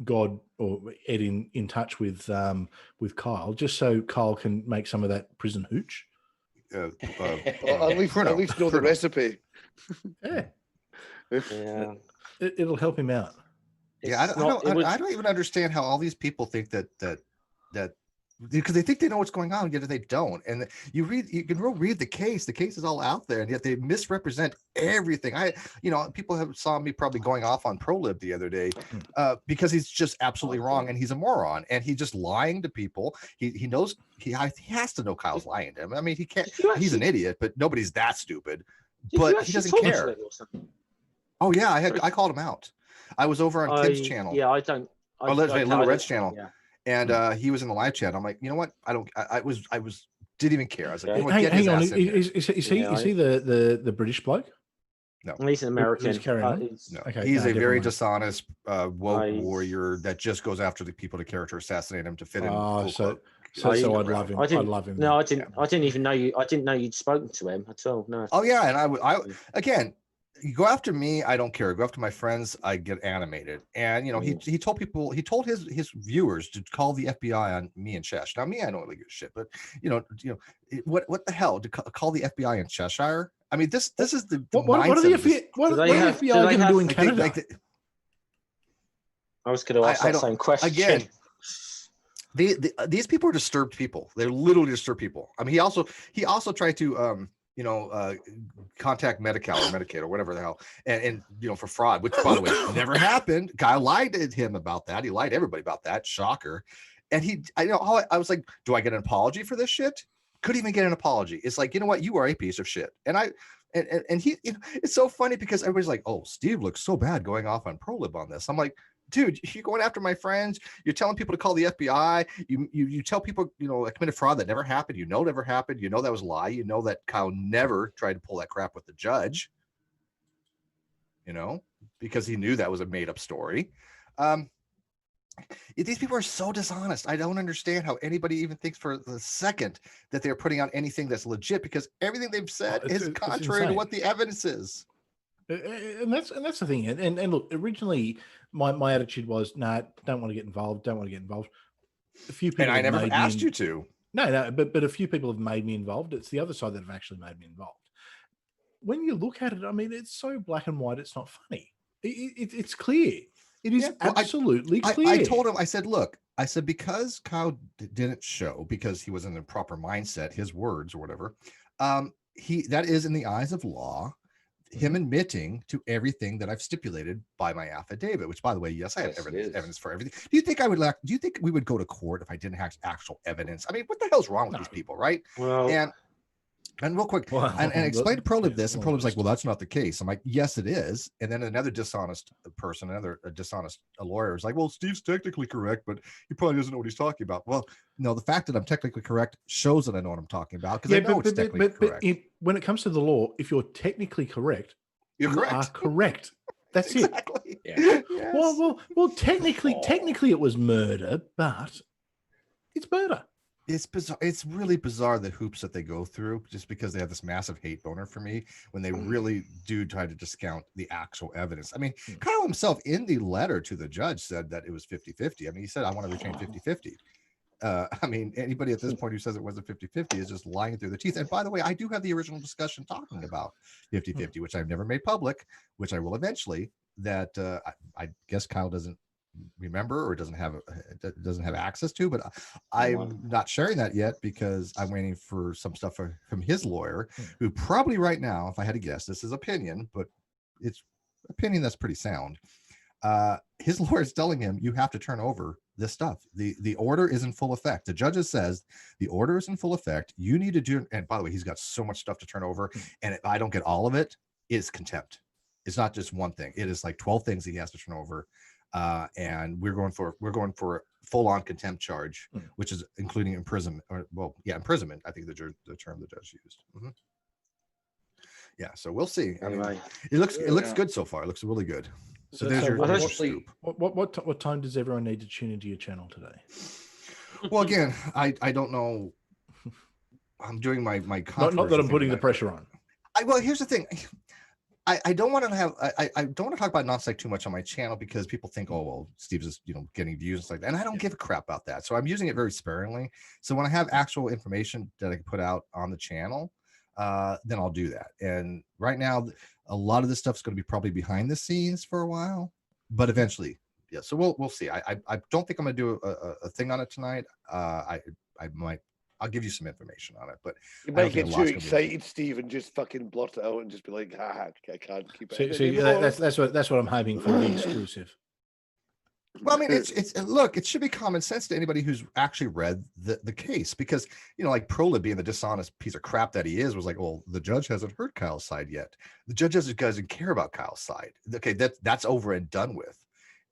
God or Ed in touch with Kyle, just so Kyle can make some of that prison hooch. Well, at least know the Bruno. recipe. Yeah, Yeah. it'll help him out. Yeah, I don't even understand how all these people think that because they think they know what's going on, yet they don't. And you can read the case. The case is all out there, and yet they misrepresent everything. People saw me probably going off on ProLib the other day because he's just absolutely wrong, and he's a moron, and he's just lying to people. He knows he has to know Kyle's lying to him. I mean, he can't. He's an idiot, but nobody's that stupid. But he doesn't care. Oh yeah, I called him out. I was over on Tim's channel. Yeah, I don't. Little Red's channel. Yeah. And he was in the live chat. I'm like, you know what? I didn't even care. I was like, you know what? Get his Hang on, ass in here. is he the British bloke? No, He's an American. He's carrying on? no. Okay, He's no, a very never mind. dishonest woke Nice. warrior that just goes after the people to character assassinate him to fit in. Oh, so He's I'd around. love him. I didn't- I'd love him. No, I didn't. I didn't even know you. I didn't know you'd spoken to him at all. No. Oh yeah, and I again, you go after me, I don't care. Go after my friends, I get animated. And he told people, he told his viewers to call the FBI on me and Chesh. Now me, I don't really give a shit, but what the hell to call the FBI in Cheshire? I mean, this is the What are the mindset of this- what Do are they the have- FBI do they going to have- do in like, Canada? I was going to ask I that don't- same question. again, these people are disturbed people. They're literally disturbed people. I mean, he also tried to contact Medi-Cal or Medicaid or whatever the hell, and for fraud, which by the way never happened. Guy lied to him about that. He lied to everybody about that. Shocker. And I was like, do I get an apology for this shit? Couldn't even get an apology. It's like, you know what? You are a piece of shit. And he, it's so funny because everybody's like, oh, Steve looks so bad going off on ProLib on this. I'm like, dude, you're going after my friends. You're telling people to call the FBI. You tell people, I committed fraud that never happened. Never happened. That was a lie. That Kyle never tried to pull that crap with the judge, because he knew that was a made up story. These people are so dishonest. I don't understand how anybody even thinks for the second that they're putting out anything that's legit, because everything they've said is contrary to what the evidence is. And that's the thing. And look, originally my attitude was, nah, don't want to get involved. A few people, And I never made asked you to. No, but a few people have made me involved. It's the other side that have actually made me involved. When you look at it, I mean, it's so black and white. It's not funny. It's clear. It is absolutely clear. I told him, I said, look, because Kyle didn't show, because he was in the proper mindset, his words or whatever, that is in the eyes of law, him admitting to everything that I've stipulated by my affidavit, which, by the way, yes, I had evidence for everything. Do you think we would go to court if I didn't have actual evidence? I mean, what the hell's wrong with these people, right? Well, and real quick, and explain to ProLib this, and ProLib's like, well, that's not the case. I'm like, yes, it is. And then another dishonest person, a lawyer is like, well, Steve's technically correct, but he probably doesn't know what he's talking about. Well, no, the fact that I'm technically correct shows that I know what I'm talking about, because I know it's technically correct. But when it comes to the law, if you're technically correct, you are correct. That's exactly. it. Yeah. Yes. Well, technically it was murder, but it's murder. It's bizarre. It's really bizarre, the hoops that they go through, just because they have this massive hate boner for me when they really do try to discount the actual evidence. I mean, Kyle himself in the letter to the judge said that it was 50-50. I mean, he said, I want to retain 50-50. I mean, anybody at this point who says it wasn't 50-50 is just lying through the teeth. And by the way, I do have the original discussion talking about 50-50, which I've never made public, which I will eventually, that I guess Kyle doesn't remember or doesn't have access to, but I'm not sharing that yet because I'm waiting for some stuff from his lawyer, who probably right now, if I had to guess, this is opinion, but it's opinion that's pretty sound. His lawyer is telling him, you have to turn over this stuff. The order is in full effect. The judge says the order is in full effect. You need to do, and by the way, he's got so much stuff to turn over, and if I don't get all of it, it's contempt. It's not just one thing. It is like 12 things he has to turn over. And we're going for a full-on contempt charge, which is including imprisonment. Imprisonment. I think the term the judge used. Yeah, so we'll see. I mean, it looks good so far. It looks really good. So there's your scoop. What time does everyone need to tune into your channel today? Well, again, I don't know. I'm doing my not that I'm putting the pressure on. Well, here's the thing. I don't want to have I don't want to talk about non-psych too much on my channel, because people think, oh well, Steve's just getting views and stuff like that, and I don't give a crap about that. So I'm using it very sparingly. So when I have actual information that I can put out on the channel, then I'll do that. And right now, a lot of this stuff is going to be probably behind the scenes for a while, but eventually, yeah. So we'll see. I don't think I'm going to do a thing on it tonight. I might. I'll give you some information on it, but you might get too excited, Steve, and just fucking blot it out and just be like, I can't keep it. See, that's what I'm hoping for, the exclusive. Well, I mean, it should be common sense to anybody who's actually read the case, because like ProLib, being the dishonest piece of crap that he is, was like, well, the judge hasn't heard Kyle's side yet. The judge doesn't care about Kyle's side. Okay, that's over and done with.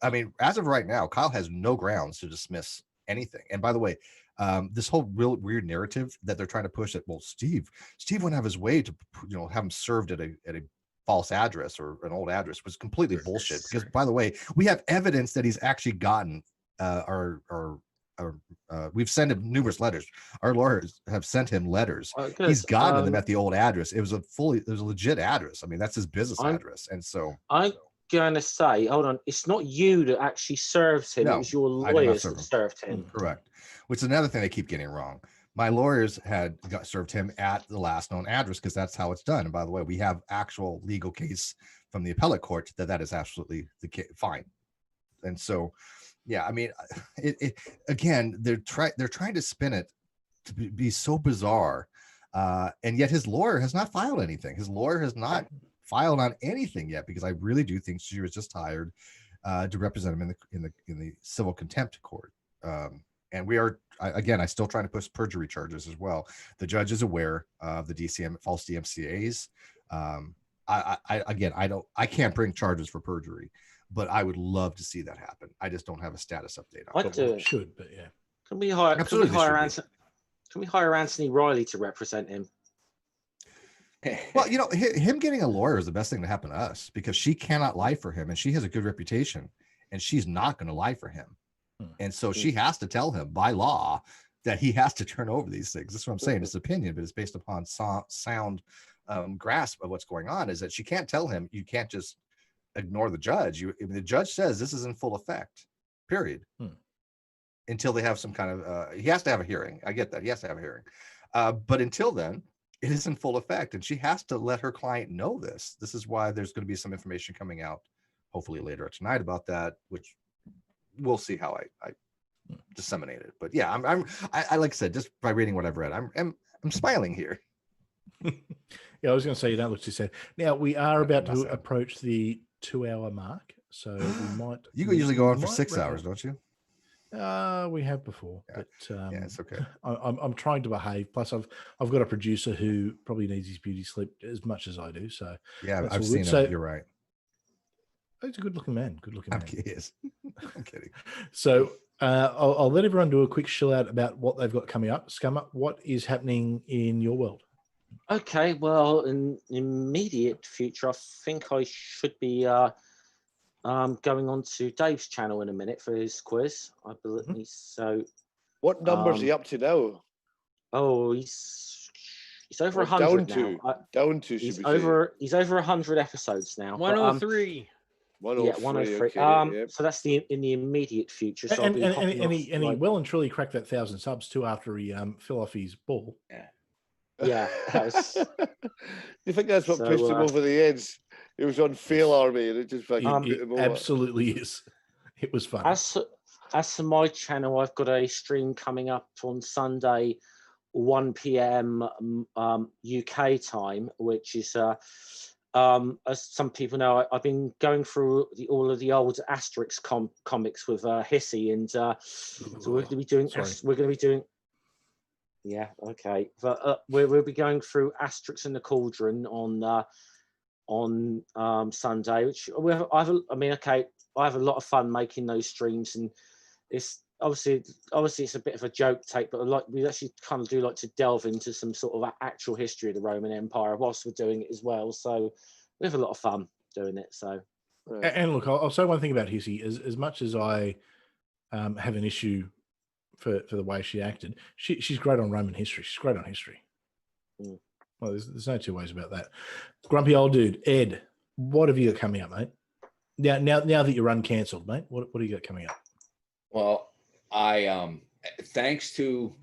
I mean, as of right now, Kyle has no grounds to dismiss anything. And by the way, this whole real weird narrative that they're trying to push, that, well, Steve went out of his way to have him served at a false address or an old address, was completely bullshit. Because by the way, we have evidence that he's actually gotten we've sent him numerous letters. Our lawyers have sent him letters. He's gotten them at the old address. It was a legit address. I mean, that's his business address. And so I'm gonna say, hold on, it's not you that actually served him. No, it was your lawyers that served him. Correct. Which is another thing they keep getting wrong. My lawyers had served him at the last known address because that's how it's done. And by the way, we have actual legal case from the appellate court that is absolutely the case. Fine. And so, yeah, I mean, again, they're trying to spin it to be so bizarre. And yet his lawyer has not filed anything. His lawyer has not filed on anything yet, because I really do think she was just hired to represent him in the civil contempt court. And we are, again, I still trying to push perjury charges as well. The judge is aware of the false DMCAs. I can't bring charges for perjury, but I would love to see that happen. I just don't have a status update on I'd it. do it. Should, but yeah. Can we hire Can we hire Anthony Riley to represent him? Well, you know, him getting a lawyer is the best thing to happen to us, because she cannot lie for him, and she has a good reputation, and she's not going to lie for him. And so she has to tell him by law that he has to turn over these things. That's what I'm saying. It's opinion, but it's based upon sound grasp of what's going on. Is that she can't tell him, you can't just ignore the judge. If the judge says this is in full effect, period, until they have some kind of, he has to have a hearing. I get that. He has to have a hearing. But until then, it is in full effect. And she has to let her client know this. This is why there's going to be some information coming out, hopefully later tonight, about that, which we'll see how I disseminate it. But yeah, I like I said, just by reading what I've read, I'm smiling here. Yeah, I was going to say, you don't look too sad. Now, we are about to approach the 2-hour mark, so we might. You usually go on for 6 hours, don't you? We have before, Yeah. but Yeah, it's okay. I'm trying to behave. Plus, I've got a producer who probably needs his beauty sleep as much as I do. So Yeah, that's I've all seen good. him. So- You're right. he's a good-looking man. Good-looking man. He is. I'm kidding. So I'll let everyone do a quick chill out about what they've got coming up. Scummer, what is happening in your world? Okay, well, in the immediate future, I think I should be going on to Dave's channel in a minute for his quiz. I believe so. What numbers are you up to now? Oh, he's over Or 100 down now. Down to, should He's we over 100 episodes now. But, 103. say? 103. Yeah, 103. Okay, yep. So that's in the immediate future. So I'll And be hopping he off, like- well and truly cracked that 1,000 subs too after he fell off his ball. Yeah, that was. Do you think that's what So, pushed him over the edge? It was on Fail Army, and it just like It put him over. absolutely is. It was fun. As for my channel, I've got a stream coming up on Sunday, 1 p.m. UK time, which is as some people know, I've been going through all of the old Asterix comics with Hissy, and so we're going to be doing. Sorry. Yeah, okay. But we'll be going through Asterix and the Cauldron on Sunday, which I have a lot of fun making those streams, and it's obviously it's a bit of a joke take, but we actually kind of do like to delve into some sort of actual history of the Roman Empire whilst we're doing it as well. So we have a lot of fun doing it. So And look, I'll say one thing about Hissy. As much as I have an issue for the way she acted, she's great on Roman history. She's great on history. Mm. Well, there's no two ways about that. Grumpy old dude, Ed, what have you got coming up, mate? Now that you're uncancelled, mate, what do you got coming up? Well, I thanks to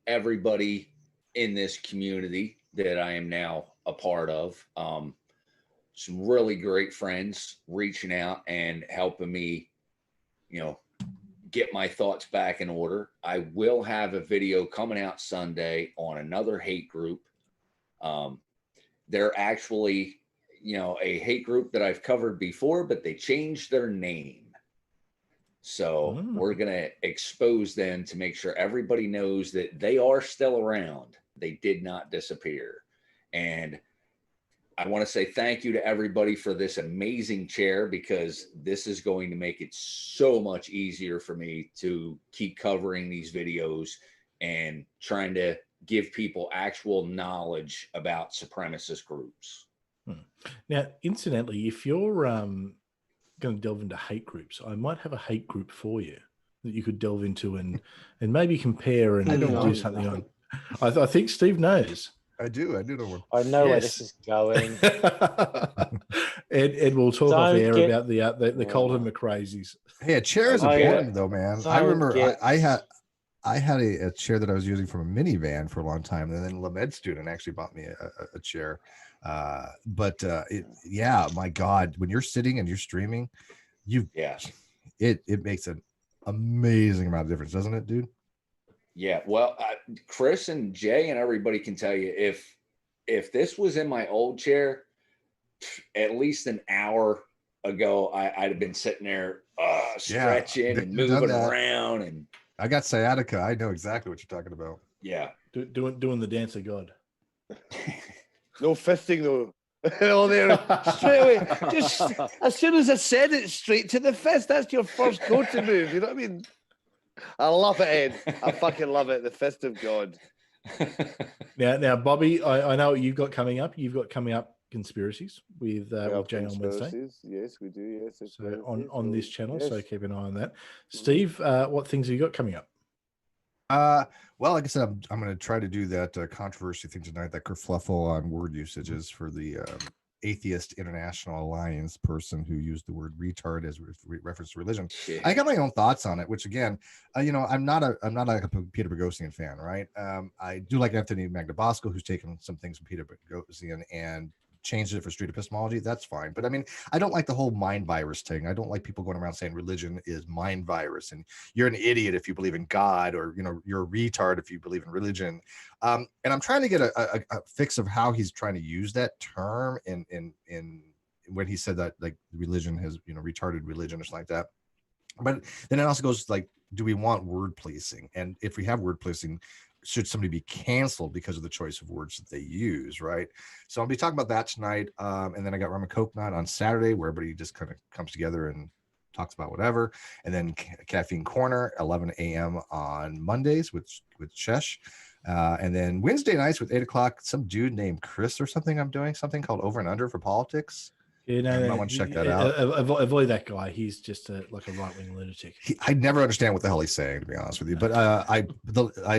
everybody in this community that I am now a part of. Some really great friends reaching out and helping me, get my thoughts back in order. I will have a video coming out Sunday on another hate group. They're actually, a hate group that I've covered before, but they changed their name. So we're going to expose them to make sure everybody knows that they are still around. They did not disappear. And I want to say thank you to everybody for this amazing chair, because this is going to make it so much easier for me to keep covering these videos and trying to give people actual knowledge about supremacist groups. Now, incidentally, if you're going to delve into hate groups, I might have a hate group for you that you could delve into and maybe compare and do something on. I think Steve knows. I do know one. I know where Yes. this is going. Ed will talk off Don't air get- about the Colton McCrazies. Hey, a chair is I, important though, man. I don't remember get- I had I had a chair that I was using from a minivan for a long time, and then Lamed student actually bought me a chair. Yeah, my God, when you're sitting and you're streaming, it makes an amazing amount of difference, doesn't it, dude? Yeah. Well, Chris and Jay and everybody can tell you if this was in my old chair, at least an hour ago, I'd have been sitting there stretching and moving around. And I got sciatica. I know exactly what you're talking about. Yeah. Doing the dance of God. No fisting though. Oh, there straight away. Just as soon as I said it, straight to the fist. That's your first go-to move. You know what I mean? I love it, Ed. I fucking love it. The fist of God. Now, Bobby, I know what you've got coming up. You've got coming up conspiracies with Jay on Wednesday. Yes, we do. Yes, so on this channel. Yes. So keep an eye on that. Steve, what things have you got coming up? Well, like I said, I'm going to try to do that controversy thing tonight, that kerfluffle on word usages for the Atheist International Alliance person who used the word retard as reference to religion. Shit. I got my own thoughts on it, which again, I'm not a Peter Boghossian fan, right? I do like Anthony Magnabosco, who's taken some things from Peter Boghossian and changed it for street epistemology. That's fine. But I mean, I don't like the whole mind virus thing. I don't like people going around saying religion is mind virus and you're an idiot if you believe in God, or, you're a retard if you believe in religion. And I'm trying to get a fix of how he's trying to use that term in when he said that, like, religion has, retarded religion or something like that. But then it also goes like, do we want word policing? And if we have word policing, should somebody be canceled because of the choice of words that they use, right? So I'll be talking about that tonight. And then I got Rum and Coke Night on Saturday, where everybody just kind of comes together and talks about whatever. And then Caffeine Corner, 11 a.m. on Mondays with Shesh. And then Wednesday nights with 8 o'clock, some dude named Chris or something. I'm doing something called Over and Under for Politics. Yeah, I want to check that out. Avoid that guy. He's just like a right-wing lunatic. I never understand what the hell he's saying, to be honest with you. But I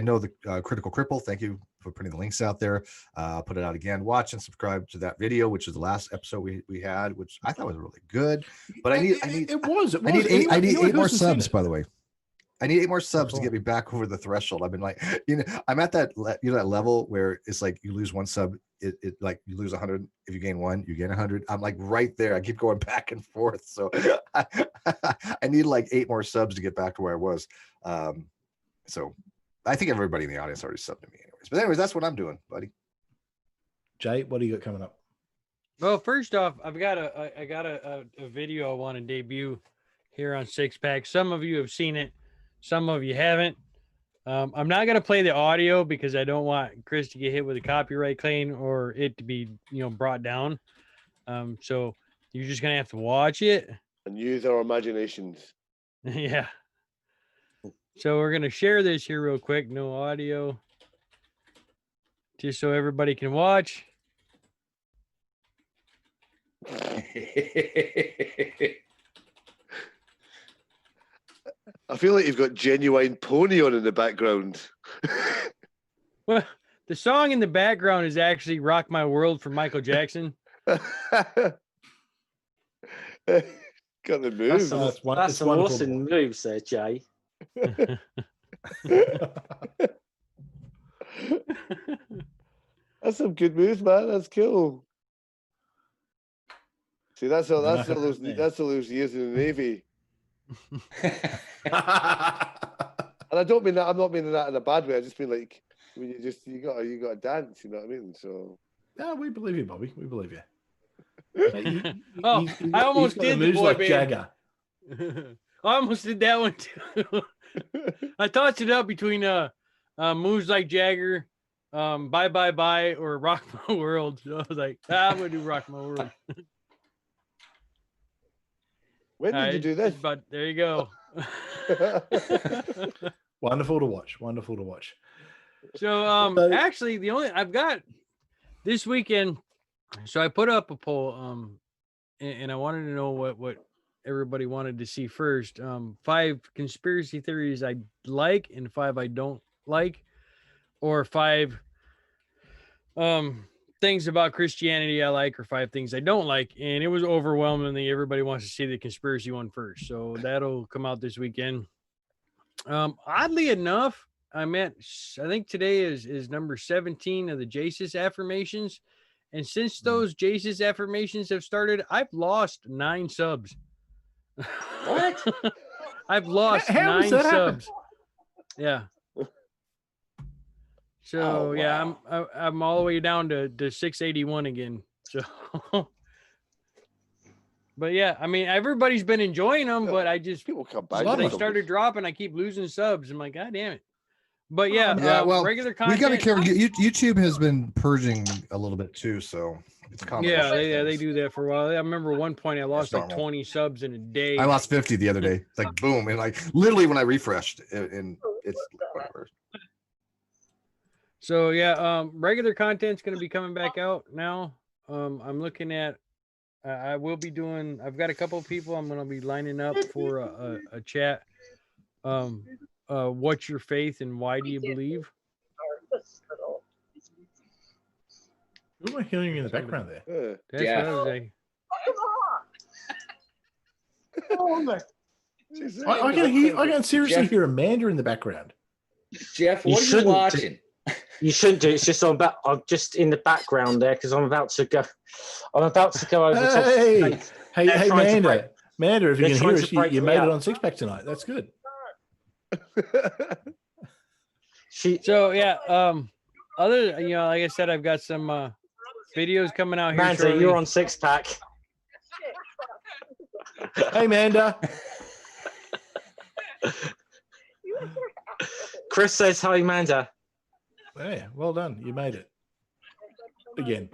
know the Critical Cripple. Thank you for putting the links out there. I'll put it out again. Watch and subscribe to that video, which is the last episode we had, which I thought was really good. But I need eight more subs, by the way. I need 8 more subs to get me back over the threshold. I've been like, I'm at that, that level where it's like you lose 1 sub, it like you lose 100. If you gain 1, you gain 100. I'm like right there. I keep going back and forth. So I need like 8 more subs to get back to where I was. So I think everybody in the audience already subbed to me anyways. But anyways, that's what I'm doing, buddy. Jay, what do you got coming up? Well, first off, I got a video I want to debut here on Six Pack. Some of you have seen it. Some of you haven't. I'm not going to play the audio because I don't want Chris to get hit with a copyright claim or it to be, brought down. So you're just going to have to watch it. And use our imaginations. Yeah. So we're going to share this here real quick. No audio. Just so everybody can watch. I feel like you've got Genuine Pony on in the background. Well, the song in the background is actually Rock My World from Michael Jackson. Got the move. That's some awesome moves there, Jay. That's some good moves, man. That's cool. See, that's all those years in the Navy. And I don't mean that. I'm not meaning that in a bad way. I just mean like when you got to dance. You know what I mean? So. No, we believe you, Bobby. We believe you. I almost did the boy like band. Jagger. I almost did that one too. I tossed it up between moves like Jagger, Bye Bye Bye, or Rock My World. So I was like, I'm gonna do Rock My World. When did you do this? But there you go. Wonderful to watch. Wonderful to watch. So actually the only I've got this weekend, so I put up a poll and I wanted to know what everybody wanted to see first. 5 conspiracy theories I like and 5 I don't like, or 5 things about Christianity I like, or 5 things I don't like. And it was overwhelmingly everybody wants to see the conspiracy one first. So that'll come out this weekend. Oddly enough, I think today is number 17 of the Jesus affirmations. And since those Jesus affirmations have started, I've lost 9 subs. What? I've lost How does 9 that happen? subs. Yeah. So Oh, yeah, wow. I'm all the way down to 681 again. So but yeah, I mean everybody's been enjoying them, but I just People come since back. they to them. started dropping, I keep losing subs. I'm like, God damn it. But yeah, Yeah, well, regular We content. got to carry. YouTube has been purging a little bit too, so it's common. Yeah, they do that for a while. I remember one point I lost like normal. 20 subs in a day. I lost 50 the other day. It's like boom, and like literally when I refreshed, and it's whatever. So yeah, regular content's going to be coming back out now. I'm looking at. I will be doing. I've got a couple of people I'm going to be lining up for a chat. What's your faith and why do you believe? Who am I hearing in the background there? That's Yeah. what I was saying. I can seriously Jeff- hear Amanda in the background. Jeff, You what are you shouldn't do- watching? You shouldn't do. It's just I'm just in the background there because I'm about to go. I'm about to go over. Hey, to hey, They're trying to Amanda. Amanda, if you they're can hear trying us, to break you me made it up. on Six Pack tonight. That's good. She. So yeah, other like I said, I've got some videos coming out here. Amanda, shortly. you're on Six Pack. Hey, Amanda. Chris says hi, Amanda. Hey, well done. You made it. Again.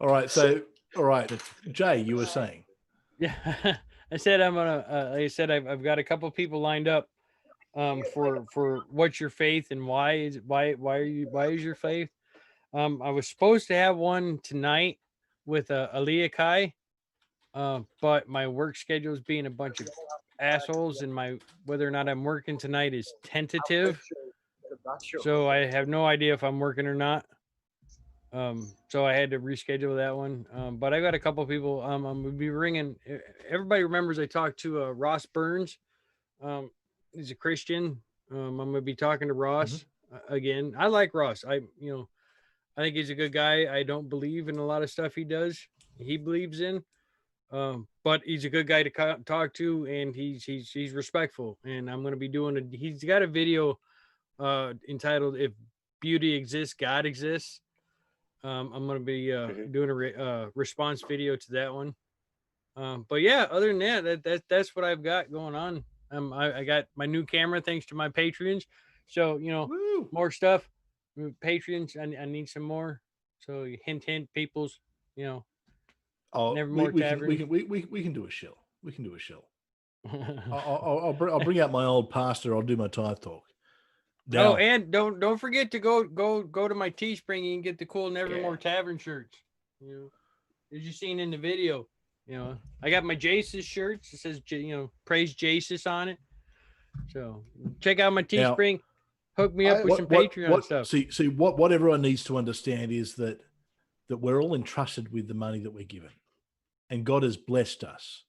All right. So, all right. Jay, you were saying. Yeah, I said I'm gonna. Like I said, I've got a couple people lined up for what's your faith and why is your faith. I was supposed to have one tonight with Aaliyah Kai, but my work schedule is being a bunch of assholes, and my whether or not I'm working tonight is tentative. So I have no idea if I'm working or not. So I had to reschedule that one. But I got a couple people. I'm gonna be ringing. Everybody remembers I talked to Ross Burns. He's a Christian. I'm gonna be talking to Ross again. I like Ross. I think he's a good guy. I don't believe in a lot of stuff he does. He believes in, but he's a good guy to talk to, and he's respectful. And I'm gonna be doing he's got a video entitled "If Beauty Exists, God Exists." I'm going to be doing a response video to that one. But yeah, other than that's what I've got going on. I got my new camera thanks to my Patreons. So, Woo. more stuff. Patreons, I need some more. So hint, peoples, Oh, Nevermore we Tavern. can do a shill. We can do a shill. I'll bring out my old pastor. I'll do my tithe talk. Oh, and don't forget to go to my Teespring and get the cool Nevermore Tavern shirts. As you seen in the video, I got my Jesus shirts. It says praise Jesus on it. So check out my Teespring. Hook me up with some Patreon stuff. See, what everyone needs to understand is that we're all entrusted with the money that we're given, and God has blessed us.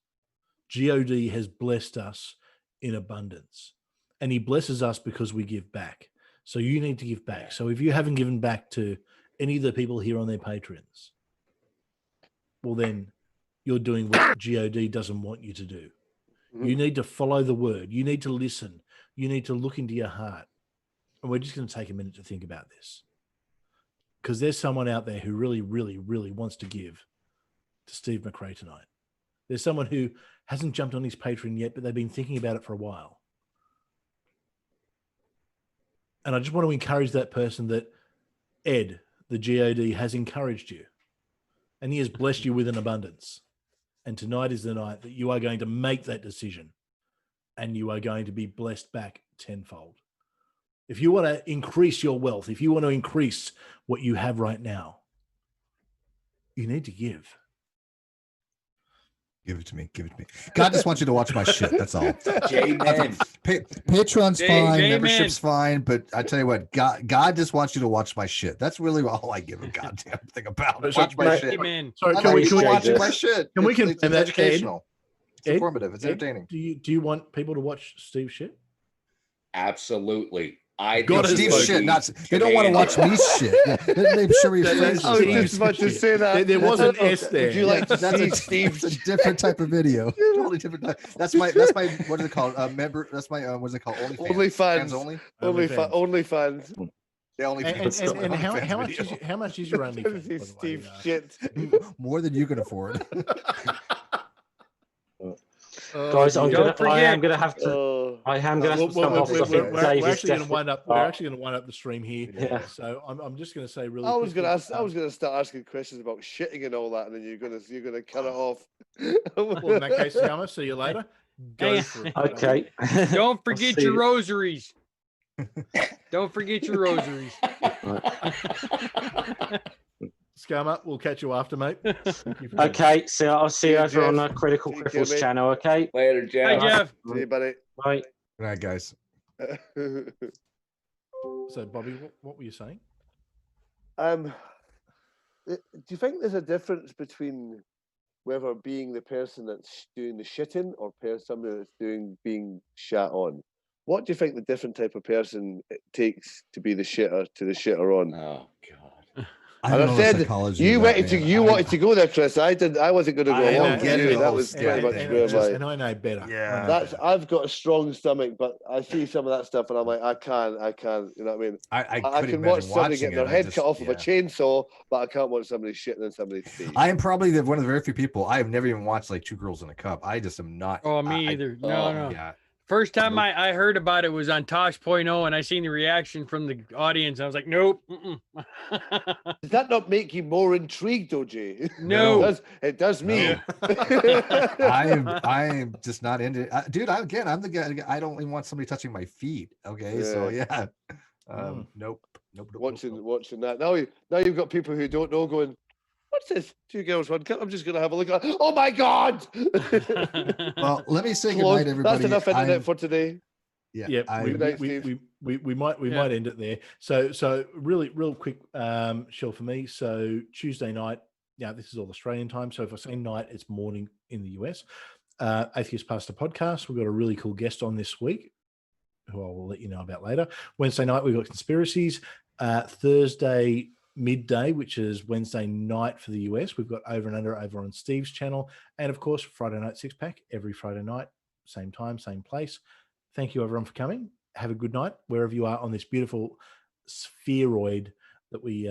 God has blessed us in abundance. And he blesses us because we give back. So you need to give back. So if you haven't given back to any of the people here on their Patreons, well, then you're doing what God doesn't want you to do. You need to follow the word. You need to listen. You need to look into your heart. And we're just going to take a minute to think about this. Because there's someone out there who really, really, really wants to give to Steve McRae tonight. There's someone who hasn't jumped on his Patreon yet, but they've been thinking about it for a while. And I just want to encourage that person that Ed, the God, has encouraged you. And he has blessed you with an abundance. And tonight is the night that you are going to make that decision. And you are going to be blessed back tenfold. If you want to increase your wealth, if you want to increase what you have right now, you need to give. Give it to me. Give it to me. God just wants you to watch my shit. That's all. Amen. Patreon's fine. Amen. Membership's fine. But I tell you what, God just wants you to watch my shit. That's really all I give a goddamn thing about. Watch my shit. Amen. Sorry, I can like we watching my shit. Can we It's confirm that, educational. It's Ed? informative. It's Ed, entertaining. do you want people to watch Steve's shit? Absolutely. I Got think it, he Steve would shit, be not they don't want to watch me shit. Yeah, make sure he That- phrases that's I was right. just about to say that. There was an Oh, S there. Would you like to That's see a, Steve? that's a different type of video. Totally different. That's my what is it called? Member. That's my what is it called? OnlyFans. Fans OnlyFans. only. OnlyFans. The And how OnlyFans much video. how much is your OnlyFans? by the way? Steve shit. More than you can afford. Guys, I am gonna have to. Oh, I am gonna have to We're, jump off. I think we're Dave is actually going to definitely. wind up. We're actually going to wind up the stream here. Yeah. So I'm just going to say really. I was quickly, gonna ask. I was gonna start asking questions about shitting and all that, and then you're gonna cut it off. Well, in that case, Yama, see you later. Go Hey. for it. Okay. Don't forget see your you. rosaries. Don't forget your rosaries. Scammer, we'll catch you after, mate. Thank you for Okay. So I'll see you Yeah, over on Jeff. the Critical Take Cripples care, mate. channel. Okay. Later, Hi, Jeff. Jeff. See you, buddy. Bye. Good night, guys. So, Bobby, what were you saying? Do you think there's a difference between whether being the person that's doing the shitting or somebody that's being shat on? What do you think the different type of person it takes to be the shitter to the shitter on? Oh God. I And don't I know the said psychology you of that, wanted to man. you wanted to go there, Chris. I did. I wasn't going to go I along don't with get you. it. That was And- pretty much where and I know better. Yeah. that's. I've got a strong stomach, but I see some of that stuff, and I'm like, I can't. You know what I mean? I I couldn't can watch imagine somebody watching get their it. head cut off with a yeah. chainsaw, but I can't watch somebody shitting in somebody's face. I am probably one of the very few people. I have never even watched like Two Girls in a Cup. I just am not. Oh, me I- either. No, oh, no. Yeah. First time Nope. I heard about it was on Tosh.0, and I seen the reaction from the audience. I was like, nope. Mm-mm. Does that not make you more intrigued, OJ? No. It does me. I am just not into it. Dude, I'm the guy. I don't even want somebody touching my feet. Okay, so yeah. Nope. Watching that. Now you've got people who don't know going, what's this? Two Girls, One Cup. I'm just going to have a look at it. Oh my God. Well, let me say Close. goodnight, everybody. That's enough internet for today. Yeah, Yeah, I- Good night, we might end it there. So really real quick, Shell for me. So Tuesday night. Now this is all Australian time. So if I say night, it's morning in the US. Atheist Pastor Podcast. We've got a really cool guest on this week, who I will let you know about later. Wednesday night we've got conspiracies. Thursday midday, which is Wednesday night for the US, we've got Over and Under over on Steve's channel, and of course Friday Night Six Pack every Friday night, same time, same place. Thank you everyone for coming. Have a good night wherever you are on this beautiful spheroid that we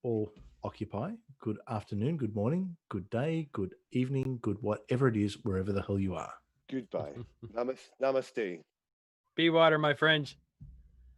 all occupy. Good afternoon, good morning, good day, good evening, good whatever it is, wherever the hell you are. Goodbye. Namaste. Be water, my friends.